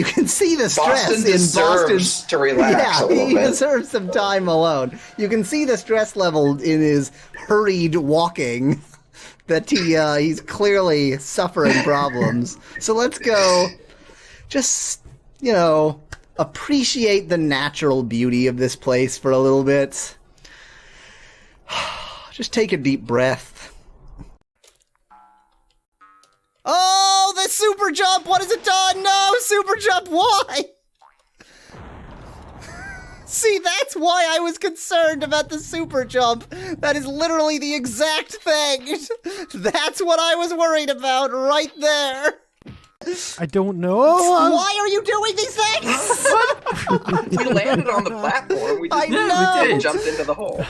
can see the stress Boston in deserves Boston's... to relax a little he bit. deserves some time alone. You can see the stress level in his hurried walking, that he's clearly suffering problems. So let's go, just, appreciate the natural beauty of this place for a little bit. Just take a deep breath. Oh, the super jump! What has it done? No, super jump, why? See, that's why I was concerned about the super jump. That is literally the exact thing. That's what I was worried about right there. I don't know. Why are you doing these things? We landed on the platform. We just jumped into the hole.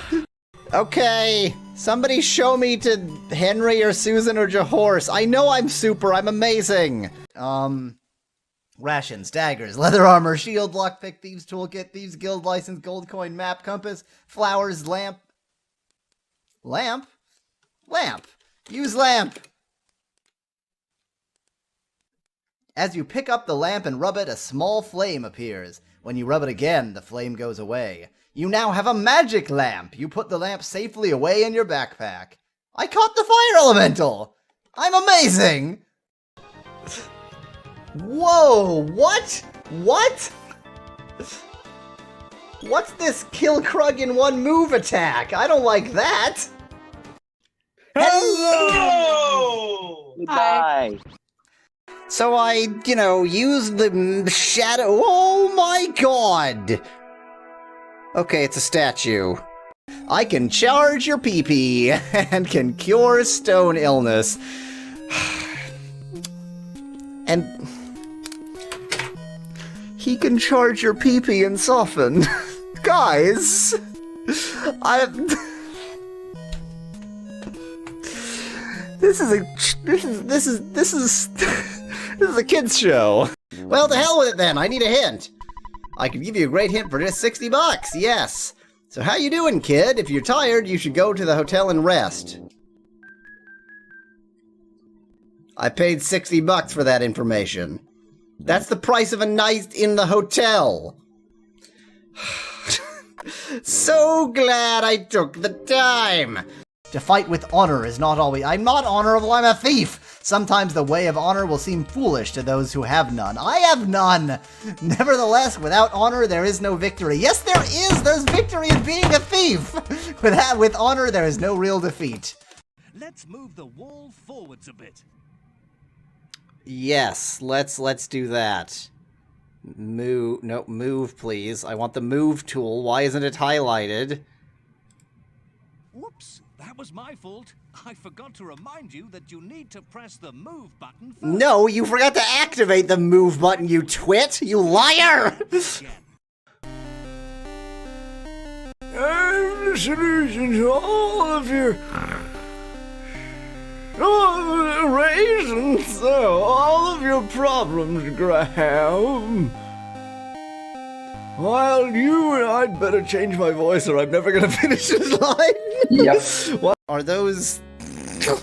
Okay, somebody show me to Henry or Susan or Jahorse. I know I'm super. I'm amazing. Rations, daggers, leather armor, shield, lockpick, thieves toolkit, thieves guild license, gold coin, map, compass, flowers, lamp. Lamp? Lamp. Use lamp. As you pick up the lamp and rub it, a small flame appears. When you rub it again, the flame goes away. You now have a magic lamp. You put the lamp safely away in your backpack. I caught the fire elemental! I'm amazing! Whoa, what? What? What's this kill Krug in one move attack? I don't like that! Hello! Hi. So I, used the shadow. Oh my god! Okay, it's a statue. I can charge your pee-pee and can cure stone illness. And he can charge your pee-pee and soften. Guys, This is a kid's show. Well, to hell with it then. I need a hint. I could give you a great hint for just $60. Yes. So how you doing, kid? If you're tired, you should go to the hotel and rest. I paid $60 for that information. That's the price of a night in the hotel. So glad I took the time. To fight with honor is not always— I'm not honorable, I'm a thief! Sometimes the way of honor will seem foolish to those who have none. I have none! Nevertheless, without honor, there is no victory. Yes, there is! There's victory in being a thief! With honor, there is no real defeat. Let's move the wall forwards a bit. Yes, let's do that. Move, please. I want the move tool. Why isn't it highlighted? Whoops, that was my fault. I forgot to remind you that you need to press the move button first. No, you forgot to activate the move button, you twit! You liar! I'm the solution to all of your raisins, all of your problems, Graham. While I'd better change my voice or I'm never gonna finish this line. Yep. What are those?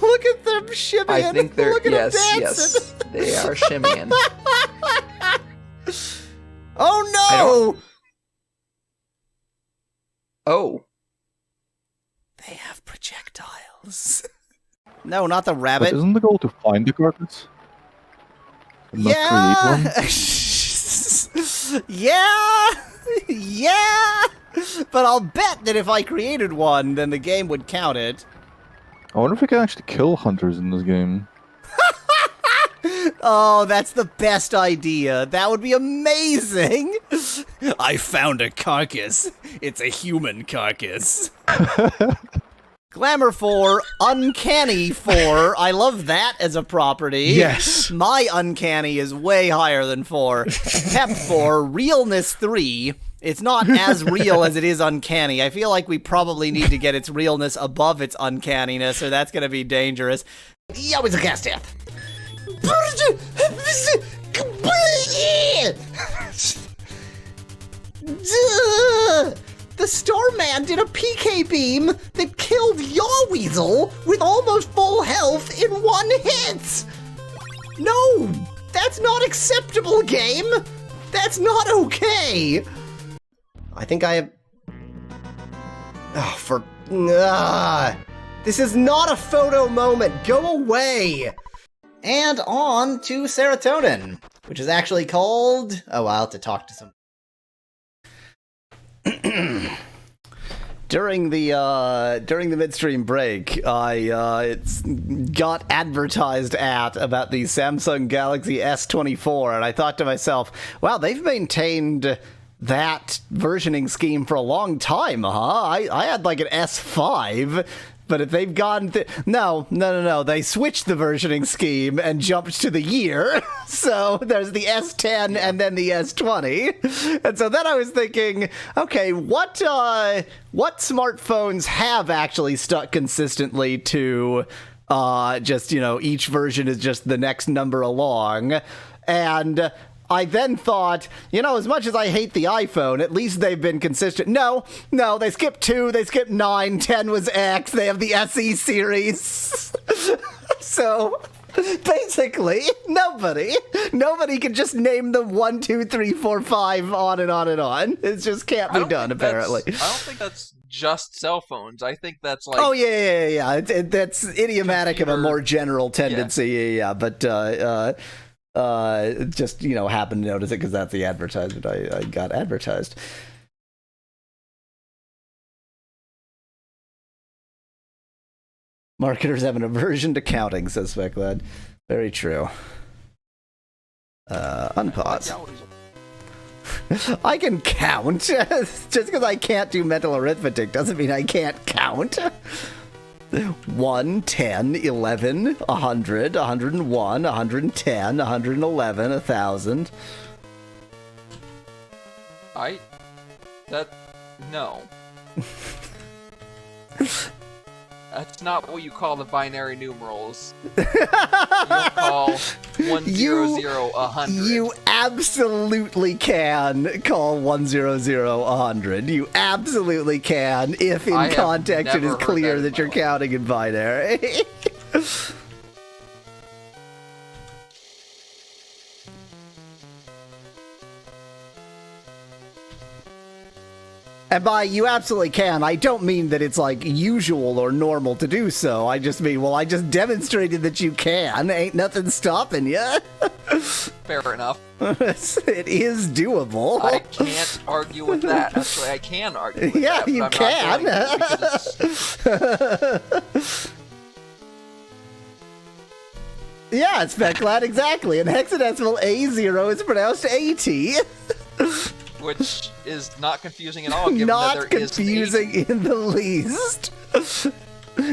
Look at them shimmying. I think they're Look at them dancing. they are shimmying. Oh no! Oh. They have projectiles. No, not the rabbit. But isn't the goal to find the carcass? And not create one? Yeah! Yeah! But I'll bet that if I created one, then the game would count it. I wonder if we can actually kill hunters in this game. Oh, that's the best idea. That would be amazing. I found a carcass. It's a human carcass. Glamour 4, Uncanny 4. I love that as a property. Yes. My Uncanny is way higher than 4. Pep 4, Realness 3. It's not as real as it is uncanny. I feel like we probably need to get its realness above its uncanniness, or that's going to be dangerous. Yeah, it's a cast death. The Starman did a PK beam that killed Yawweasel with almost full health in one hit! No! That's not acceptable, game! That's not okay! I think I have... This is not a photo moment! Go away! And on to serotonin, which is actually called... Oh, I'll have to talk to some... During the midstream break, I got advertised about the Samsung Galaxy S24, and I thought to myself, wow, they've maintained that versioning scheme for a long time, huh? I had like an S5, but if they've gone... No, they switched the versioning scheme and jumped to the year. So there's the S10 and then the S20. And so then I was thinking, okay, what smartphones have actually stuck consistently to just, each version is just the next number along? And I then thought, as much as I hate the iPhone, at least they've been consistent. No, they skipped 2, they skipped 9, 10 was X, they have the SE series. So, basically, nobody can just name them 1, 2, 3, 4, 5, on and on and on. It just can't be done, apparently. I don't think that's just cell phones. I think that's like... Oh, yeah. That's idiomatic of a more general tendency, yeah. But, just, happened to notice it because that's the advertisement I got advertised. Marketers have an aversion to counting, says Speclad. Very true. Unpause. I can count. Just because I can't do mental arithmetic doesn't mean I can't count. 1, 10, 11, 100, 101, 110, 111, 1,000. No. That's not what you call the binary numerals. You don't call 100 100. You absolutely can call 100 100. You absolutely can, if in context it is clear that you're counting in binary. And by you absolutely can, I don't mean that it's like usual or normal to do so. I just mean, well, I just demonstrated that you can. Ain't nothing stopping you. Fair enough. It is doable. I can't argue with that. Actually, I can argue with yeah, that. you I'm can. Not going to Yeah, Speclad, exactly. And hexadecimal A0 is pronounced AT. which is not confusing at all, given Not that there is confusing in the least.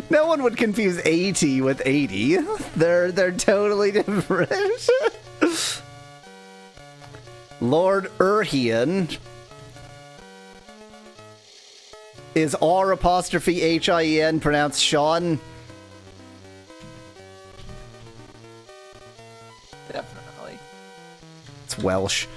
No one would confuse 80 with 80. They're totally different. Lord Urhian is R apostrophe H-I-E-N pronounced Sean. Definitely. It's Welsh.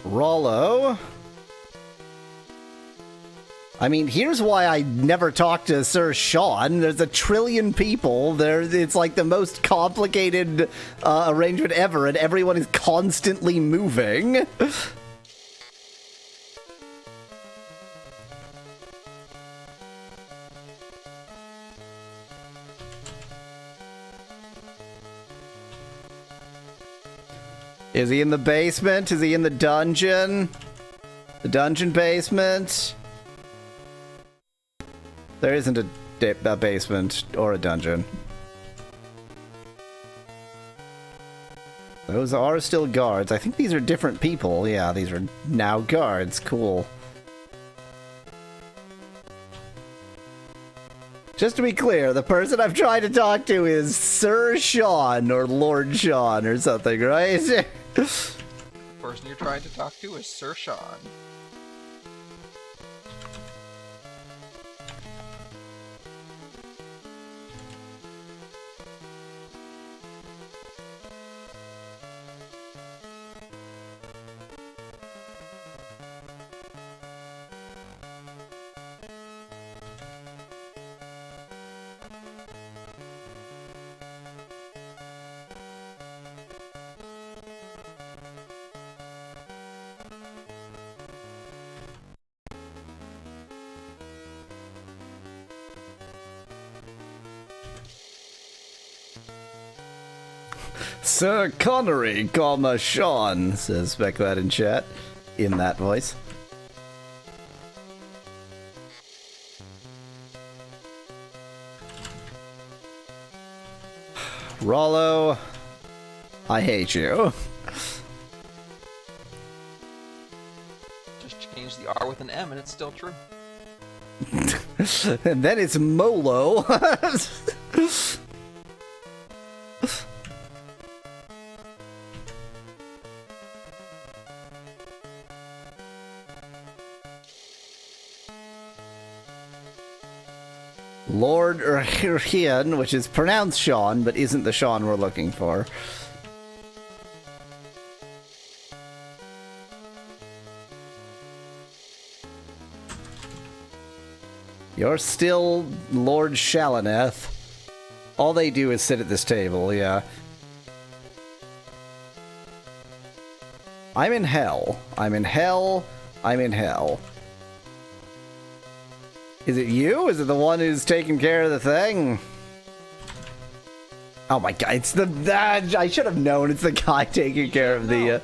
Rollo. I mean, here's why I never talk to Sir Sean. There's a trillion people. It's like the most complicated arrangement ever, and everyone is constantly moving. Is he in the basement? Is he in the dungeon? The dungeon basement? There isn't a basement or a dungeon. Those are still guards. I think these are different people. Yeah, these are now guards. Cool. Just to be clear, the person I'm trying to talk to is Sir Sean or Lord Sean or something, right? The person you're trying to talk to is Sir Sean. Sir Connery, Sean, says Speclad in chat, in that voice. Rollo, I hate you. Just change the R with an M and it's still true. And then it's Molo. Lord Urhian, which is pronounced Sean, but isn't the Sean we're looking for. You're still Lord Shalaneth. All they do is sit at this table, yeah. I'm in hell. I'm in hell. I'm in hell. Is it you? Is it the one who's taking care of the thing? Oh my god, it's the... I should have known it's the guy taking care of the...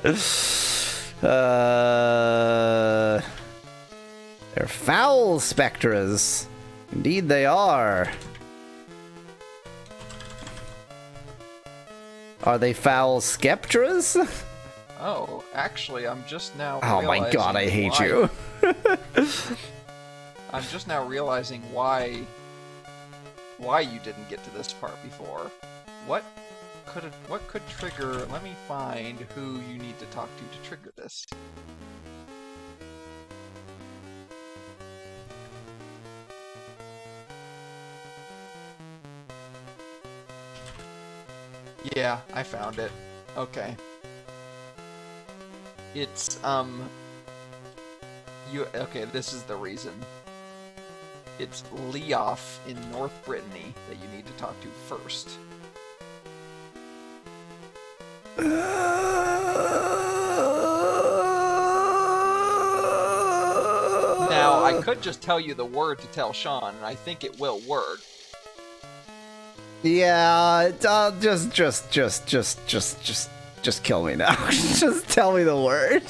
They're foul spectras. Indeed they are. Are they foul skeptras? Oh, actually, I'm just now Oh my god, I hate you. I'm just now realizing why you didn't get to this part before. What could trigger? Let me find who you need to talk to trigger this. Yeah, I found it. Okay. It's Okay, this is the reason. It's Leof in North Brittany that you need to talk to first. Now, I could just tell you the word to tell Sean, and I think it will work. Yeah, just kill me now. Just tell me the word.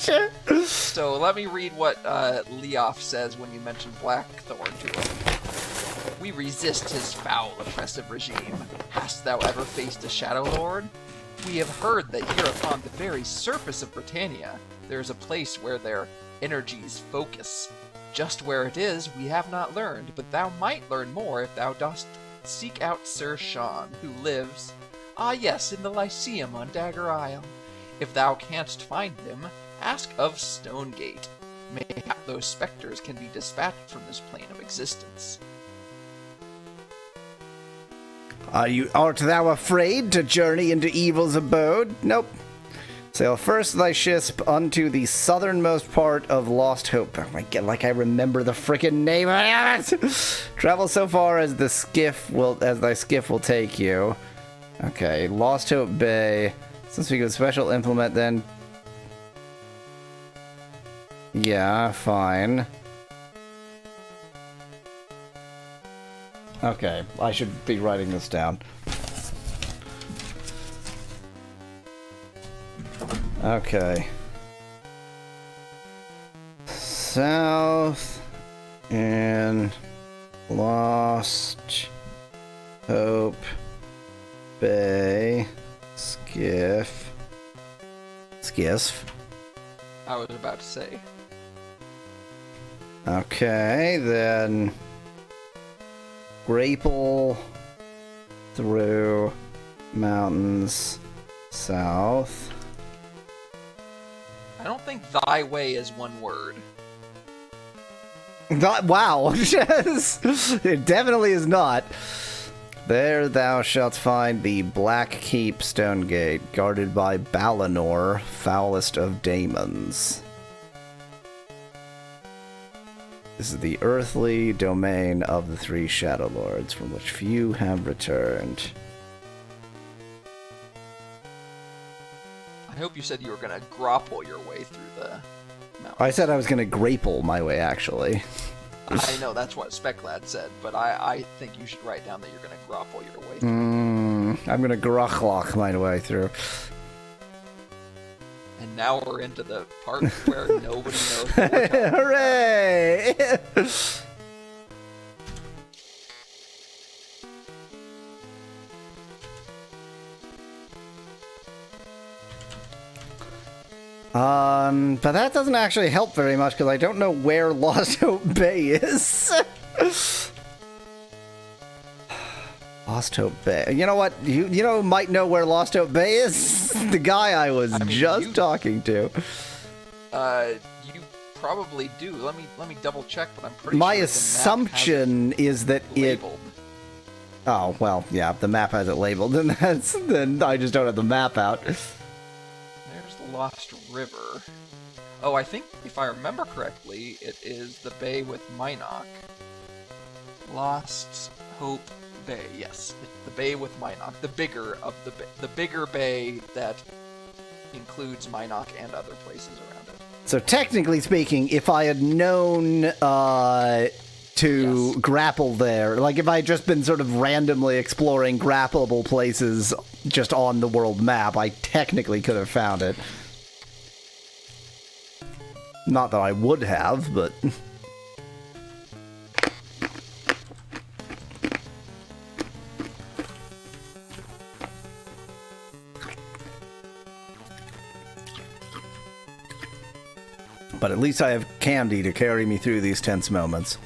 So let me read what Leof says when you mention Blackthorn to him. We resist his foul, oppressive regime. Hast thou ever faced a shadowlord? We have heard that here upon the very surface of Britannia, there is a place where their energies focus. Just where it is, we have not learned, but thou might learn more if thou dost seek out Sir Sean, who lives, yes, in the Lyceum on Dagger Isle. If thou canst find him, ask of Stonegate. Mayhap those spectres can be dispatched from this plane of existence. Art thou afraid to journey into evil's abode? Nope. Sail first thy ship unto the southernmost part of Lost Hope. Oh my god, like I remember the frickin' name of it! Travel so far as thy skiff will take you. Okay, Lost Hope Bay. Since we get a special implement, then... Yeah, fine. Okay, I should be writing this down. Okay. South in Lost Hope Bay Skiff. I was about to say. Okay, then grapple through mountains south. I don't think thy way is one word. Wow. It definitely is not. There thou shalt find the Black Keep Stone Gate, guarded by Balinor, foulest of daemons. This is the earthly domain of the three shadowlords, from which few have returned. I hope you said you were going to grapple your way through the mountains. I said I was going to grapple my way, actually. I know, that's what Speclad said, but I think you should write down that you're going to grapple your way through. I'm going to grachlock my way through. And now we're into the part where nobody knows what we're talking about. Hooray! But that doesn't actually help very much because I don't know where Lost Hope Bay is. Lost Hope Bay. You know what? You know who might know where Lost Hope Bay is? The guy I was talking to. You probably do. Let me double check, but I'm pretty My sure assumption is that labeled. Oh, well, yeah, the map has it labeled, and then I just don't have the map out. There's the Lost River. Oh, I think, if I remember correctly, it is the bay with Minoc. Lost Hope Bay, yes. The bay with Minoc. The bigger of the bigger bay that includes Minoc and other places around it. So technically speaking, if I had known to grapple there, like if I had just been sort of randomly exploring grappleable places just on the world map, I technically could have found it. Not that I would have, but... But at least I have candy to carry me through these tense moments.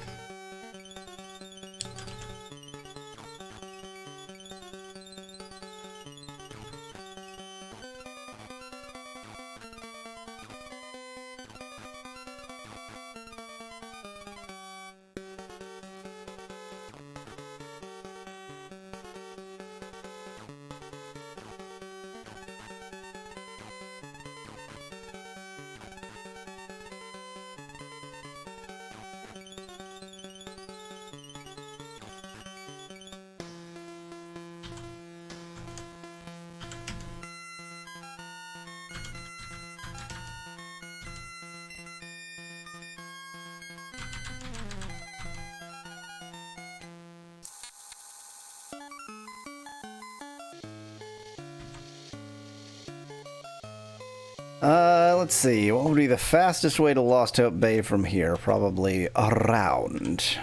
Let's see. What would be the fastest way to Lost Hope Bay from here? Probably around.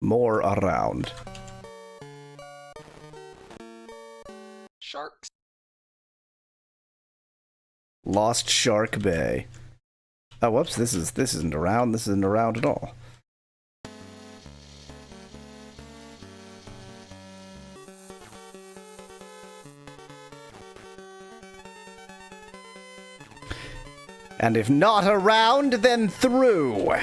More around. Sharks. Lost Shark Bay. Oh, whoops! This isn't around. This isn't around at all. And if not around, then through.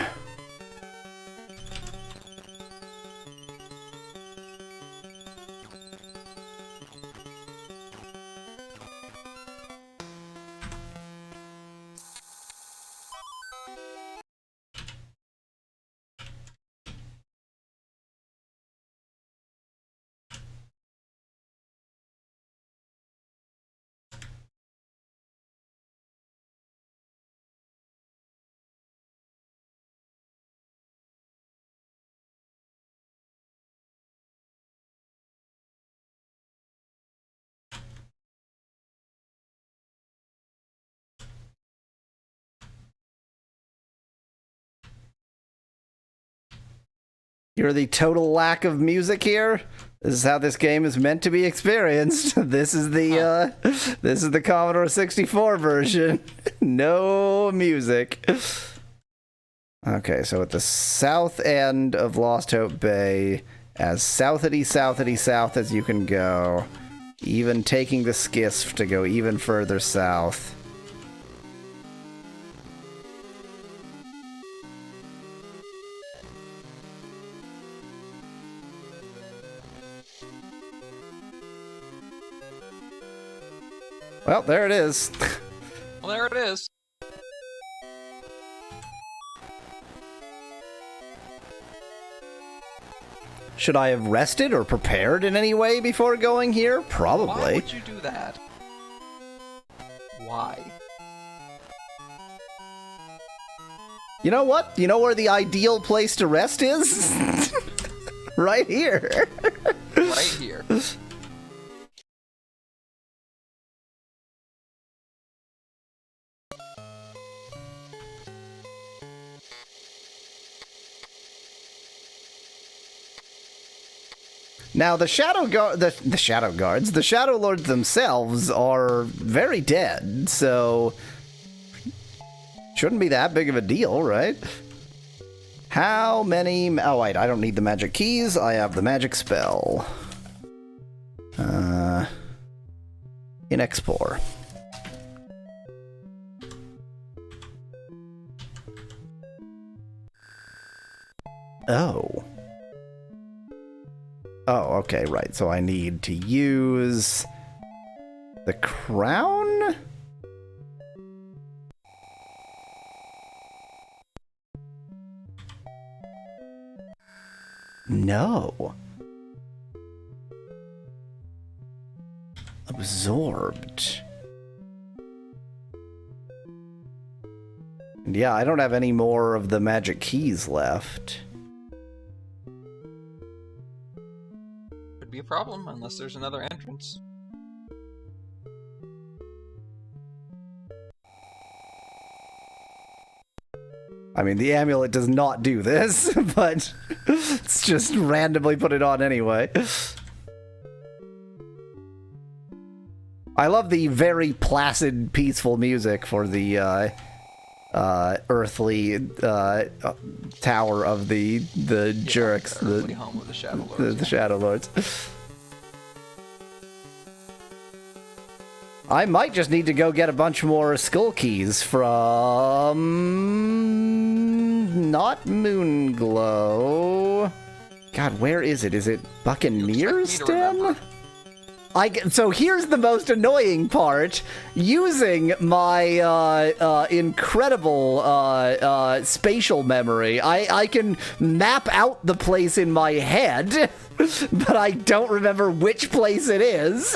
You're the total lack of music here. This is how this game is meant to be experienced. This is the Commodore 64 version. No music. Okay, so at the south end of Lost Hope Bay, as southity south as you can go, even taking the skiff to go even further south. Well, there it is. Well, there it is. Should I have rested or prepared in any way before going here? Probably. Why would you do that? Why? You know what? You know where the ideal place to rest is? Right here. Right here. Now, the Shadow Lords themselves are very dead, so shouldn't be that big of a deal, right? How many... Oh, wait, I don't need the magic keys. I have the magic spell. In Expor. Oh. Oh, okay, right. So I need to use the crown? No. Absorbed. And yeah, I don't have any more of the magic keys left. Could be a problem unless there's another entrance. I mean, the amulet does not do this, but let's just randomly put it on anyway. I love the very placid, peaceful music for the earthly tower of the jerks, the earthly home of the shadowlords. The shadowlords. I might just need to go get a bunch more skull keys from... not Moonglow. God, where is it? Is it Buccaneer's Den? So here's the most annoying part. Using my incredible spatial memory, I can map out the place in my head, but I don't remember which place it is.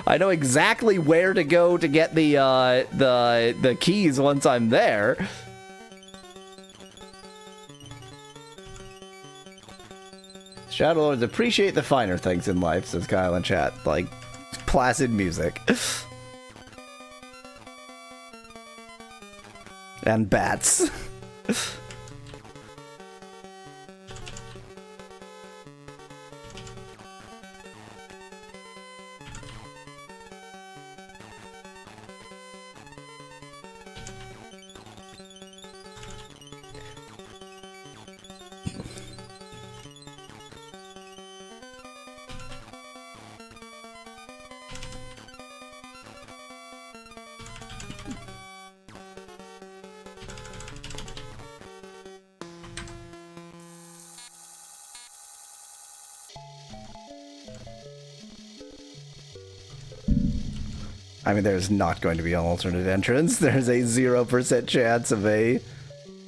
I know exactly where to go to get the keys once I'm there. Shadowlords appreciate the finer things in life, says Kyle in chat. Like, placid music. And bats. I mean, there's not going to be an alternate entrance. There's a 0% chance of a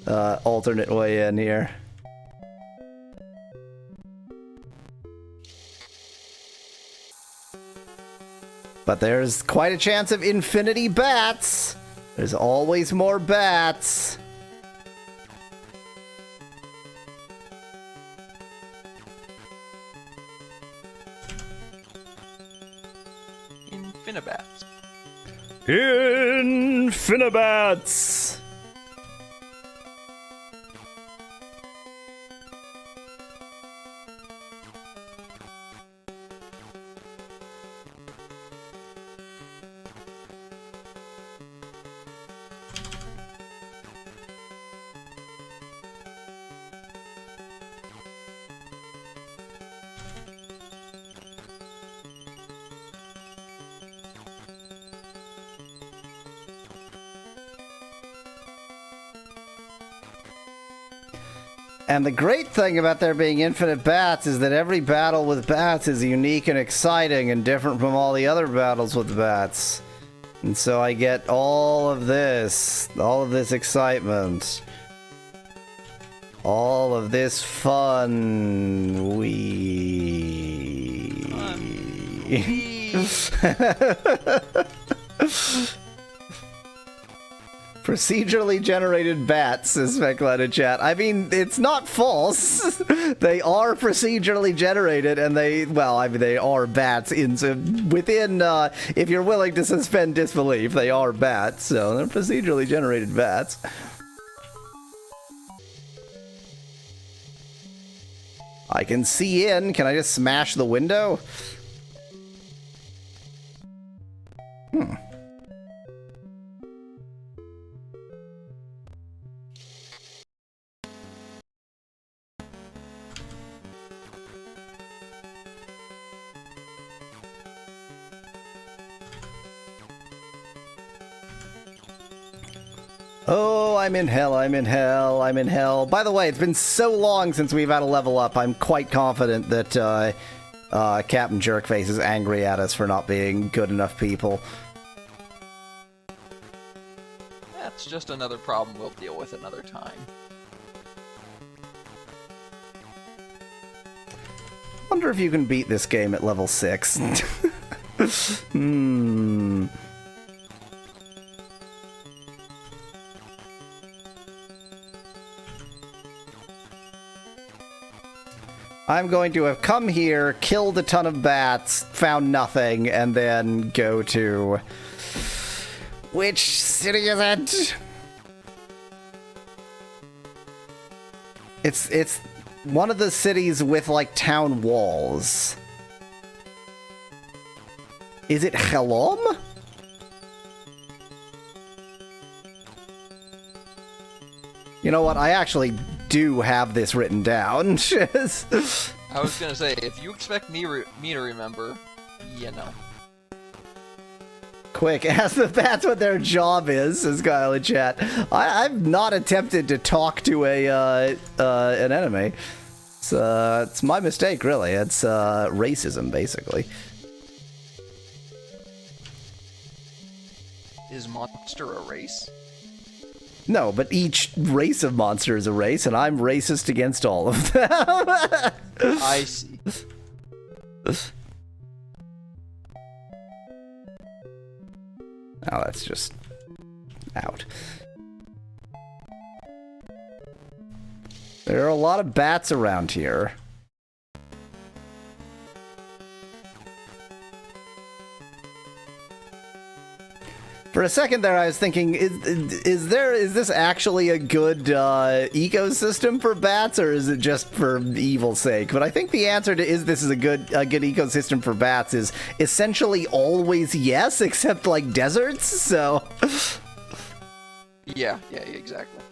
alternate way in here. But there's quite a chance of infinity bats. There's always more bats. Infinibats. Infinibats! And the great thing about there being infinite bats is that every battle with bats is unique and exciting and different from all the other battles with bats. And so I get all of this excitement. All of this fun. Procedurally generated bats, says Speculated in chat. I mean, it's not false. They are procedurally generated, and they are bats within, if you're willing to suspend disbelief, they are bats, so they're procedurally generated bats. I can see in. Can I just smash the window? Oh, I'm in hell, I'm in hell, I'm in hell. By the way, it's been so long since we've had a level up, I'm quite confident that Captain Jerkface is angry at us for not being good enough people. That's just another problem we'll deal with another time. Wonder if you can beat this game at level 6. I'm going to have come here, killed a ton of bats, found nothing, and then go to... Which city is it? It's one of the cities with, like, town walls. Is it Helom? You know what? I actually do have this written down. I was gonna say, if you expect me to remember, you know. Quick, ask the bats what their job is, says Kyle in chat. I've not attempted to talk to an enemy. It's my mistake, really. It's racism, basically. Is monster a race? No, but each race of monster is a race, and I'm racist against all of them. I see. Oh, that's just out. There are a lot of bats around here. For a second there, I was thinking, is this actually a good ecosystem for bats, or is it just for evil's sake? But I think the answer to this is a good ecosystem for bats is essentially always yes, except like deserts. So Yeah, exactly.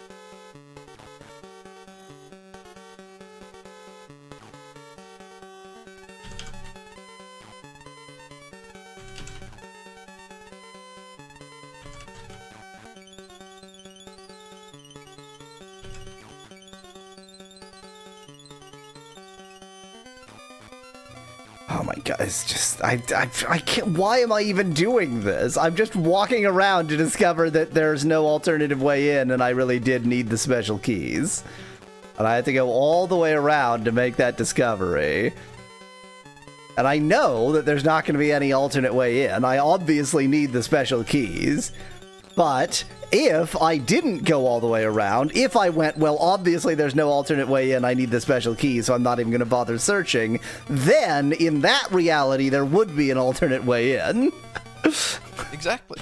oh my god, it's just I can't. Why am I even doing this? I'm just walking around to discover that there's no alternative way in, and I really did need the special keys. And I had to go all the way around to make that discovery. And I know that there's not going to be any alternate way in. I obviously need the special keys. But if I didn't go all the way around, if I went, well, obviously there's no alternate way in, I need the special keys, so I'm not even going to bother searching, then in that reality there would be an alternate way in. Exactly.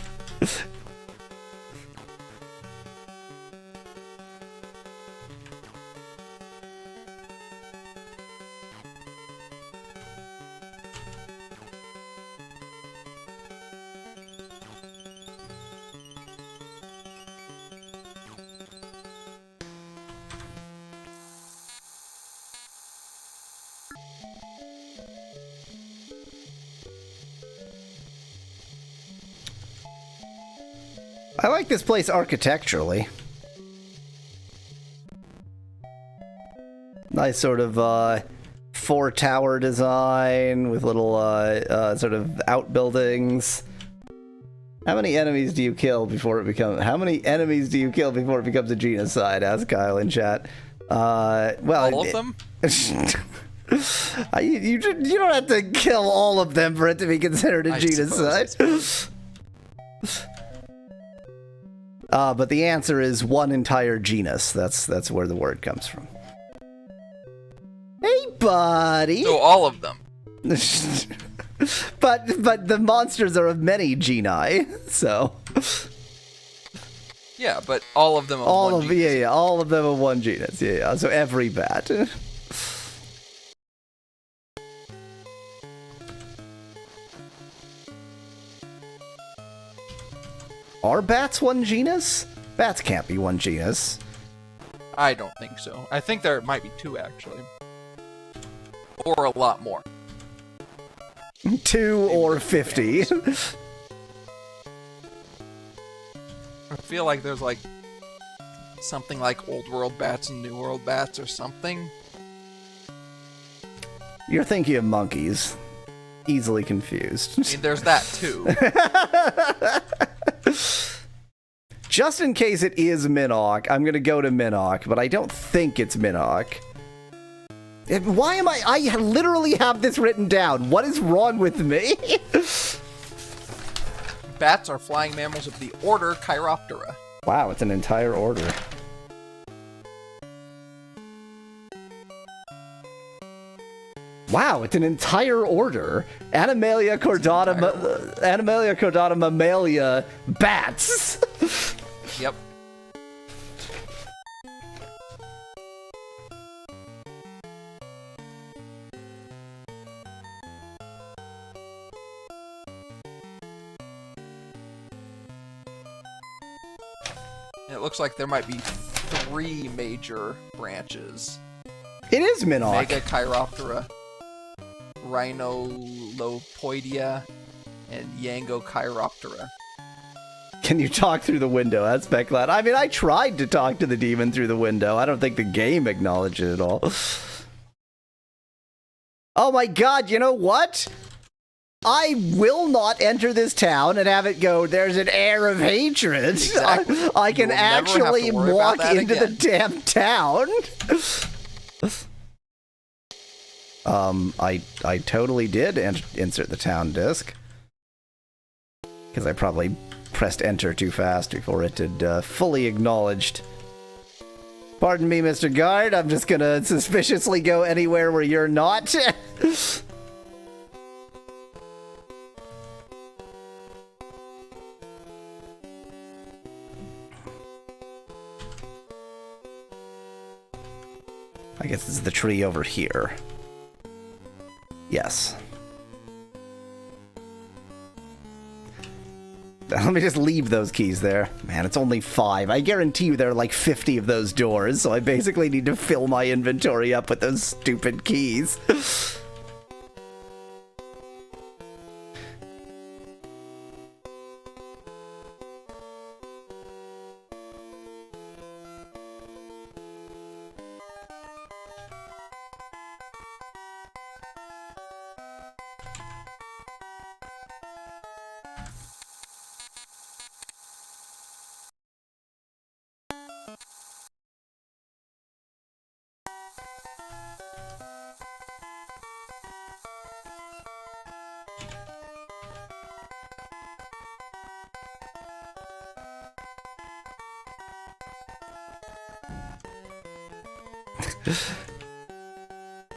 I like this place architecturally. Nice sort of four-tower design with little sort of outbuildings. How many enemies do you kill before it becomes? How many enemies do you kill before it becomes a genocide? Asked Kyle in chat. Well, all of them. You don't have to kill all of them for it to be considered a genocide. But the answer is one entire genus. That's where the word comes from. Hey, buddy. So all of them. but the monsters are of many geni, so. Yeah, but all of them of all one of genus. yeah, all of them of one genus. Yeah. So every bat. Are bats one genus? Bats can't be one genus. I don't think so. I think there might be two, actually. Or a lot more. 2 or 50. I feel like there's like something like Old World bats and New World bats or something. You're thinking of monkeys. Easily confused. I mean, there's that too. Just in case it is Minnock, I'm gonna go to Minnock, but I don't think it's Minnock. Why am I literally have this written down. What is wrong with me? Bats are flying mammals of the order Chiroptera. Wow, it's an entire order. Wow, it's an entire order. Animalia cordata, Animalia cordata mammalia bats. Yep. It looks like there might be 3 major branches. It is Minnock. Mega Chiroptera, Rhinolopoidea, and Yangochiroptera. Can you talk through the window? That's Becklad. I mean, I tried to talk to the demon through the window. I don't think the game acknowledged it at all. Oh my god, you know what? I will not enter this town and have it go, there's an air of hatred. Exactly. I can actually walk into the damn town. I totally did insert the town disc. Because I probably pressed enter too fast before it had fully acknowledged. Pardon me, Mr. Guard, I'm just gonna suspiciously go anywhere where you're not. I guess this is the tree over here. Yes. Let me just leave those keys there. Man, it's only 5. I guarantee you there are like 50 of those doors, so I basically need to fill my inventory up with those stupid keys.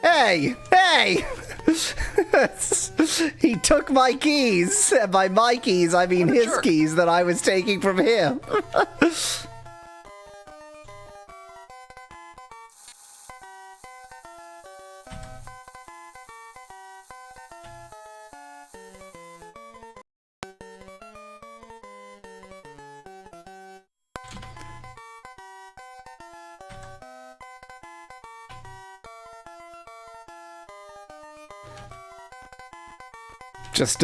Hey! Hey! He took my keys. And by my keys, I mean his keys that I was taking from him. Just,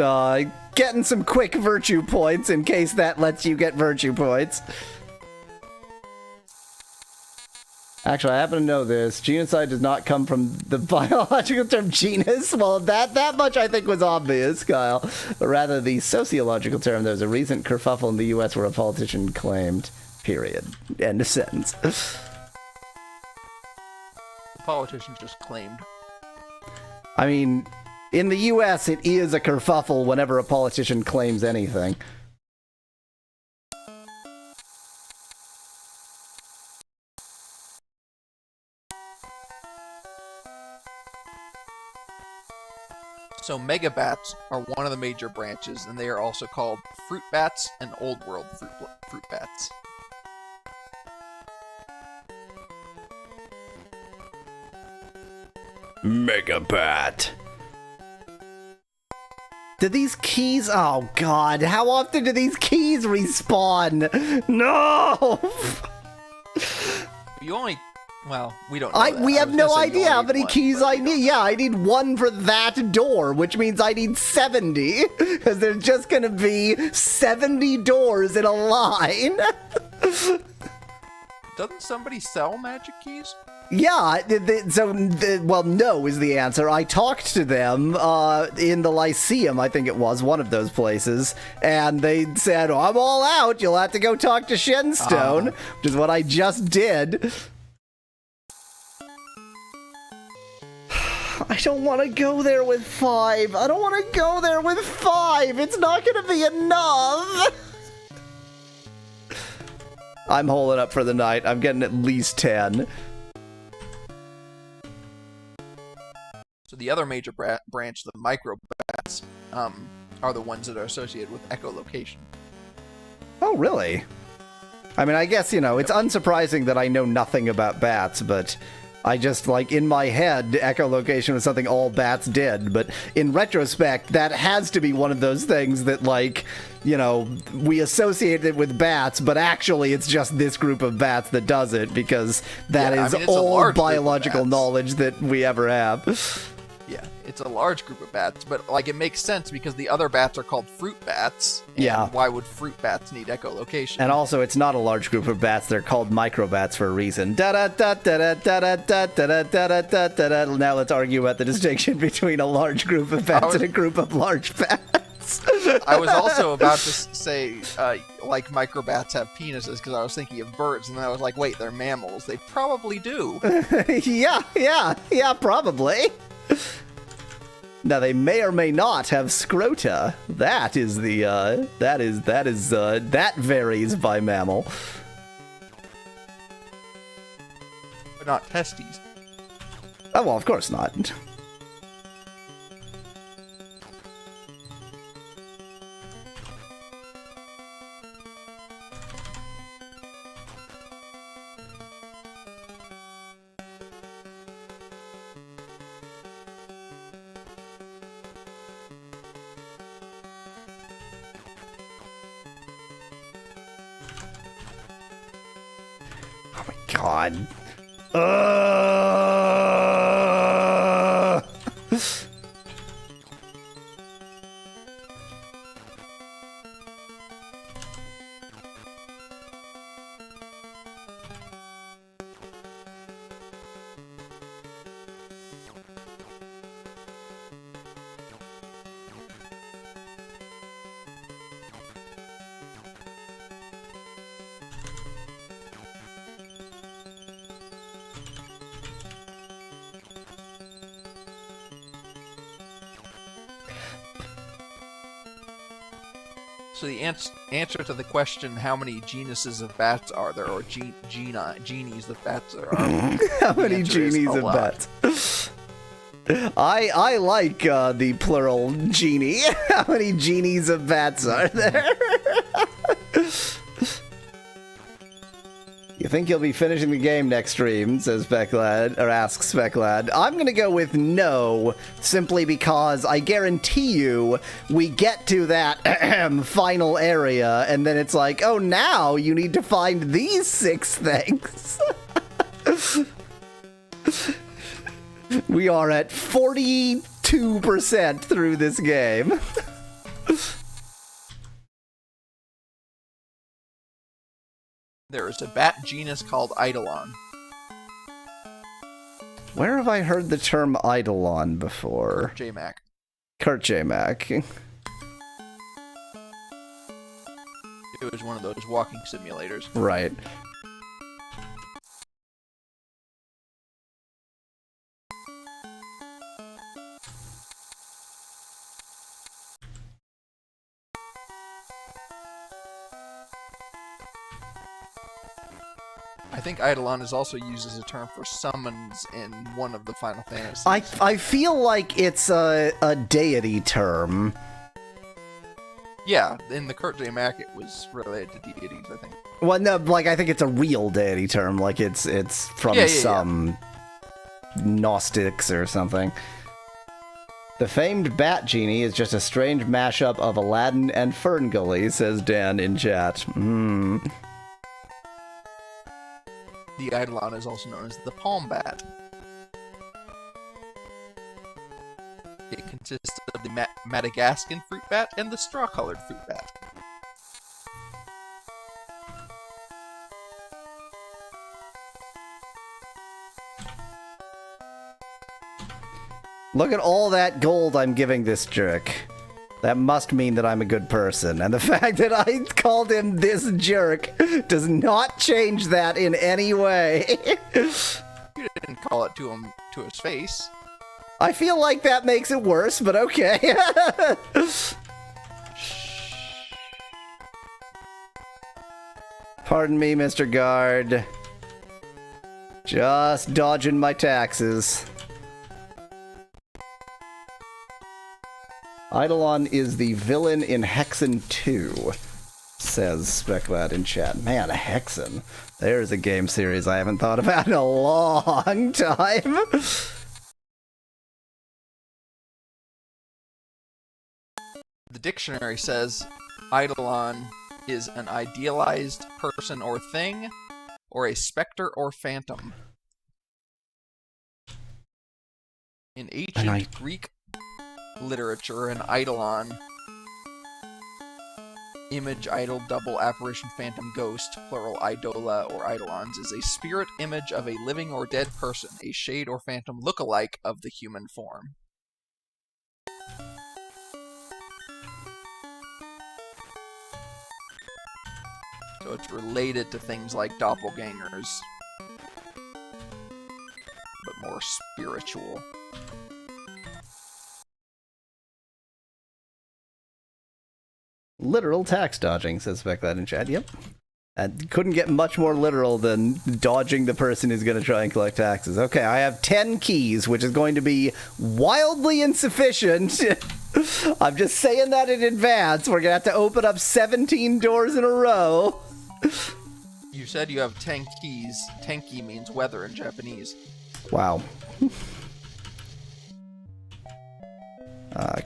getting some quick virtue points in case that lets you get virtue points. Actually, I happen to know this. Genocide does not come from the biological term genus. Well, that much I think was obvious, Kyle. But rather the sociological term. There was a recent kerfuffle in the U.S. where a politician claimed, period. End of sentence. The politician just claimed. I mean, in the U.S., it is a kerfuffle whenever a politician claims anything. So megabats are one of the major branches, and they are also called fruit bats and old world fruit bats. Megabat. Do these keys... Oh, God. How often do these keys respawn? No! You only... Well, we don't know We have no idea how many keys I need. Yeah, I need 1 for that door, which means I need 70. Because there's just going to be 70 doors in a line. Doesn't somebody sell magic keys? Yeah, well, no is the answer. I talked to them in the Lyceum, I think it was, one of those places, and they said, oh, I'm all out, you'll have to go talk to Shenstone, which is what I just did. I don't want to go there with 5. I don't want to go there with 5. It's not going to be enough. I'm holding up for the night. I'm getting at least 10. So the other major branch, the microbats, are the ones that are associated with echolocation. Oh, really? I mean, I guess, you know, it's unsurprising that I know nothing about bats, but I just, like, in my head, echolocation was something all bats did, but in retrospect, that has to be one of those things that, like, you know, we associate it with bats, but actually it's just this group of bats that does it, because that is all biological knowledge that we ever have. Yeah, it's a large group of bats, but, like, it makes sense because the other bats are called fruit bats. And yeah. Why would fruit bats need echolocation? And also, it's not a large group of bats. They're called microbats for a reason. Now let's argue about the distinction between a large group of bats and a group of large bats. I was also about to say, like, microbats have penises, because I was thinking of birds, and then I was like, wait, they're mammals. They probably do. Yeah, probably. Now they may or may not have scrota. That is the that varies by mammal. But not testes. Oh well, of course not. Oh my god. Uh... So the answer to the question, how many genuses of bats are there, or genies of bats there are? How many genies of bats? I like the plural genie. How many genies of bats are there? You think you'll be finishing the game next stream, says Speclad, or asks Speclad. I'm gonna go with no, simply because I guarantee you we get to that final area, and then it's like, oh, now you need to find these 6 things. We are at 42% through this game. There is a bat genus called Eidolon. Where have I heard the term Eidolon before? J-Mac. Kurt J-Mac. It was one of those walking simulators. Right. I think Eidolon is also used as a term for summons in one of the Final Fantasies. I feel like it's a deity term. Yeah, in the Kurt J-Mac it was related to deities, I think. Well, no, like, I think it's a real deity term, like it's from some Gnostics or something. The famed Bat Genie is just a strange mashup of Aladdin and Ferngully, says Dan in chat. The Eidolon is also known as the palm bat. It consists of the Madagascan fruit bat and the straw-colored fruit bat. Look at all that gold I'm giving this jerk. That must mean that I'm a good person. And the fact that I called him this jerk does not change that in any way. You didn't call it to him to his face. I feel like that makes it worse, but okay. Pardon me, Mr. Guard. Just dodging my taxes. Eidolon is the villain in Hexen 2, says Speclad in chat. Man, Hexen. There's a game series I haven't thought about in a long time. The dictionary says Eidolon is an idealized person or thing, or a specter or phantom. In ancient Greek literature, an eidolon, image, idol, double, apparition, phantom, ghost, plural, idola, or eidolons, is a spirit image of a living or dead person, a shade or phantom look-alike of the human form. So it's related to things like doppelgangers, but more spiritual. Literal tax dodging, says Speclad in chat. Yep. And couldn't get much more literal than dodging the person who's going to try and collect taxes. Okay, I have 10 keys, which is going to be wildly insufficient. I'm just saying that in advance. We're going to have to open up 17 doors in a row. You said you have 10 keys. Tenki means weather in Japanese. Wow.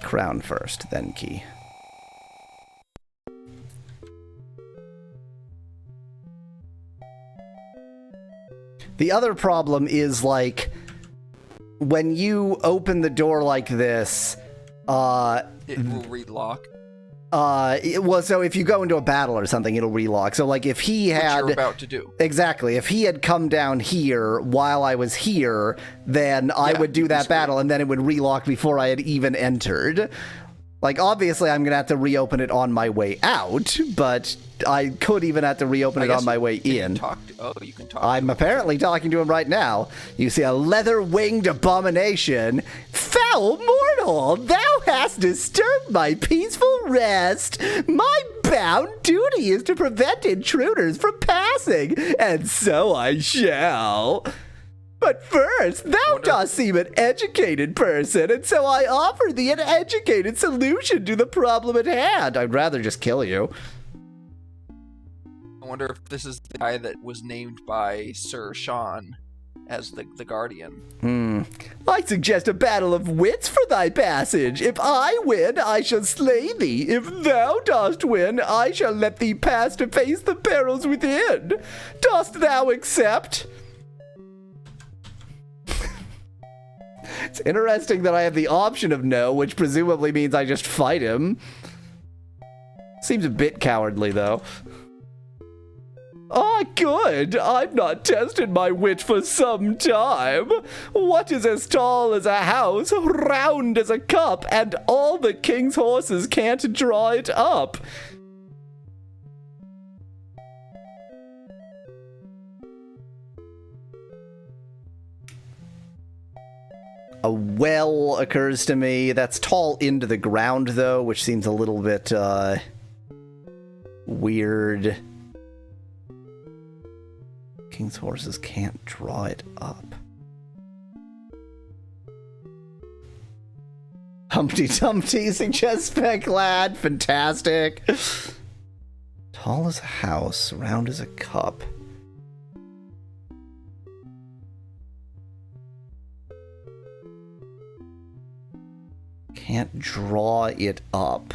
Crown first, then key. The other problem is, like, when you open the door like this, It will relock. well, so if you go into a battle or something, it'll relock. So, like, if he had... Which you're about to do. Exactly. If he had come down here while I was here, then I would do that battle, and then it would relock before I had even entered. Like, obviously, I'm going to have to reopen it on my way out, but I could even have to reopen it on my way in. You can talk. I'm apparently talking to him right now. You see a leather-winged abomination. Foul mortal, thou hast disturbed my peaceful rest. My bound duty is to prevent intruders from passing, and so I shall. But first, thou dost seem an educated person, and so I offer thee an educated solution to the problem at hand. I'd rather just kill you. I wonder if this is the guy that was named by Sir Sean as the Guardian. I suggest a battle of wits for thy passage. If I win, I shall slay thee. If thou dost win, I shall let thee pass to face the perils within. Dost thou accept? It's interesting that I have the option of no, which presumably means I just fight him. Seems a bit cowardly, though. Ah, good. I've not tested my wit for some time. What is as tall as a house, round as a cup, and all the king's horses can't draw it up? A well occurs to me. That's tall into the ground, though, which seems a little bit, weird. King's horses can't draw it up. Humpty Dumpty suggests Speck Lad. Fantastic. Tall as a house, round as a cup. Can't draw it up.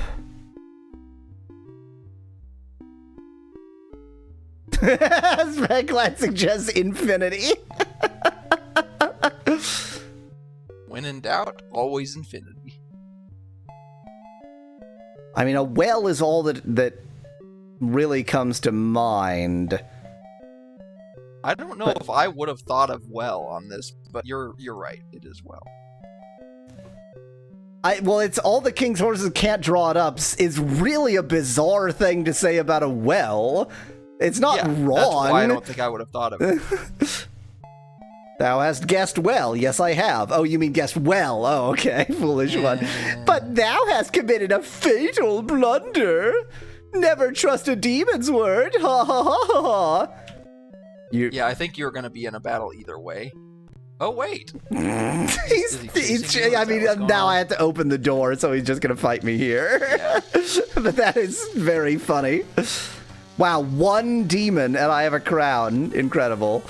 Specklat suggests infinity. When in doubt, always infinity. I mean, a well is all that really comes to mind. I don't know if I would have thought of well on this, but you're right. It is well. Well, it's all the king's horses can't draw it up is really a bizarre thing to say about a well. It's not wrong. That's why I don't think I would have thought of it. Thou hast guessed well. Yes, I have. Oh, you mean guessed well. Oh, okay. Foolish one. But thou hast committed a fatal blunder. Never trust a demon's word. Ha ha ha ha ha. Yeah, I think you're going to be in a battle either way. Oh, wait. I mean, now I have to open the door, so he's just going to fight me here. Yeah. But that is very funny. Wow, one demon and I have a crown. Incredible.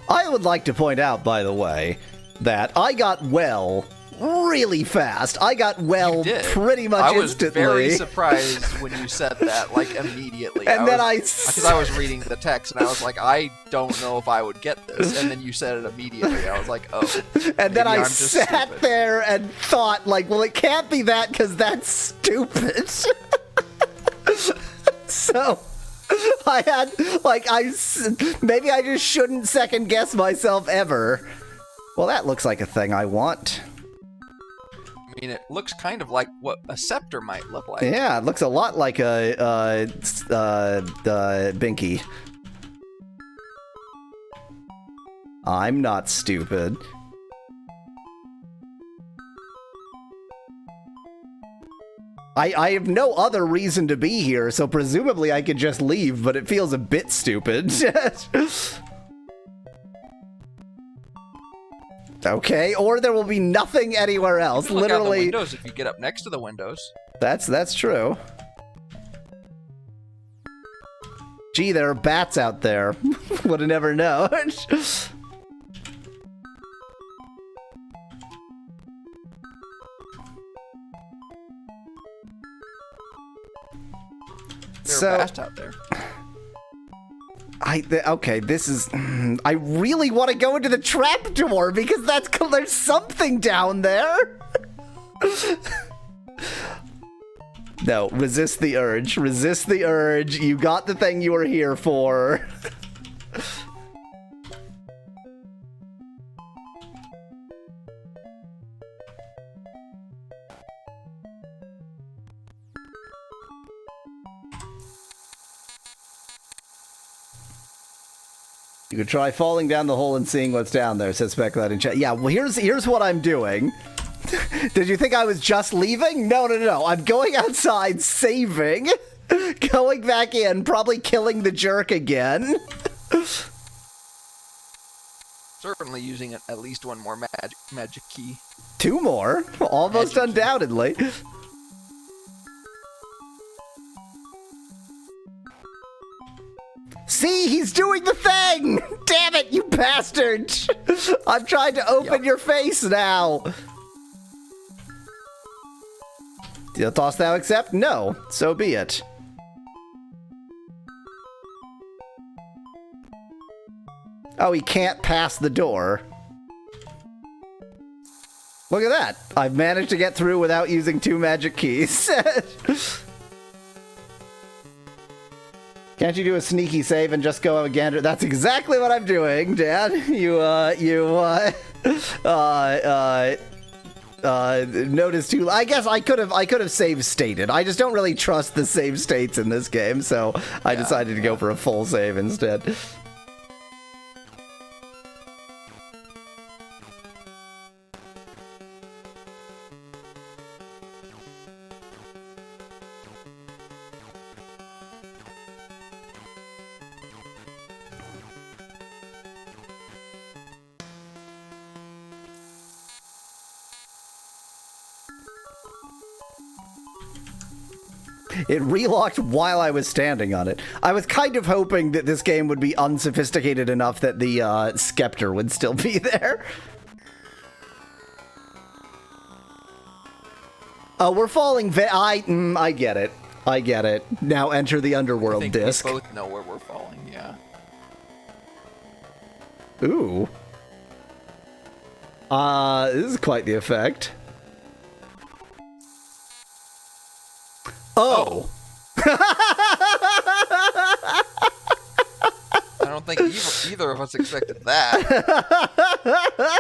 I would like to point out, by the way, that I got well really fast. I got well pretty much instantly. I was very surprised when you said that, like, immediately. And because I was reading the text, and I was like, I don't know if I would get this. And then you said it immediately. I was like, oh. And then I sat there and thought, like, well, it can't be that because that's stupid. So I had, like, maybe I just shouldn't second guess myself ever. Well, that looks like a thing I want. I mean, it looks kind of like what a scepter might look like. Yeah, it looks a lot like a Binky. I'm not stupid. I have no other reason to be here, so presumably I could just leave, but it feels a bit stupid. Okay, or there will be nothing anywhere else. You can look Literally. out the windows if you get up next to the windows. That's true. Gee, there are bats out there. Would have never known. fast out there. Okay, this is... I really want to go into the trapdoor because there's something down there. No, resist the urge. Resist the urge. You got the thing you were here for. You could try falling down the hole and seeing what's down there, says Speculate in chat. Yeah, well, here's what I'm doing. Did you think I was just leaving? No. I'm going outside, saving, going back in, probably killing the jerk again. Certainly using at least one more magic key. 2 more? Almost magic undoubtedly. Key. See, he's doing the thing! Damn it, you bastard! I'm trying to open your face now. Dost thou accept? No. So be it. Oh, he can't pass the door. Look at that. I've managed to get through without using 2 magic keys. Can't you do a sneaky save and just go again? That's exactly what I'm doing, Dad. Notice too. I guess I could have save stated. I just don't really trust the save states in this game, so I decided to go for a full save instead. It relocked while I was standing on it. I was kind of hoping that this game would be unsophisticated enough that the scepter would still be there. Oh, we're falling. I get it. I get it. Now enter the underworld disc. We both know where we're falling. Yeah. Ooh. This is quite the effect. Oh. I don't think either of us expected that.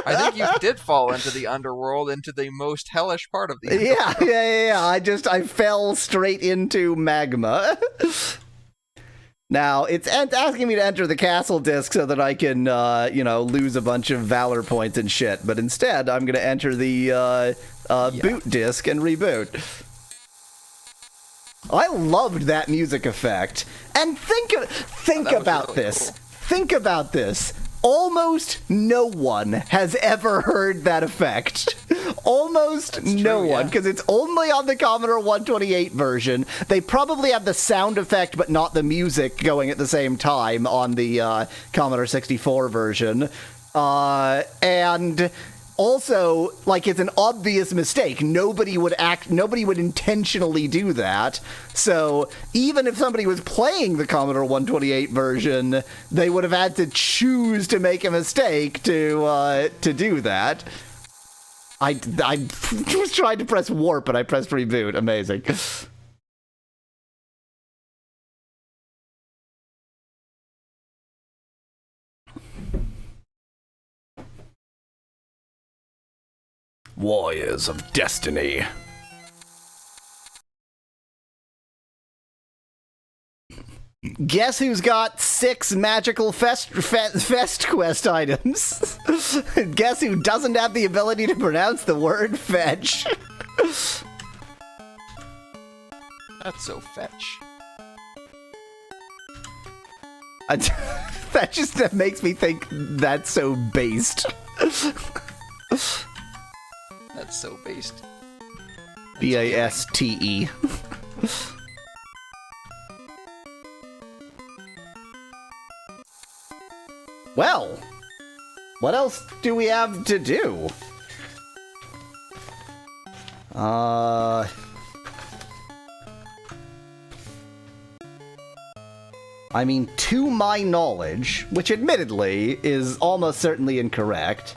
I think you did fall into the underworld, into the most hellish part of the underworld. Yeah. I fell straight into magma. Now, it's asking me to enter the castle disc so that I can, lose a bunch of valor points and shit. But instead, I'm going to enter the boot disc and reboot. I loved that music effect. And think about really this. Cool. Think about this. Almost no one has ever heard that effect. Almost no one, because it's only on the Commodore 128 version. They probably have the sound effect, but not the music going at the same time on the Commodore 64 version. And also, it's an obvious mistake. Nobody would intentionally do that. So even if somebody was playing the Commodore 128 version, they would have had to choose to make a mistake to do that. I was trying to press warp, but I pressed reboot. Amazing. Warriors of Destiny. Guess who's got 6 magical fest quest items? Guess who doesn't have the ability to pronounce the word fetch? That's so fetch. That just makes me think that's so based. That's so based. B-A-S-T-E. Well, what else do we have to do? I mean, to my knowledge, which admittedly is almost certainly incorrect.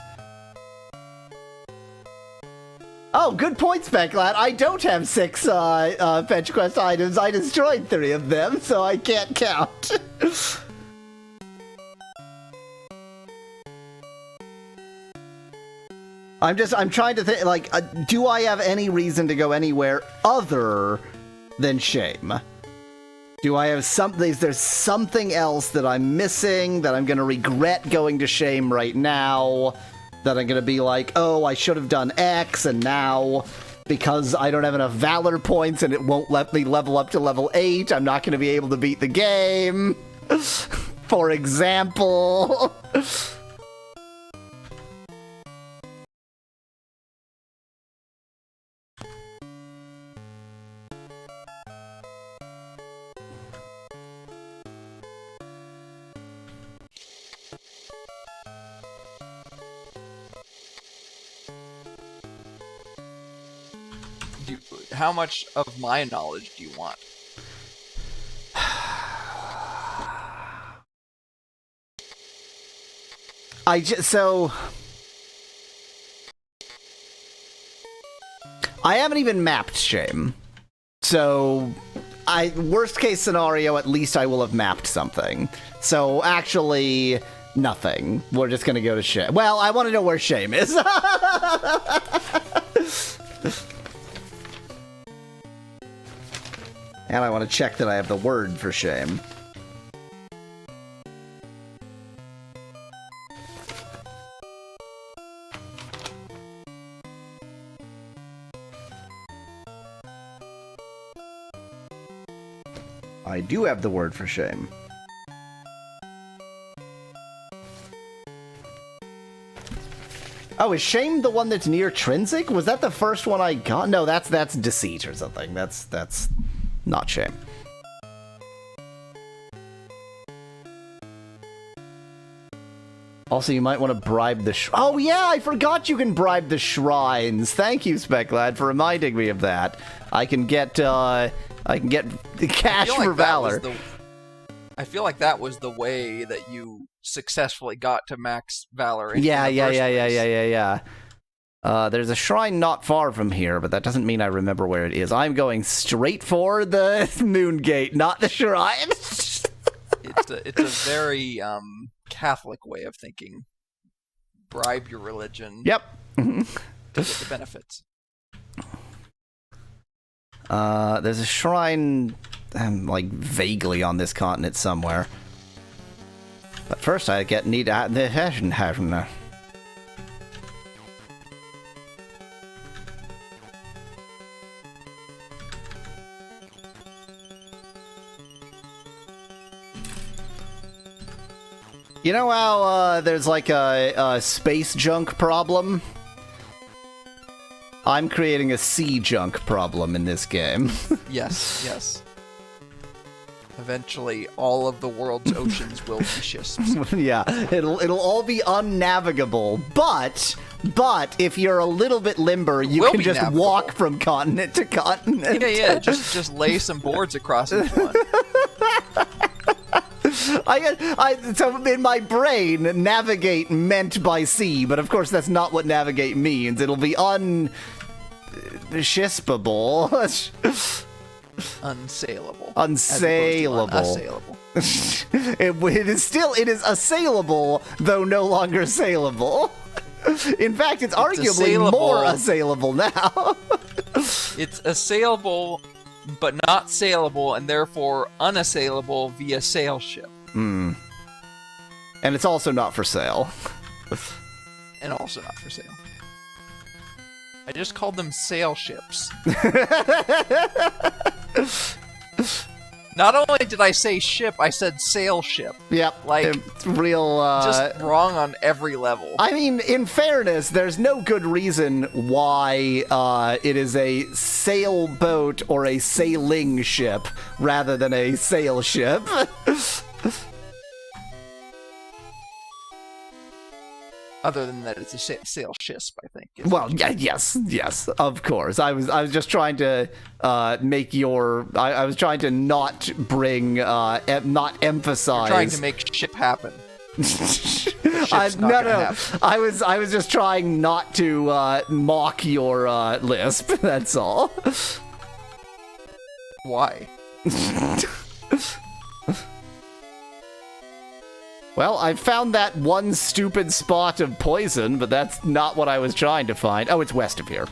Oh, good point, Specklad. I don't have 6 fetch quest items. I destroyed 3 of them, so I can't count. I'm trying to think, like, do I have any reason to go anywhere other than shame? Do I have something, is there something else that I'm missing that I'm gonna regret going to shame right now? That I'm gonna be like, oh, I should have done X, and now, because I don't have enough Valor points and it won't let me level up to level 8, I'm not gonna be able to beat the game? For example. How much of my knowledge do you want? I haven't even mapped shame. So, worst case scenario, at least I will have mapped something. So, actually, nothing. We're just gonna go to shame. Well, I want to know where shame is. And I want to check that I have the word for shame. I do have the word for shame. Oh, is shame the one that's near Trinsic? Was that the first one I got? No, that's deceit or something. That's not shame. Also, you might want to bribe the oh yeah, I forgot you can bribe the shrines. Thank you, Specklad, for reminding me of that. I can get the cash for Valor. I feel like that was the way that you successfully got to max Valor. Yeah. There's a shrine not far from here, but that doesn't mean I remember where it is. I'm going straight for the moon gate, not the shrine. It's a very Catholic way of thinking. Bribe your religion. Yep. To get the benefits. There's a shrine, like vaguely on this continent somewhere. But first, I need the. You know how there's like a space junk problem? I'm creating a sea junk problem in this game. Yes. Eventually, all of the world's oceans will be shisps. Yeah, it'll all be unnavigable. But if you're a little bit limber, you can just navigable. walk from continent to continent. Yeah. Just lay some boards across each one. So in my brain, navigate meant by sea, but of course that's not what navigate means. It'll be unshispable. Unsaleable. Unsaleable. It is assailable, though no longer saleable. In fact, it's arguably more assailable now. It's assailable, but not saleable, and therefore unassailable via sail ship. And it's also not for sale. And also not for sale. I just called them sail ships. Not only did I say ship, I said sail ship. Yep. Like, it's real, just wrong on every level. I mean, in fairness, there's no good reason why it is a sailboat or a sailing ship rather than a sail ship. Other than that, it's a sail shisp, I think. Well, yeah, yes, of course. I was just trying to make your. I was trying to not bring, not emphasize. You're trying to make ship happen. No. I was just trying not to mock your lisp. That's all. Why? Well, I found that one stupid spot of poison, but that's not what I was trying to find. Oh, it's west of here.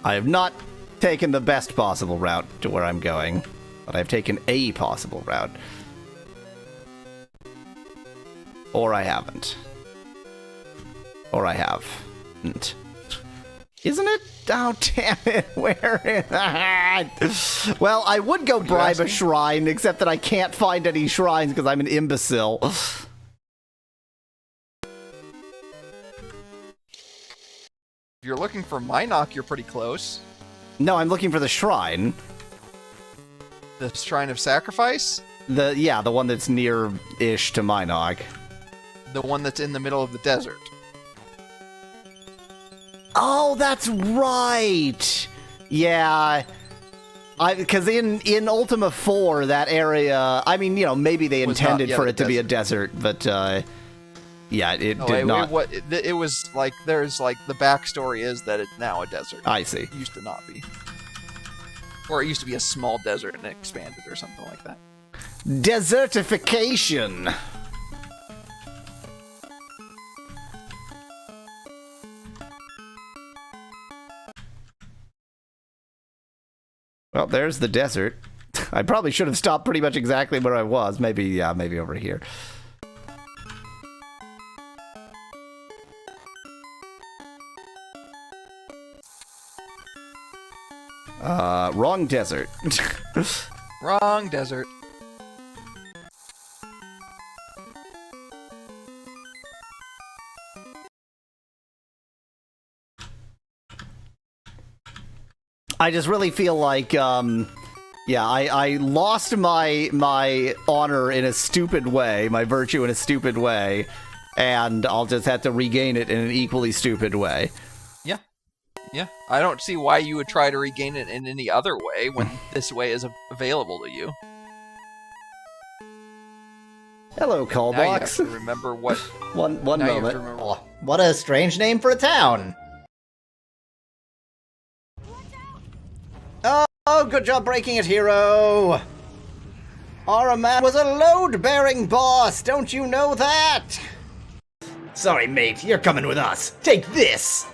I have not taken the best possible route to where I'm going, but I've taken a possible route. Or I haven't. Or I haven't. Isn't it? Oh, damn it. Where is that? Well, I would go bribe a shrine, except that I can't find any shrines because I'm an imbecile. If you're looking for Minok, you're pretty close. No, I'm looking for the shrine. The Shrine of Sacrifice? The one that's near-ish to Minok. The one that's in the middle of the desert. Oh, that's right. Yeah, because in Ultima 4, that area. I mean, maybe they intended for it to be a desert, but yeah, it did not. It was like there's like the backstory is that it's now a desert. I see. It used to not be, or it used to be a small desert and it expanded or something like that. Desertification. Well, there's the desert. I probably should have stopped pretty much exactly where I was. Maybe over here. Wrong desert. Wrong desert. I just really feel like, I lost my honor in a stupid way, my virtue in a stupid way, and I'll just have to regain it in an equally stupid way. Yeah. I don't see why you would try to regain it in any other way when this way is available to you. Hello, call Now box. you have to remember what. One now you have moment. to remember Oh, what a strange name for a town. Oh, good job breaking it, hero. Araman was a load-bearing boss, don't you know that? Sorry, mate, you're coming with us. Take this.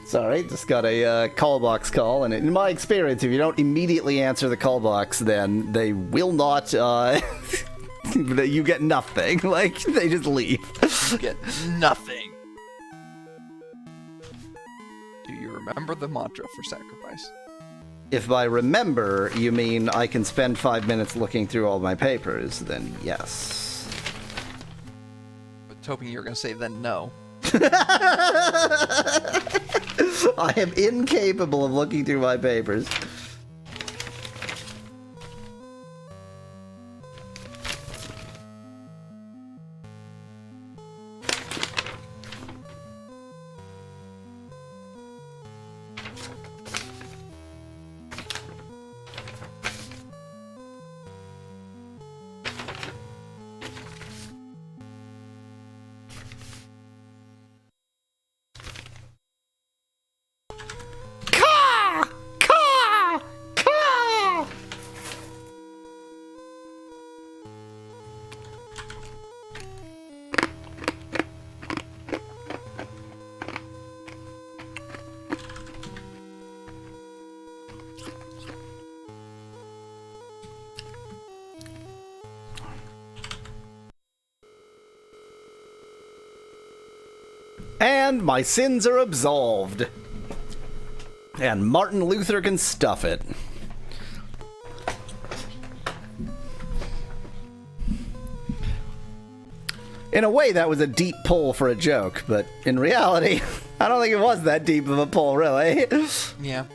Sorry, just got a call box call, and in my experience, if you don't immediately answer the call box, then they will not, you get nothing. Like, they just leave. You get nothing. Do you remember the mantra for sacrifice? If by remember you mean I can spend 5 minutes looking through all my papers, then yes. I was hoping you were going to say then no. I am incapable of looking through my papers. And my sins are absolved. And Martin Luther can stuff it. In a way, that was a deep pull for a joke, but in reality, I don't think it was that deep of a pull, really. Yeah.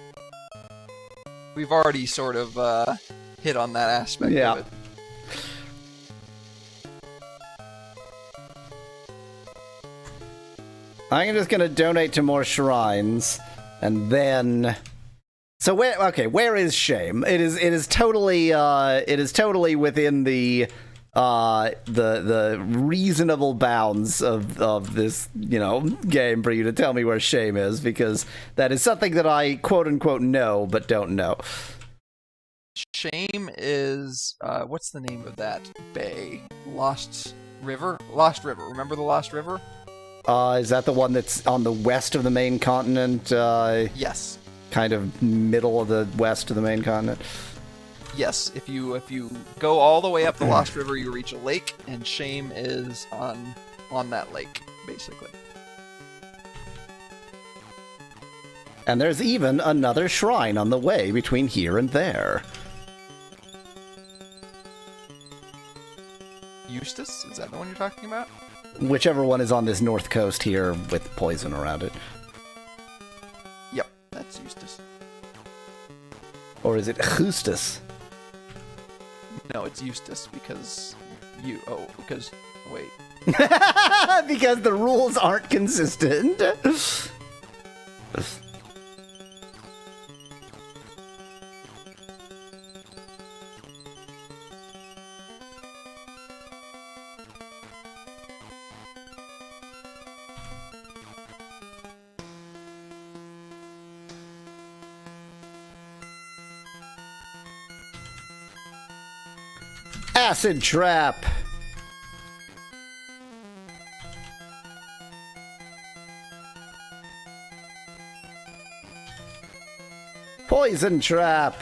We've already sort of hit on that aspect of it. I'm just gonna donate to more shrines, and then. So where is shame? It is totally within the reasonable bounds of this game for you to tell me where shame is, because that is something that I quote unquote know but don't know. Shame is what's the name of that bay? Lost River. Remember the Lost River? Is that the one that's on the west of the main continent? Yes. Kind of middle of the west of the main continent. Yes, if you go all the way up the Lost River, you reach a lake, and Shame is on that lake, basically. And there's even another shrine on the way between here and there. Eustace? Is that the one you're talking about? Whichever one is on this north coast here with poison around it. Yep, that's Eustace. Or is it Justus? No, it's Eustace because wait. Because the rules aren't consistent. Acid trap. Poison trap.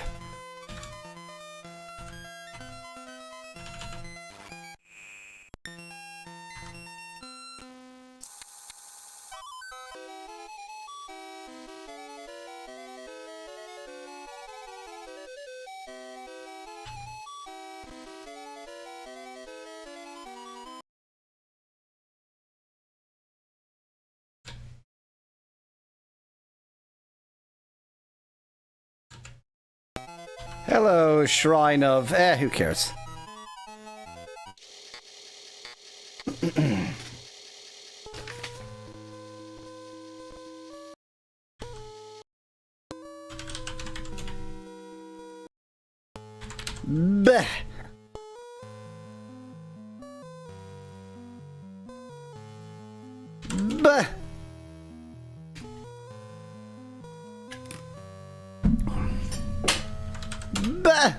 Hello, Shrine of... who cares? Bleh. Bleh. Bah!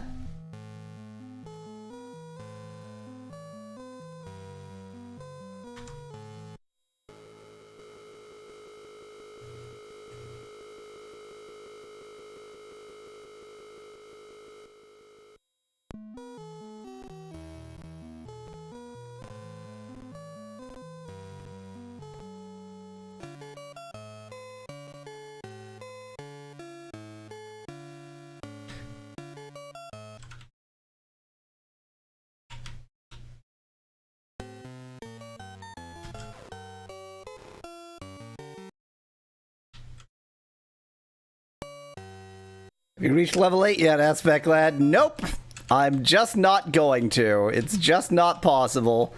Have you reached level 8 yet, Aspect Lad? Nope! I'm just not going to. It's just not possible.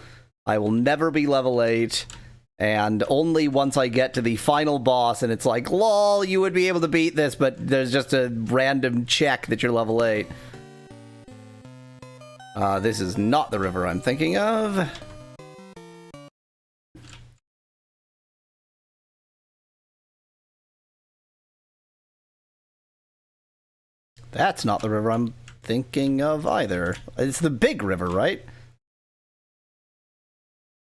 I will never be level 8. And only once I get to the final boss and it's like, lol, you would be able to beat this, but there's just a random check that you're level 8. This is not the river I'm thinking of. That's not the river I'm thinking of either. It's the big river, right?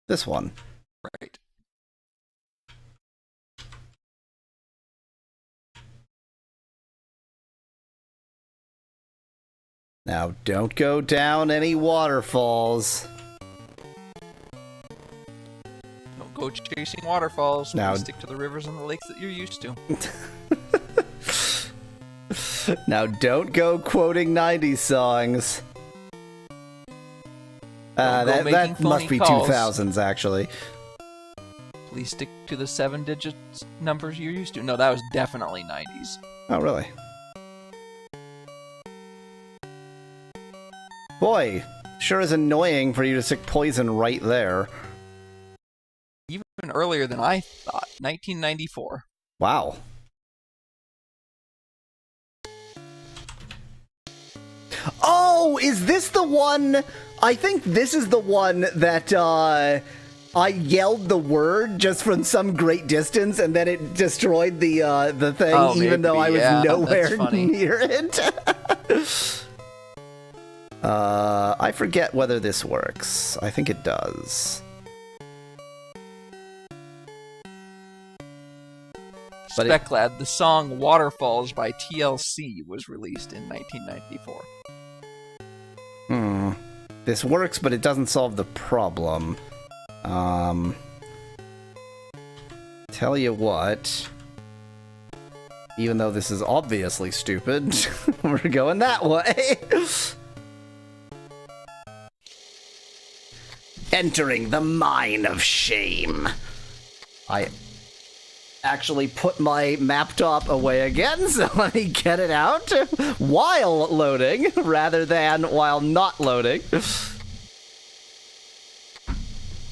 This one. Right. Now, don't go down any waterfalls. Don't go chasing waterfalls. Now, stick to the rivers and the lakes that you're used to. Now, don't go quoting 90s songs. That must be calls. 2000s, actually. Please stick to the 7-digit numbers you're used to. No, that was definitely 90s. Oh, really? Boy, sure is annoying for you to stick poison right there. Even earlier than I thought. 1994. Wow. Oh, is this the one? I think this is the one that I yelled the word just from some great distance, and then it destroyed the thing, Oh, even though I was yeah, nowhere that's funny. near it. I forget whether this works. I think it does. But Speclad, the song Waterfalls by TLC was released in 1994. This works, but it doesn't solve the problem. Tell you what. Even though this is obviously stupid, we're going that way. Entering the mine of shame. I actually put my map top away again, so let me get it out while loading rather than while not loading.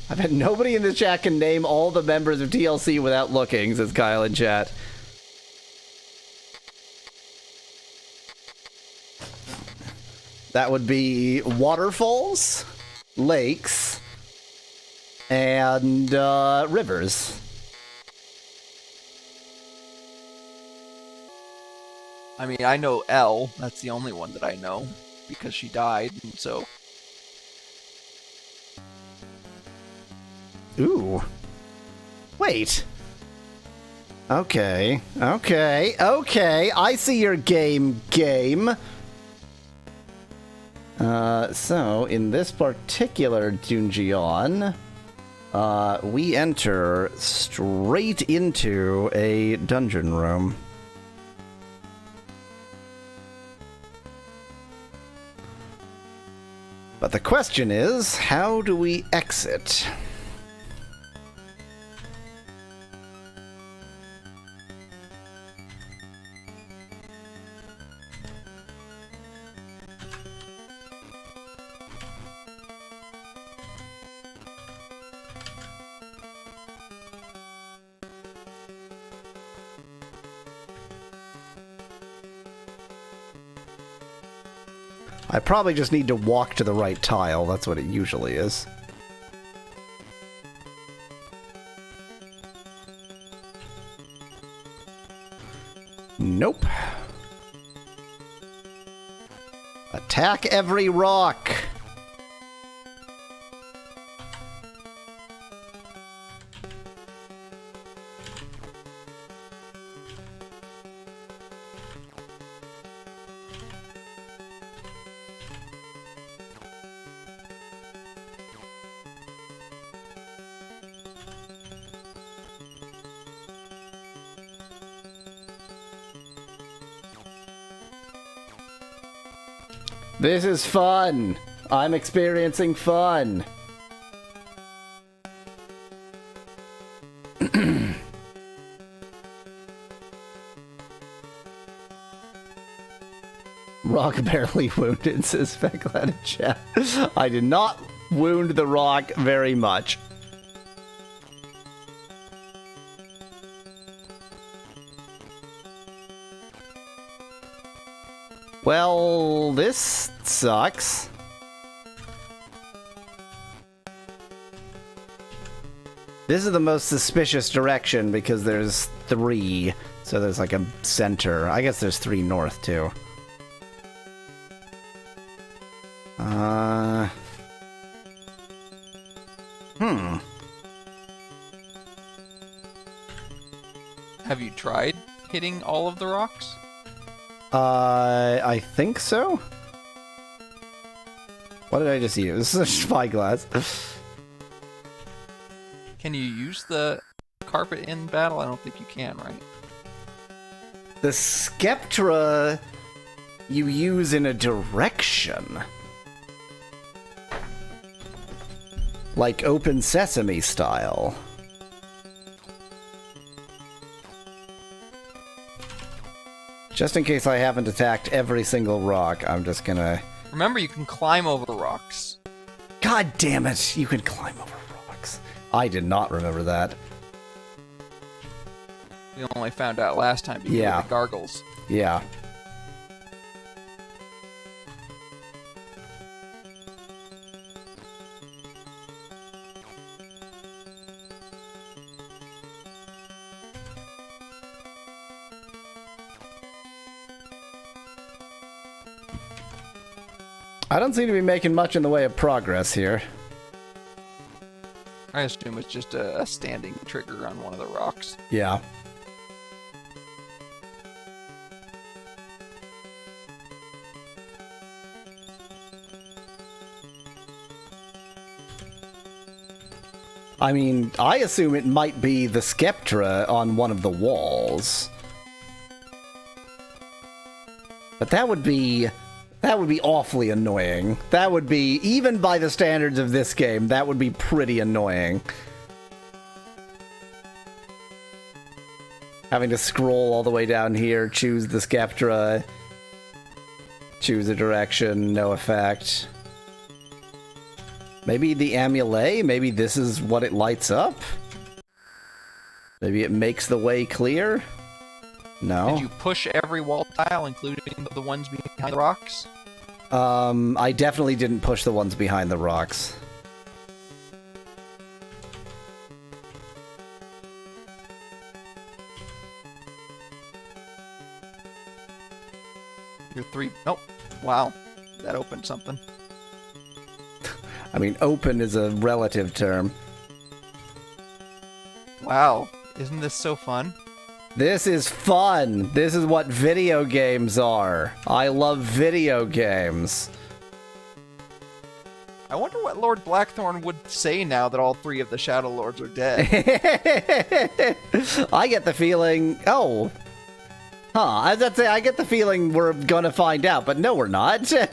I bet nobody in the chat can name all the members of TLC without looking, says Kyle in chat. That would be waterfalls, lakes, and rivers. I mean, I know Elle. That's the only one that I know because she died, and so. Ooh. Wait. Okay. I see your game. So, in this particular dungeon, we enter straight into a dungeon room. But the question is, how do we exit? I probably just need to walk to the right tile. That's what it usually is. Nope. Attack every rock. This is fun. I'm experiencing fun. Rock barely wounded, says Specklad in chat. I did not wound the rock very much. Well, this sucks. This is the most suspicious direction because there's 3. So there's like a center. I guess there's 3 north too. Have you tried hitting all of the rocks? I think so. What did I just use? Spyglass. Can you use the carpet in battle? I don't think you can, right? The Skeptra you use in a direction. Like Open Sesame style. Just in case I haven't attacked every single rock, I'm just gonna Remember, you can climb over rocks. God damn it! You can climb over rocks. I did not remember that. We only found out last time because of the gargles. Yeah. I don't seem to be making much in the way of progress here. I assume it's just a standing trigger on one of the rocks. Yeah. I mean, I assume it might be the Skeptra on one of the walls. But that would be awfully annoying. That would be, even by the standards of this game, that would be pretty annoying. Having to scroll all the way down here, choose the Skeptra, choose a direction, no effect. Maybe the amulet? Maybe this is what it lights up? Maybe it makes the way clear? No. Did you push every wall tile, including the ones behind the rocks? I definitely didn't push the ones behind the rocks. Your three... Oh, wow. That opened something. I mean, open is a relative term. Wow. Isn't this so fun? This is fun! This is what video games are. I love video games. I wonder what Lord Blackthorn would say now that all three of the Shadow Lords are dead. I get the feeling... Oh. Huh, I was about to say, I get the feeling we're gonna find out, but no, we're not. This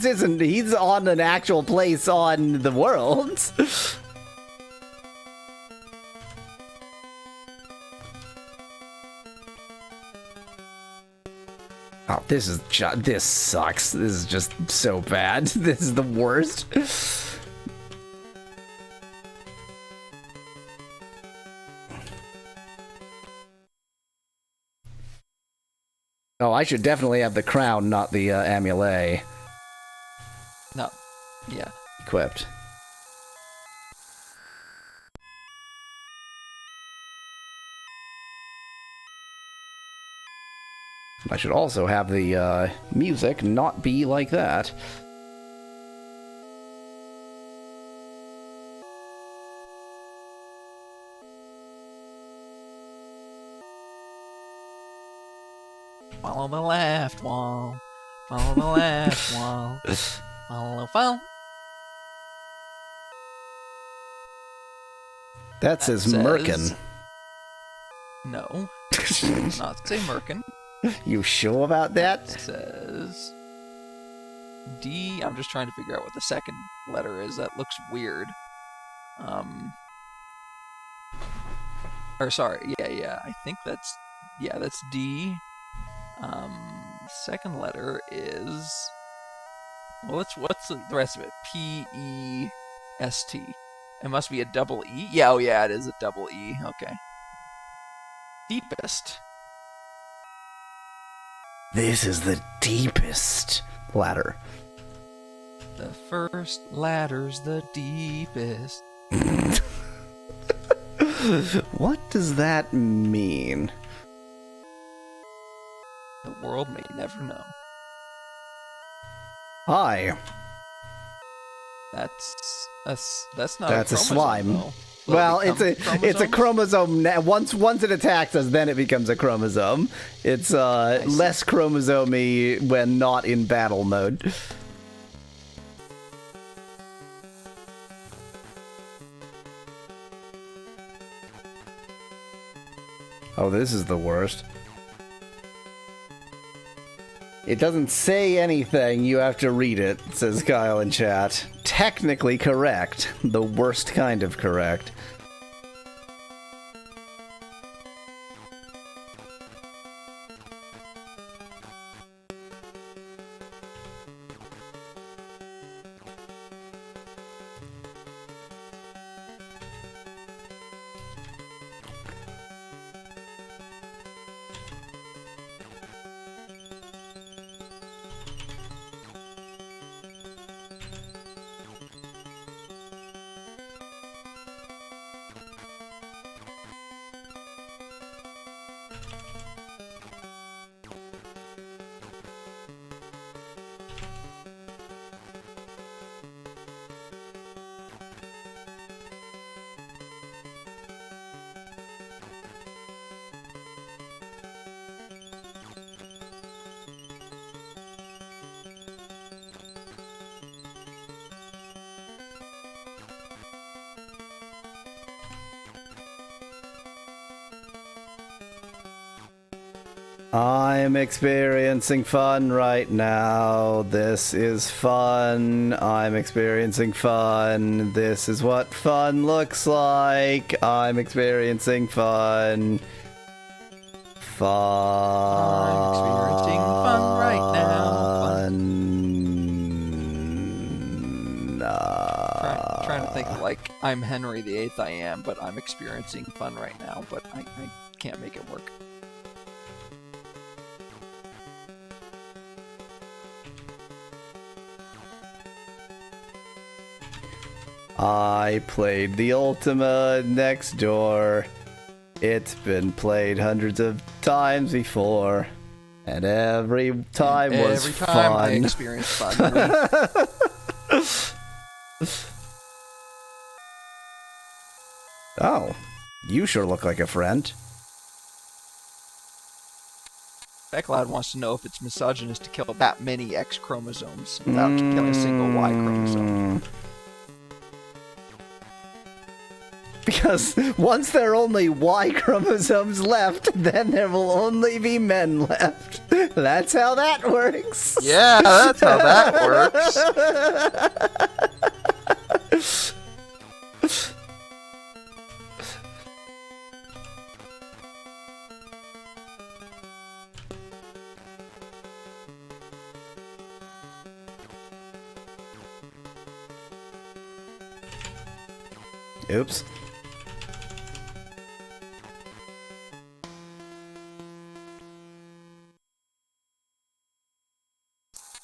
isn't... He's on an actual place on the world. Oh, this sucks. This is just so bad. This is the worst. Oh, I should definitely have the crown, not the amulet. No. Yeah. Equipped. I should also have the music not be like that. Follow the left wall. Follow the left wall. Follow. That says Merkin. No. It does not say Merkin. You sure about that? It says D. I'm just trying to figure out what the second letter is. That looks weird. Or sorry, yeah. I think that's D. Second letter is, well, what's the rest of it? P-E-S-T. It must be a double E. Yeah, oh yeah, it is a double E. Okay. Deepest. This is the deepest ladder. The first ladder's the deepest. What does that mean? The world may never know. Hi. That's not. That's a slime. Though. Well, it's a chromosome. Once it attacks us, then it becomes a chromosome. It's less chromosome-y when not in battle mode. Oh, this is the worst. It doesn't say anything, you have to read it, says Kyle in chat. Technically correct. The worst kind of correct. I'm experiencing fun right now. This is fun. I'm experiencing fun. This is what fun looks like. I'm experiencing fun. I'm experiencing fun right now. Trying to think like I'm Henry VIII. I am, but I'm experiencing fun right now. But I can't make it work. I played the Ultima next door. It's been played hundreds of times before, and every time was every time fun. I experienced fun. Oh, you sure look like a friend. Becklad wants to know if it's misogynist to kill that many X chromosomes without killing a single Y chromosome. Because once there are only Y chromosomes left, then there will only be men left. That's how that works. Yeah, that's how that works. Oops.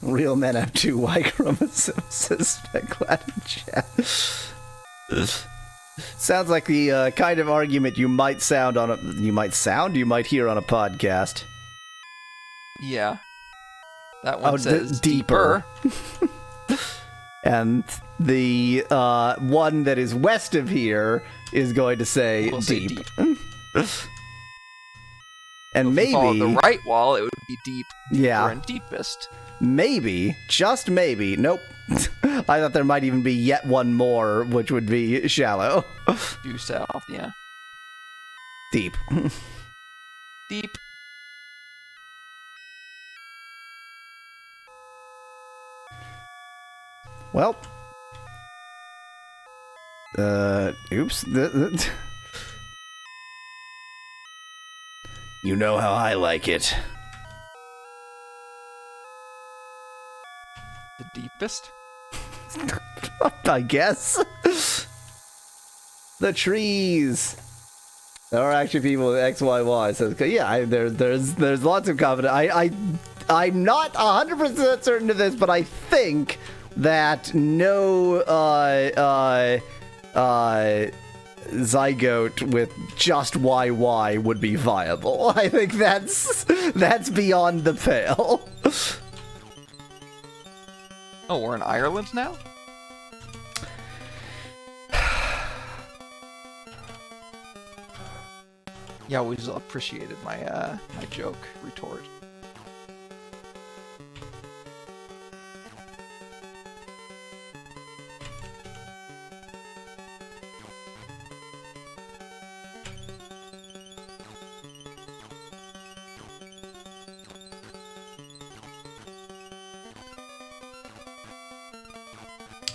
Real men have 2 Y chromosomes, says Specklad in chat. Sounds like the kind of argument you might hear on a podcast. Yeah. That one says deeper. And the one that is west of here is going to say deep. And maybe if you follow the right wall, it would be deep, deeper, yeah, and deepest. Maybe, just maybe. Nope. I thought there might even be yet one more, which would be shallow. Due south, yeah. Deep. Deep. Well. Oops. You know how I like it. The deepest? I guess. The trees. There are actually people with XYY. So yeah, there's lots of confidence. I'm not 100% certain of this, but I think that no zygote with just YY would be viable. I think that's beyond the pale. Oh, we're in Ireland now? Yeah, always appreciated my my joke retort.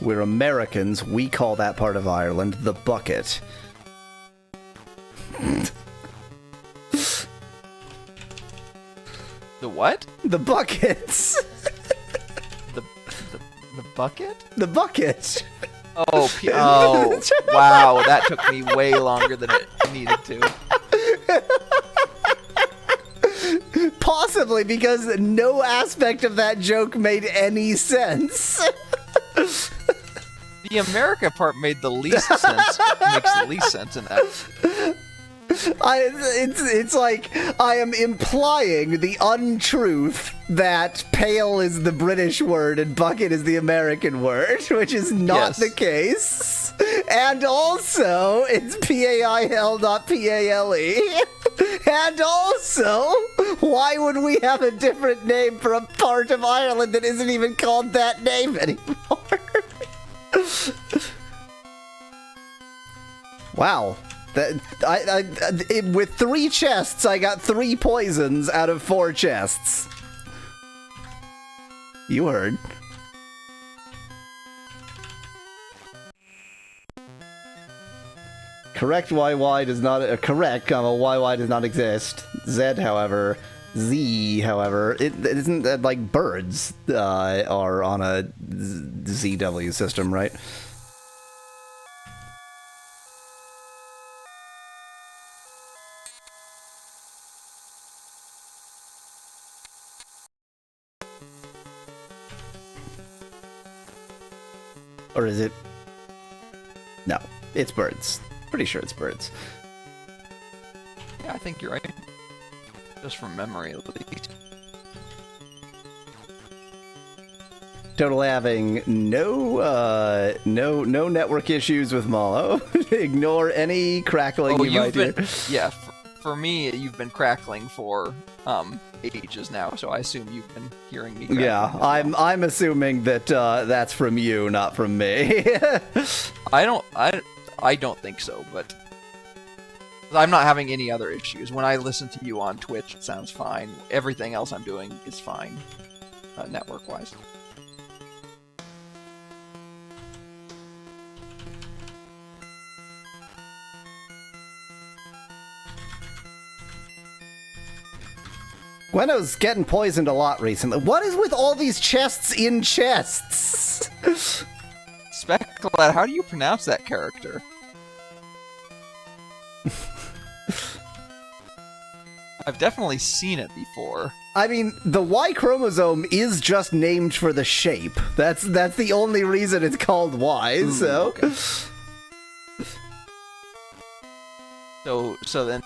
We're Americans. We call that part of Ireland the bucket. The what? The buckets. The bucket? The bucket. Oh, oh, wow, that took me way longer than it needed to. Possibly because no aspect of that joke made any sense. The America part made the least sense. Makes the least sense in that. It's like I am implying the untruth that pale is the British word and bucket is the American word, which is not the case. And also, it's PAIL, not PALE. And also, why would we have a different name for a part of Ireland that isn't even called that name anymore? Wow. With 3 chests, I got 3 poisons out of 4 chests. You heard. Correct YY does not correct, YY does not exist. Z, however, it isn't like birds are on a ZW system, right? Or is it? No, it's birds. Pretty sure it's birds. Yeah, I think you're right. Just from memory, at least. Total having no network issues with Mallow. Ignore any crackling you might hear. Yeah, for me, you've been crackling for ages now, so I assume you've been hearing me. Yeah, I'm assuming that that's from you, not from me. I don't think so, but I'm not having any other issues. When I listen to you on Twitch, it sounds fine. Everything else I'm doing is fine, network-wise. Gweno's getting poisoned a lot recently. What is with all these chests in chests? Speculad, how do you pronounce that character? I've definitely seen it before. I mean, the Y chromosome is just named for the shape. That's the only reason it's called Y, so... Okay. So then,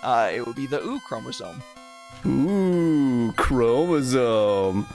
it would be the U chromosome. Ooh, chromosome.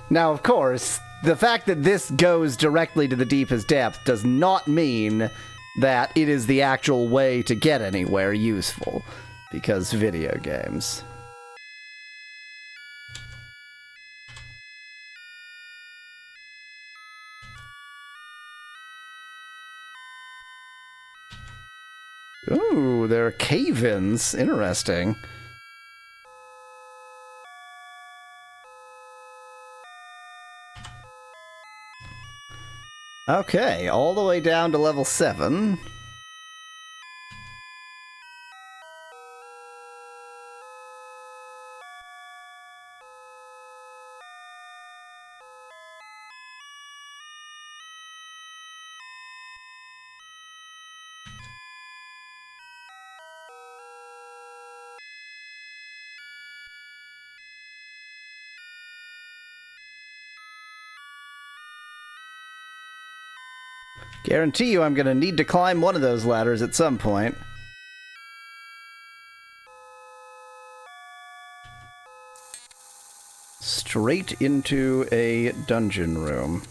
Now, of course, the fact that this goes directly to the deepest depth does not mean that it is the actual way to get anywhere useful, because video games. Ooh, there are cave-ins. Interesting. Okay, all the way down to level 7. Guarantee you I'm gonna need to climb one of those ladders at some point. Straight into a dungeon room.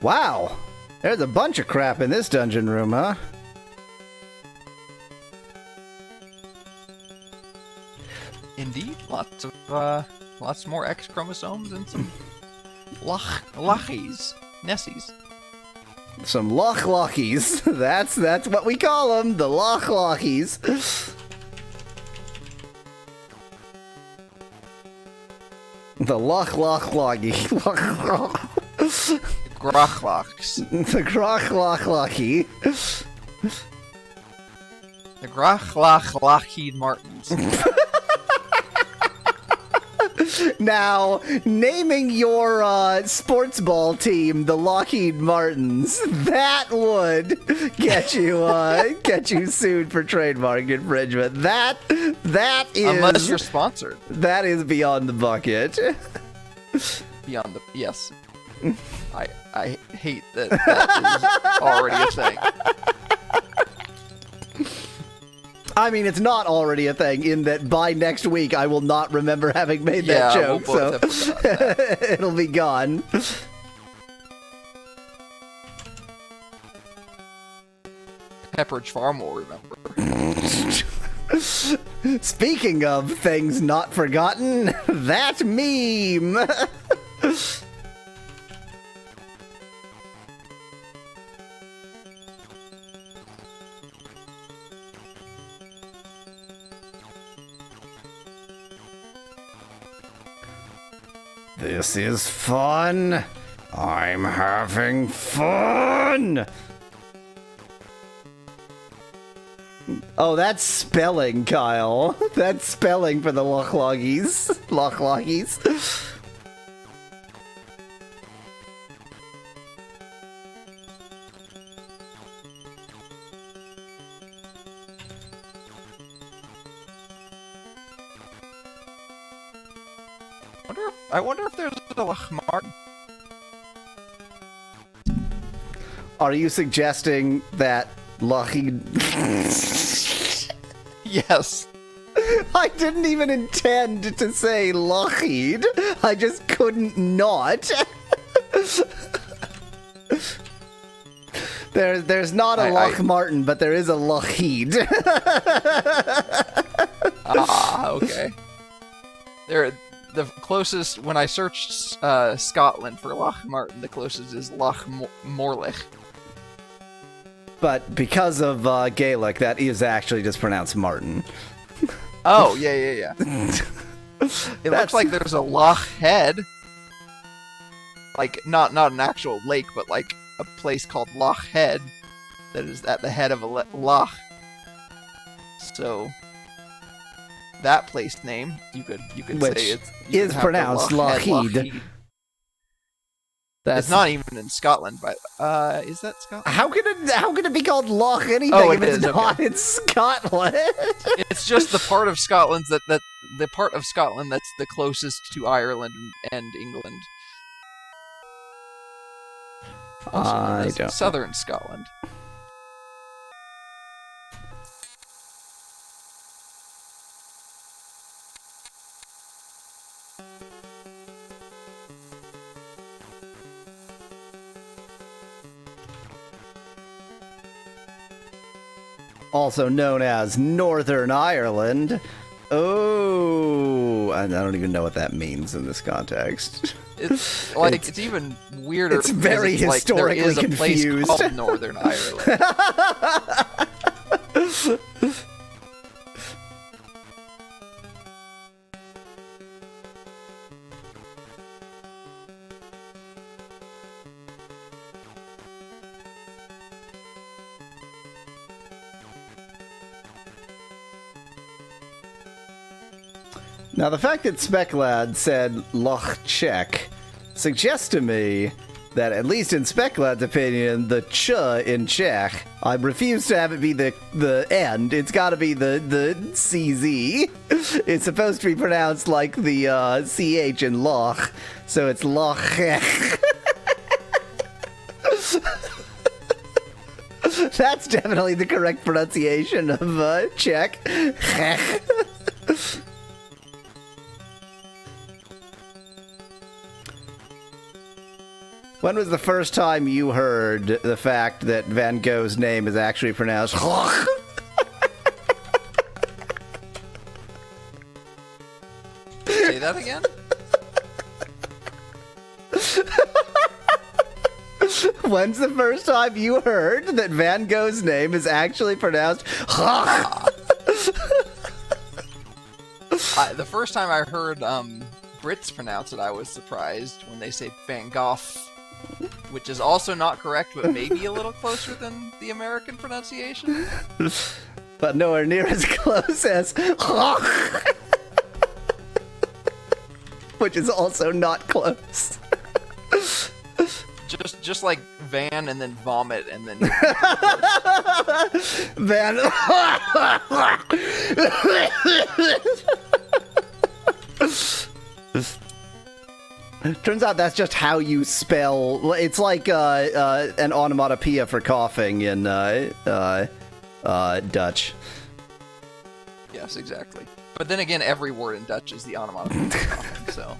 Wow! There's a bunch of crap in this dungeon room, huh? Indeed, lots more X chromosomes and some Lachies, Nessies. Some Lochlockies. That's what we call them, the Lochlockies. The Lochlochloggy. Grochlocks. The Grochlochlocky. The Grochlochlockied Martins. Now, naming your sports ball team the Lockheed Martins, that would get you sued for trademark infringement. That is Unless you're sponsored. That is beyond the bucket. Beyond the yes. I hate that is already a thing. I mean, it's not already a thing in that by next week I will not remember having made that joke, we'll both so have forgotten that. it'll be gone. Pepperidge Farm will remember. Speaking of things not forgotten, that meme! This is fun! I'm having fun! Oh, that's spelling, Kyle. That's spelling for the Lochloggies. Lochloggies. I wonder if there's a Lochmartin. Are you suggesting that Lockheed... Yes. I didn't even intend to say Lockheed. I just couldn't not. There's not a Lochmartin, but there is a Lockheed. Okay. The closest, when I searched Scotland for Lochmartin, the closest is Lochmorlich. But because of Gaelic, that is actually just pronounced Martin. Oh, yeah. It looks like there's a Loch Head. Like, not an actual lake, but like a place called Loch Head that is at the head of a loch. So... that place name, you could which say is pronounced Lockheed. It's not even in Scotland, but is that Scotland? How can it be called Loch anything if it's not in Scotland? It's just the part of Scotland that's the closest to Ireland and England. Also known as Southern Scotland. Also known as Northern Ireland. Oh, I don't even know what that means in this context. It's like it's even weirder. It's very historically like there is a confused. place called Northern Ireland. Now, the fact that Speclad said Loch Czech suggests to me that, at least in Speclad's opinion, the ch in Czech, I refuse to have it be the end. It's got to be the CZ. It's supposed to be pronounced like the CH in Loch, so it's Loch. That's definitely the correct pronunciation of Czech. When was the first time you heard the fact that Van Gogh's name is actually pronounced Say that again? When's the first time you heard that Van Gogh's name is actually pronounced The first time I heard Brits pronounce it, I was surprised when they say Van Gogh, which is also not correct, but maybe a little closer than the American pronunciation. But nowhere near as close as which is also not close. Just like van and then vomit and then Van. Turns out that's just how you spell. It's like an onomatopoeia for coughing in Dutch. Yes, exactly. But then again, every word in Dutch is the onomatopoeia for coughing, so.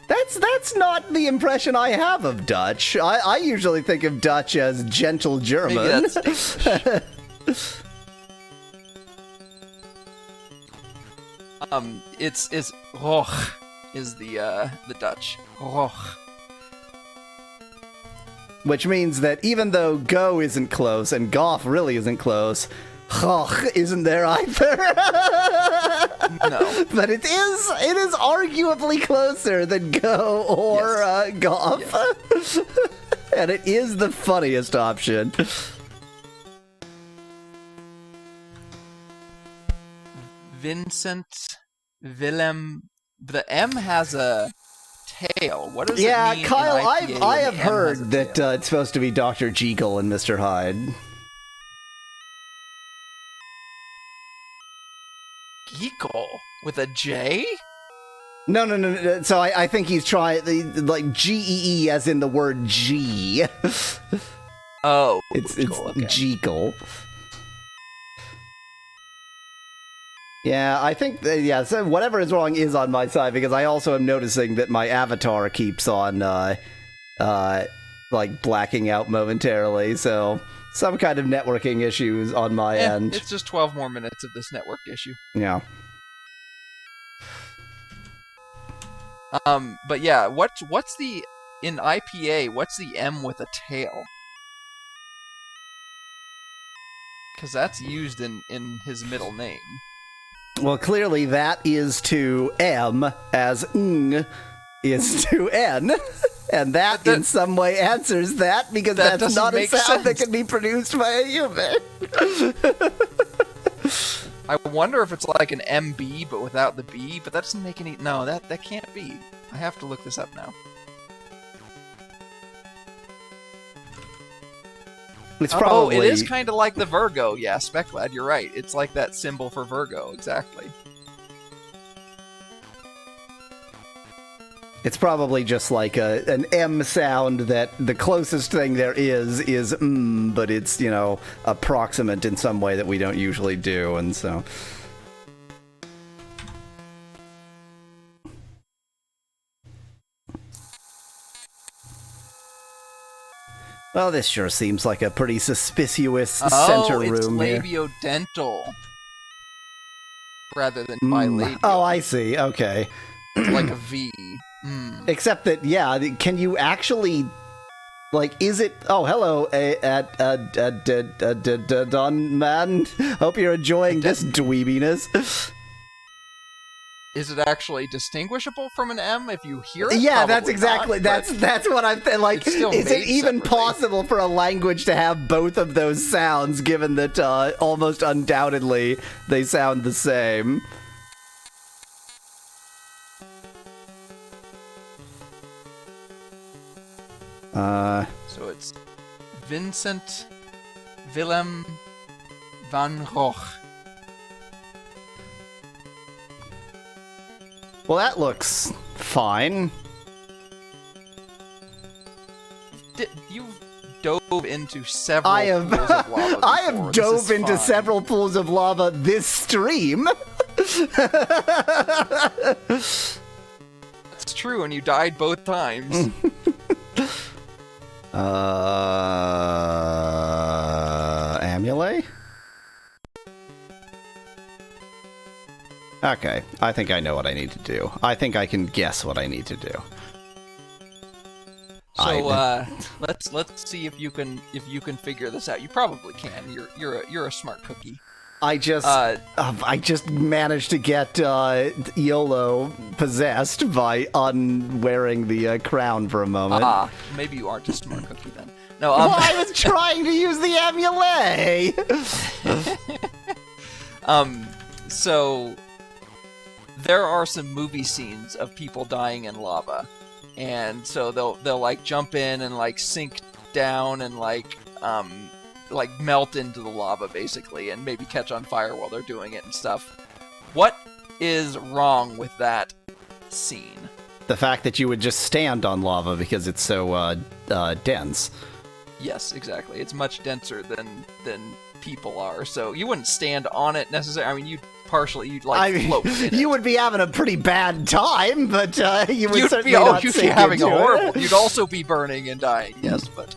That's not the impression I have of Dutch. I usually think of Dutch as gentle German. Maybe that's English. It's roch is the Dutch. Roch. Which means that even though go isn't close and goff really isn't close, hoch isn't there either. No. But it is arguably closer than go or goff. Yes. And it is the funniest option. Vincent Willem. The M has a tail. What does it mean? Yeah, Kyle, in IPA I when have the M has heard a that tail? it's supposed to be Dr. Jekyll and Mr. Hyde. Geekle with a J? No. So I think he's trying, like, G-E-E as in the word G. Oh. It's okay. Jekyll. Yeah, I think, so whatever is wrong is on my side, because I also am noticing that my avatar keeps on, like, blacking out momentarily, so some kind of networking issues on my end. It's just 12 more minutes of this network issue. Yeah. But yeah, what's the, in IPA, what's the M with a tail? Because that's used in his middle name. Well, clearly that is to M as ng is to N. And that in some way answers that, because that that's not a make sound that sense. can be produced by a human. I wonder if it's like an MB, but without the B, but that doesn't make any... No, that can't be. I have to look this up now. It's probably... Oh, it is kind of like the Virgo. Yeah, Specklad, you're right. It's like that symbol for Virgo, exactly. It's probably just like an M sound that the closest thing there is but it's, you know, approximate in some way that we don't usually do, and so... Well, this sure seems like a pretty suspicious center room here. It's labiodental rather than bilabial. Oh, I see. Okay. It's like a V. Except that, yeah, can you actually, like, is it... Oh, hello, Don Man. Hope you're enjoying this dweebiness. Is it actually distinguishable from an M if you hear it? Yeah, that's Probably exactly, not, that's what I'm like, it's still is it made even separately. possible for a language to have both of those sounds, given that almost undoubtedly they sound the same? So it's Vincent Willem van Gogh. Well, that looks fine. You've dove into several I have, pools of lava I have before. dove This is into fine. several pools of lava this stream. That's true, and you died both times. Amulate? Okay, I think I know what I need to do. I think I can guess what I need to do. So let's see if you can figure this out. You probably can. You're a smart cookie. I just managed to get YOLO possessed by unwearing the crown for a moment. Ah, maybe you aren't a smart cookie then. No, well, I was trying to use the amulet. So there are some movie scenes of people dying in lava, and so they'll like jump in and like sink down and like melt into the lava basically, and maybe catch on fire while they're doing it and stuff. What is wrong with that scene? The fact that you would just stand on lava because it's so dense. Yes, exactly. It's much denser than people are, so you wouldn't stand on it necessarily. I mean, you'd float in it. You would be having a pretty bad time, but you would certainly not you'd be sink having a into horrible. it. You'd also be burning and dying. Yes, but.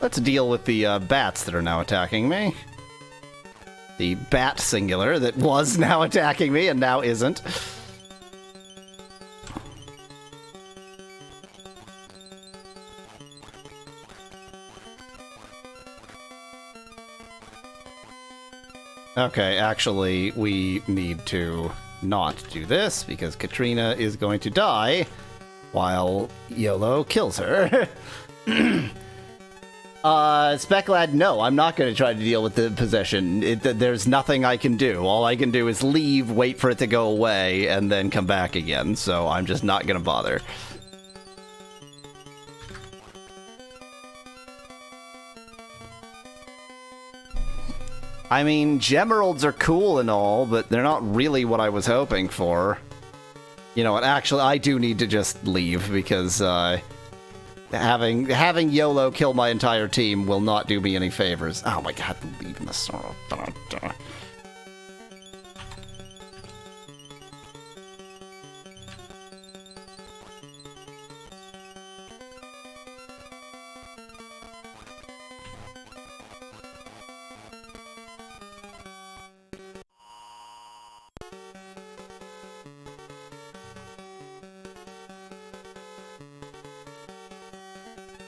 Let's deal with the bats that are now attacking me. The bat singular that was now attacking me and now isn't. Okay, actually, we need to not do this because Katrina is going to die while YOLO kills her. Speclad, no, I'm not going to try to deal with the possession. There's nothing I can do. All I can do is leave, wait for it to go away, and then come back again, so I'm just not going to bother. I mean, Gemeralds are cool and all, but they're not really what I was hoping for. You know what, actually, I do need to just leave, because, having YOLO kill my entire team will not do me any favors. Oh my god, leaving the sorrow.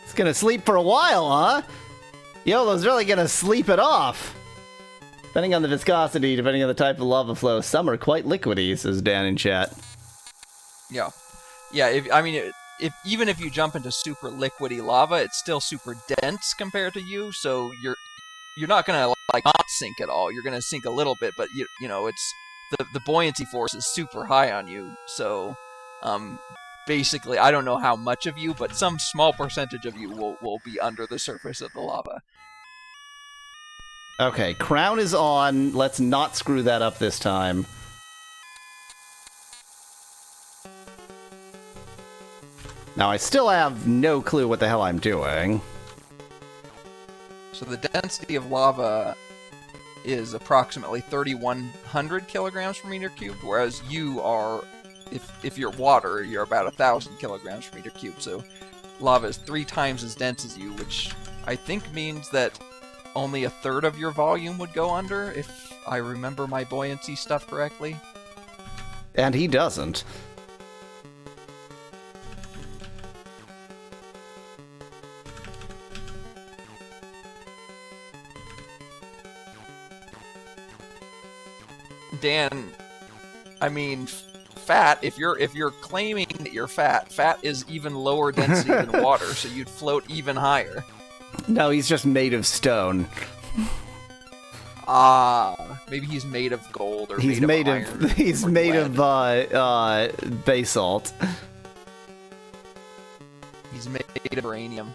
It's gonna sleep for a while, huh? YOLO's really gonna sleep it off. Depending on the viscosity, depending on the type of lava flow, some are quite liquidy, says Dan in chat. Yeah. Even if you jump into super liquidy lava, it's still super dense compared to you, so you're not gonna like not sink at all. You're gonna sink a little bit, but you know it's the buoyancy force is super high on you, so basically, I don't know how much of you, but some small percentage of you will be under the surface of the lava. Okay, crown is on. Let's not screw that up this time. Now, I still have no clue what the hell I'm doing. So the density of lava is approximately 3,100 kilograms per meter cubed, whereas you are... If you're water, you're about 1,000 kilograms per meter cubed, so lava is 3 times as dense as you, which I think means that only 1/3 of your volume would go under, if I remember my buoyancy stuff correctly. And he doesn't. Dan, I mean... Fat, if you're claiming that you're fat is even lower density than water, so you'd float even higher. No, he's just made of stone. Maybe he's made of gold or he's made of iron. He's made of basalt. He's made of uranium.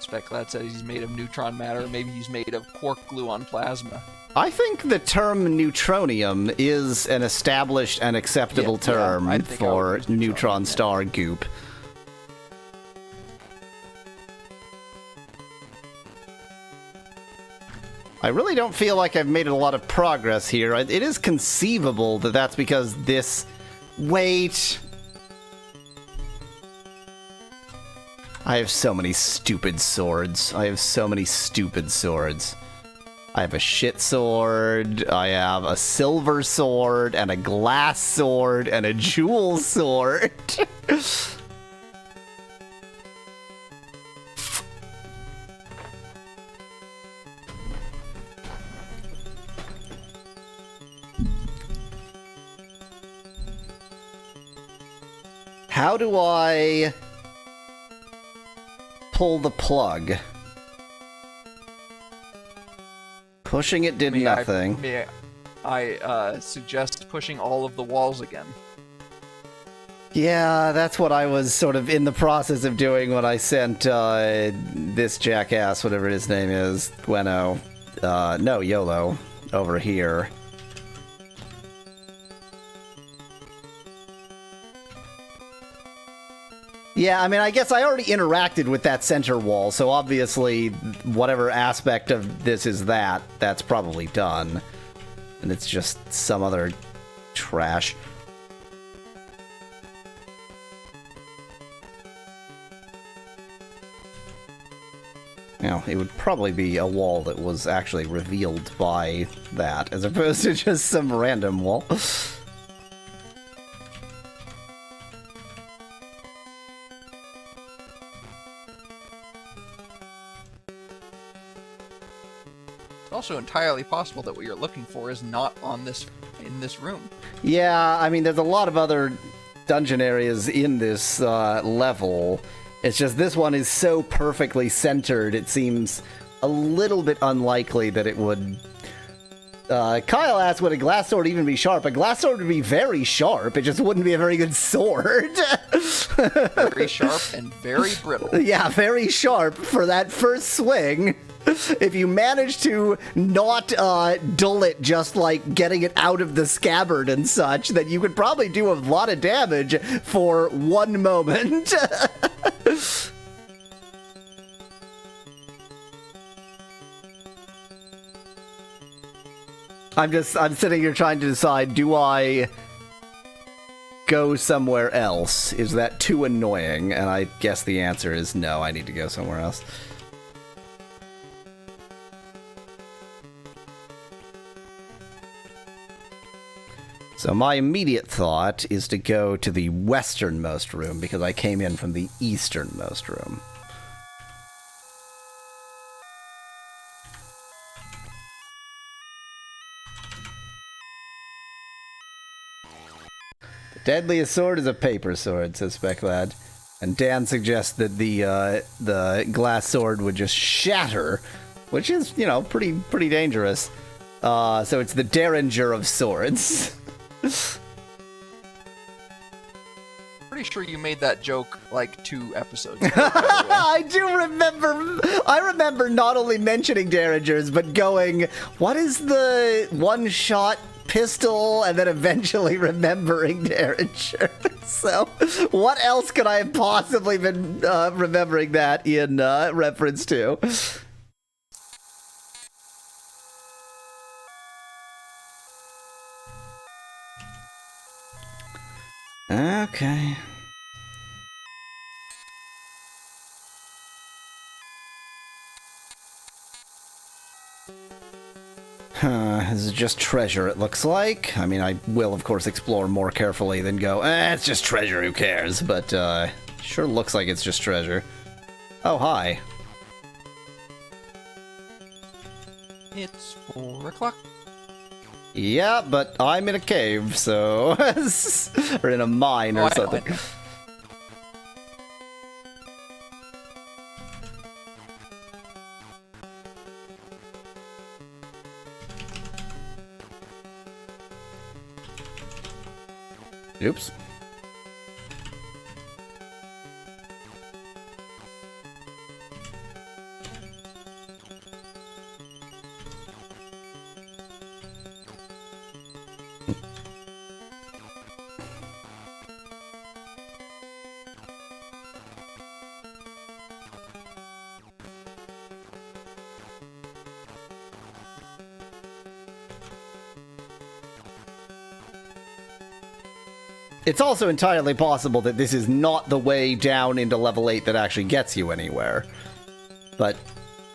Speclad said he's made of neutron matter. Maybe he's made of quark gluon plasma. I think the term neutronium is an established and acceptable term for neutron star goop. I really don't feel like I've made a lot of progress here. It is conceivable that that's because this... Wait... I have so many stupid swords. I have so many stupid swords. I have a shit sword, I have a silver sword, and a glass sword, and a jewel sword. How do I pull the plug? Pushing it did nothing. I suggest pushing all of the walls again. Yeah, that's what I was sort of in the process of doing when I sent this jackass, whatever his name is, Gweno, no, YOLO, over here. Yeah, I mean, I guess I already interacted with that center wall, so obviously whatever aspect of this is that's probably done. And it's just some other trash. You know, it would probably be a wall that was actually revealed by that, as opposed to just some random wall. It's also entirely possible that what you're looking for is not in this room. Yeah, I mean, there's a lot of other dungeon areas in this level. It's just this one is so perfectly centered, it seems a little bit unlikely that it would... Kyle asked, would a glass sword even be sharp? A glass sword would be very sharp, it just wouldn't be a very good sword. Very sharp and very brittle. Yeah, very sharp for that first swing. If you manage to not dull it just like getting it out of the scabbard and such, then you could probably do a lot of damage for one moment. I'm sitting here trying to decide, do I go somewhere else? Is that too annoying? And I guess the answer is no, I need to go somewhere else. So my immediate thought is to go to the westernmost room, because I came in from the easternmost room. The deadliest sword is a paper sword, says Specklad. And Dan suggests that the glass sword would just shatter, which is, you know, pretty dangerous. So it's the Derringer of swords. Pretty sure you made that joke like 2 episodes ago. I do remember. I remember not only mentioning Derringers, but going, what is the one-shot pistol, and then eventually remembering Derringer. So, what else could I have possibly been remembering that in reference to? Okay. This is just treasure, it looks like. I mean, I will, of course, explore more carefully than go, it's just treasure, who cares? But, sure looks like it's just treasure. Oh, hi. It's 4 o'clock. Yeah, but I'm in a cave, so... or in a mine or something. I know. Oops. It's also entirely possible that this is not the way down into level 8 that actually gets you anywhere. But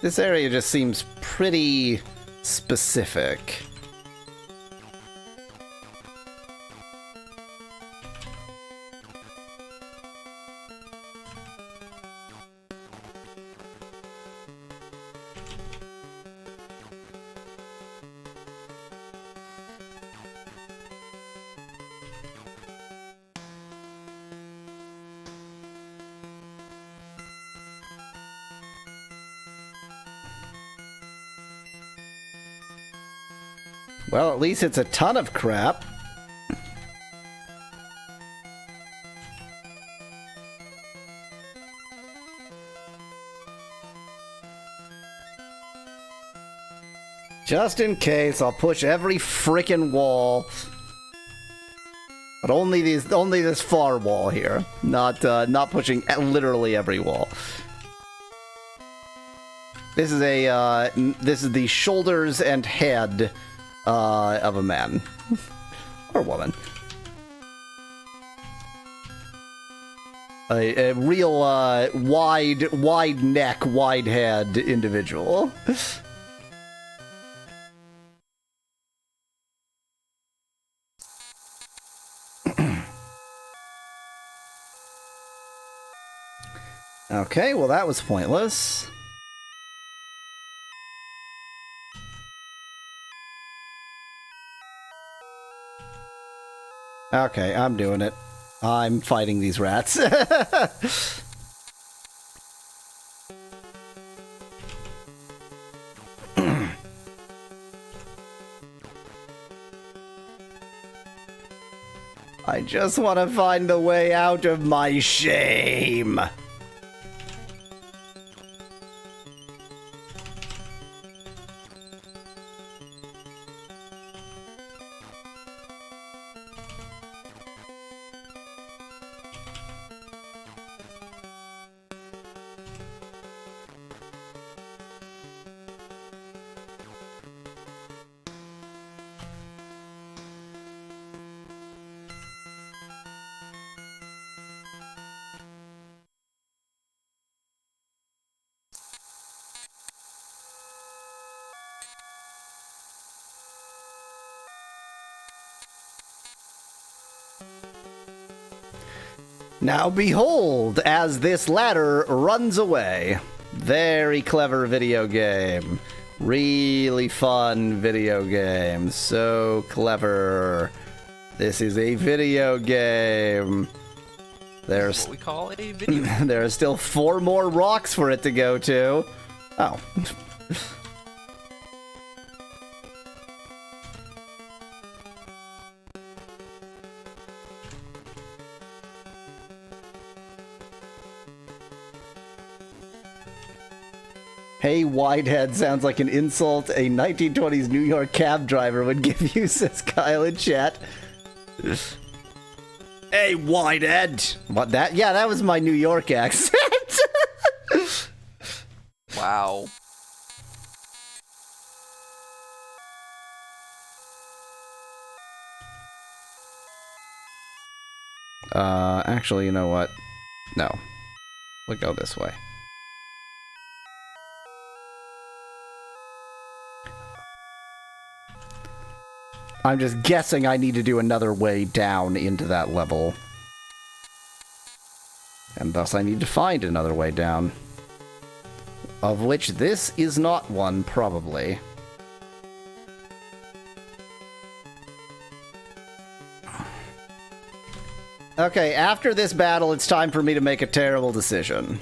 this area just seems pretty specific. Well, at least it's a ton of crap. Just in case, I'll push every frickin' wall. But only this far wall here. Not pushing literally every wall. This is the shoulders and head of a man. Or woman. A real wide neck, wide head individual. Okay, well that was pointless. Okay, I'm doing it. I'm fighting these rats. I just want to find the way out of my shame. Now behold, as this ladder runs away. Very clever video game. Really fun video game. So clever. This is a video game. There's what we call a video. There are still 4 more rocks for it to go to. Oh. Hey, Widehead sounds like an insult a 1920s New York cab driver would give you, says Kyle in chat. Hey, Widehead! What, that? Yeah, that was my New York accent. Wow. Actually, you know what? No. We'll go this way. I'm just guessing I need to do another way down into that level. And thus I need to find another way down. Of which this is not one, probably. Okay, after this battle, it's time for me to make a terrible decision.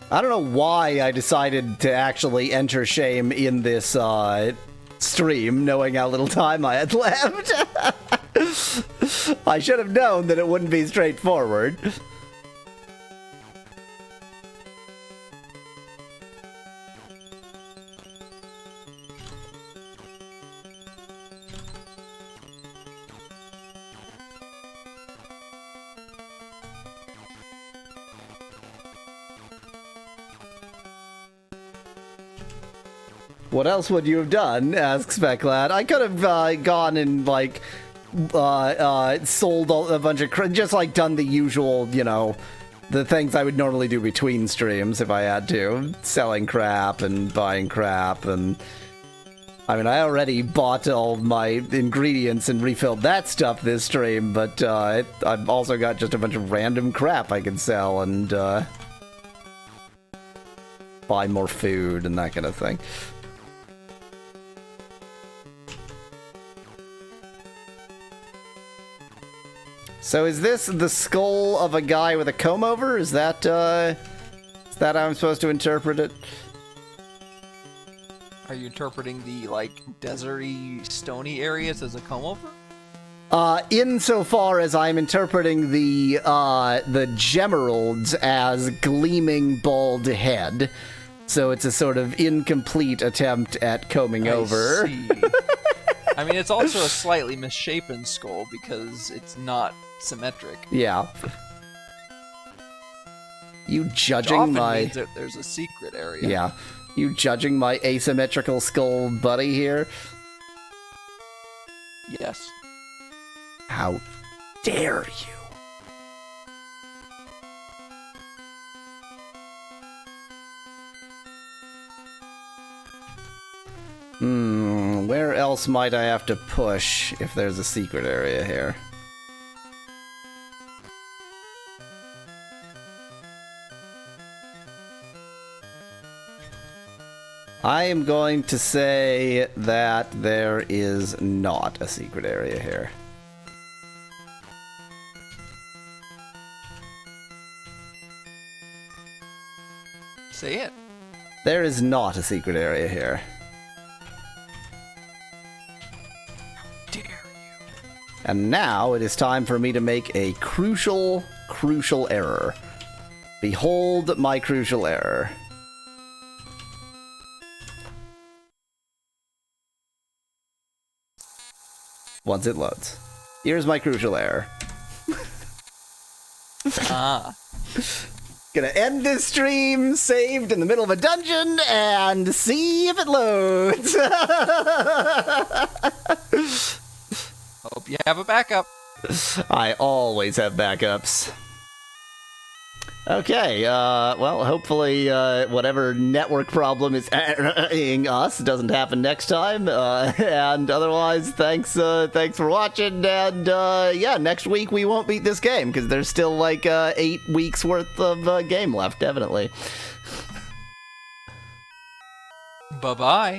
I don't know why I decided to actually enter shame in this stream, knowing how little time I had left. I should have known that it wouldn't be straightforward. What else would you have done? Asks Specklad. I could have gone and, like, sold a bunch of just like done the usual, you know, the things I would normally do between streams if I had to, selling crap and buying crap. And I mean, I already bought all my ingredients and refilled that stuff this stream, but I've also got just a bunch of random crap I can sell and buy more food and that kind of thing. So is this the skull of a guy with a comb over? Is that how I'm supposed to interpret it? Are you interpreting the, like, deserty, stony areas as a comb-over? Insofar as I'm interpreting the gemeralds as gleaming bald head. So it's a sort of incomplete attempt at combing over. See. I mean, it's also a slightly misshapen skull because it's not symmetric. Yeah. You Which judging often my... means that there's a secret area. Yeah. You judging my asymmetrical skull buddy here? Yes. How dare you? Where else might I have to push if there's a secret area here? I am going to say that there is not a secret area here. Say it. There is not a secret area here. Dare you. And now it is time for me to make a crucial error. Behold my crucial error. Once it loads. Here's my crucial error. Gonna end this stream saved in the middle of a dungeon and see if it loads. Hope you have a backup. I always have backups. Okay, well, hopefully whatever network problem is us doesn't happen next time. And otherwise, thanks for watching. And yeah, next week we won't beat this game because there's still like 8 weeks worth of game left, definitely. Bye-bye.